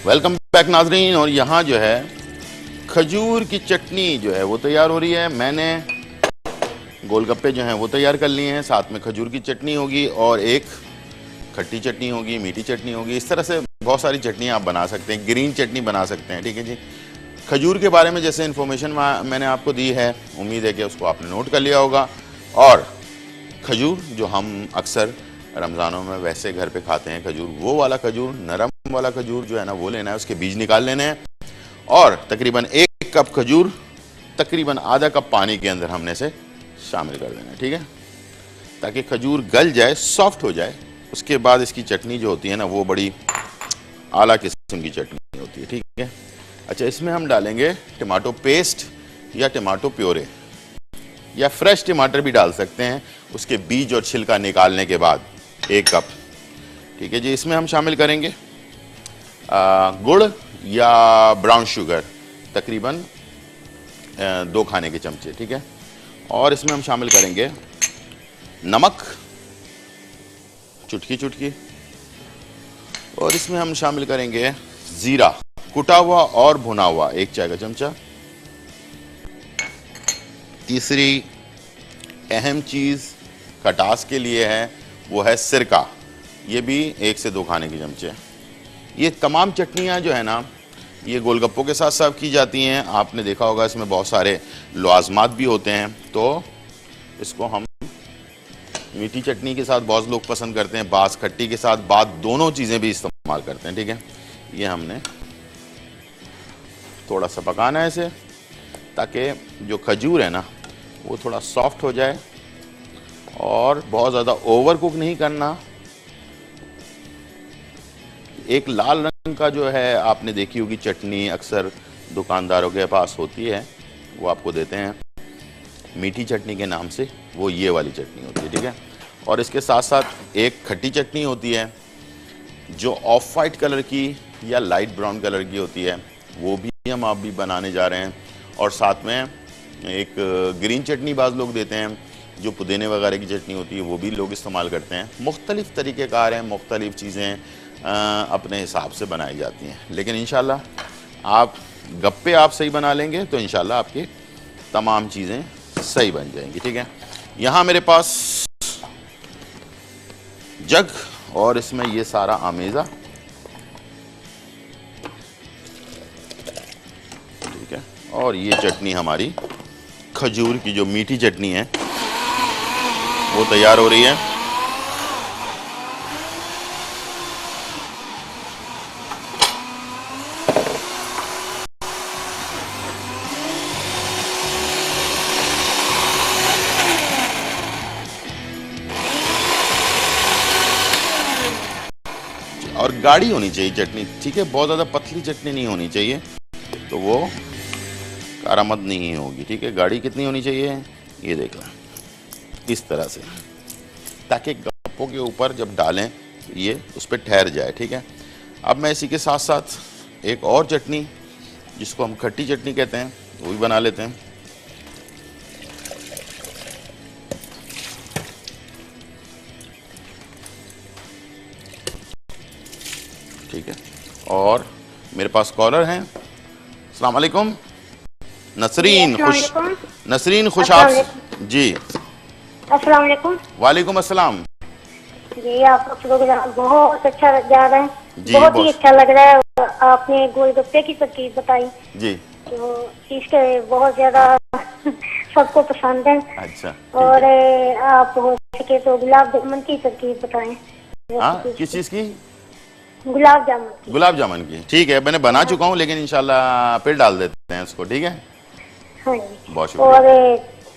वेलकम बैक नाजरीन। और यहाँ जो है खजूर की चटनी जो है वो तैयार हो रही है। मैंने गोलगप्पे जो हैं वो तैयार कर लिए हैं, साथ में खजूर की चटनी होगी और एक खट्टी चटनी होगी, मीठी चटनी होगी। इस तरह से बहुत सारी चटनी आप बना सकते हैं, ग्रीन चटनी बना सकते हैं। ठीक है जी। खजूर के बारे में जैसे इन्फॉर्मेशन मैंने आपको दी है, उम्मीद है कि उसको आपने नोट कर लिया होगा। और खजूर जो हम अक्सर रमज़ानों में वैसे घर पे खाते हैं खजूर, वो वाला खजूर, नरम वाला खजूर जो है ना वो लेना है, उसके बीज निकाल लेने हैं और तकरीबन 1 कप खजूर तकरीबन आधा कप पानी के अंदर हमने से शामिल कर देना है। ठीक है, ताकि खजूर गल जाए, सॉफ्ट हो जाए। उसके बाद इसकी चटनी जो होती है ना वो बड़ी आला किस्म की चटनी होती है। ठीक है। अच्छा, इसमें हम डालेंगे टमाटो पेस्ट या टमाटो प्योरे या फ्रेश टमाटर भी डाल सकते हैं, उसके बीज और छिलका निकालने के बाद 1 कप। ठीक है जी। इसमें हम शामिल करेंगे गुड़ या ब्राउन शुगर तकरीबन 2 खाने के चमचे। ठीक है। और इसमें हम शामिल करेंगे नमक चुटकी चुटकी, और इसमें हम शामिल करेंगे जीरा कुटा हुआ और भुना हुआ 1 चाय का चमचा। तीसरी अहम चीज़ खटास के लिए है वो है सिरका, ये भी 1 से 2 खाने के चमचे। ये तमाम चटनियाँ जो है ना ये गोलगप्पों के साथ सर्व की जाती हैं। आपने देखा होगा इसमें बहुत सारे लवाजमात भी होते हैं, तो इसको हम मीठी चटनी के साथ बहुत लोग पसंद करते हैं, बास खट्टी के साथ बात दोनों चीज़ें भी इस्तेमाल करते हैं। ठीक है। ये हमने थोड़ा सा पकाना है इसे, ताकि जो खजूर है ना वो थोड़ा सॉफ्ट हो जाए और बहुत ज़्यादा ओवर कुक नहीं करना। एक लाल रंग का जो है आपने देखी होगी चटनी अक्सर दुकानदारों के पास होती है, वो आपको देते हैं मीठी चटनी के नाम से, वो ये वाली चटनी होती है। ठीक है। और इसके साथ साथ एक खट्टी चटनी होती है जो ऑफ वाइट कलर की या लाइट ब्राउन कलर की होती है, वो भी हम आप भी बनाने जा रहे हैं। और साथ में एक ग्रीन चटनी बाज़ लोग देते हैं, जो पुदीने वगैरह की चटनी होती है वो भी लोग इस्तेमाल करते हैं। मुख्तलिफ़ तरीक़ेकार हैं, मुख्तलिफ़ चीज़ें अपने हिसाब से बनाई जाती हैं। लेकिन इंशाल्लाह आप गप्पे आप सही बना लेंगे तो इंशाल्लाह आपकी तमाम चीज़ें सही बन जाएंगी। ठीक है। यहाँ मेरे पास जग और इसमें ये सारा आमेज़ा। ठीक है। और ये चटनी हमारी खजूर की जो मीठी चटनी है वो तैयार हो रही है। और गाढ़ी होनी चाहिए चटनी। ठीक है। बहुत ज़्यादा पतली चटनी नहीं होनी चाहिए, तो वो कारामद नहीं होगी। ठीक है। गाढ़ी कितनी होनी चाहिए ये देख लें, इस तरह से। ताकि गप्पों के ऊपर जब डालें तो ये उस पर ठहर जाए। ठीक है, अब मैं इसी के साथ साथ एक और चटनी जिसको हम खट्टी चटनी कहते हैं वो भी बना लेते हैं। ठीक है, और मेरे पास कॉलर हैं। अस्सलाम वालेकुम नसरीन, नसरीन खुश आप जी। अस्सलाम वालेकुम। वालेकुम अस्सलाम जी, आपका प्रोग्राम बहुत अच्छा जा रहा है, जी, बहुत ही बहुत। अच्छा लग रहा है। आपने गोलगप्पे की तरकीब बताई जी, तो इसके बहुत ज्यादा सबको पसंद है। अच्छा, और आप हो सके तो गुलाब जामुन की तरकीब बताएं। हाँ, किस चीज़ की? गुलाब जामुन की। गुलाब जामुन की। ठीक है, मैंने बना चुका हूँ, लेकिन इंशाल्लाह फिर डाल देते हैं उसको। ठीक है, हाँ जी। बहुत शुक्रिया। और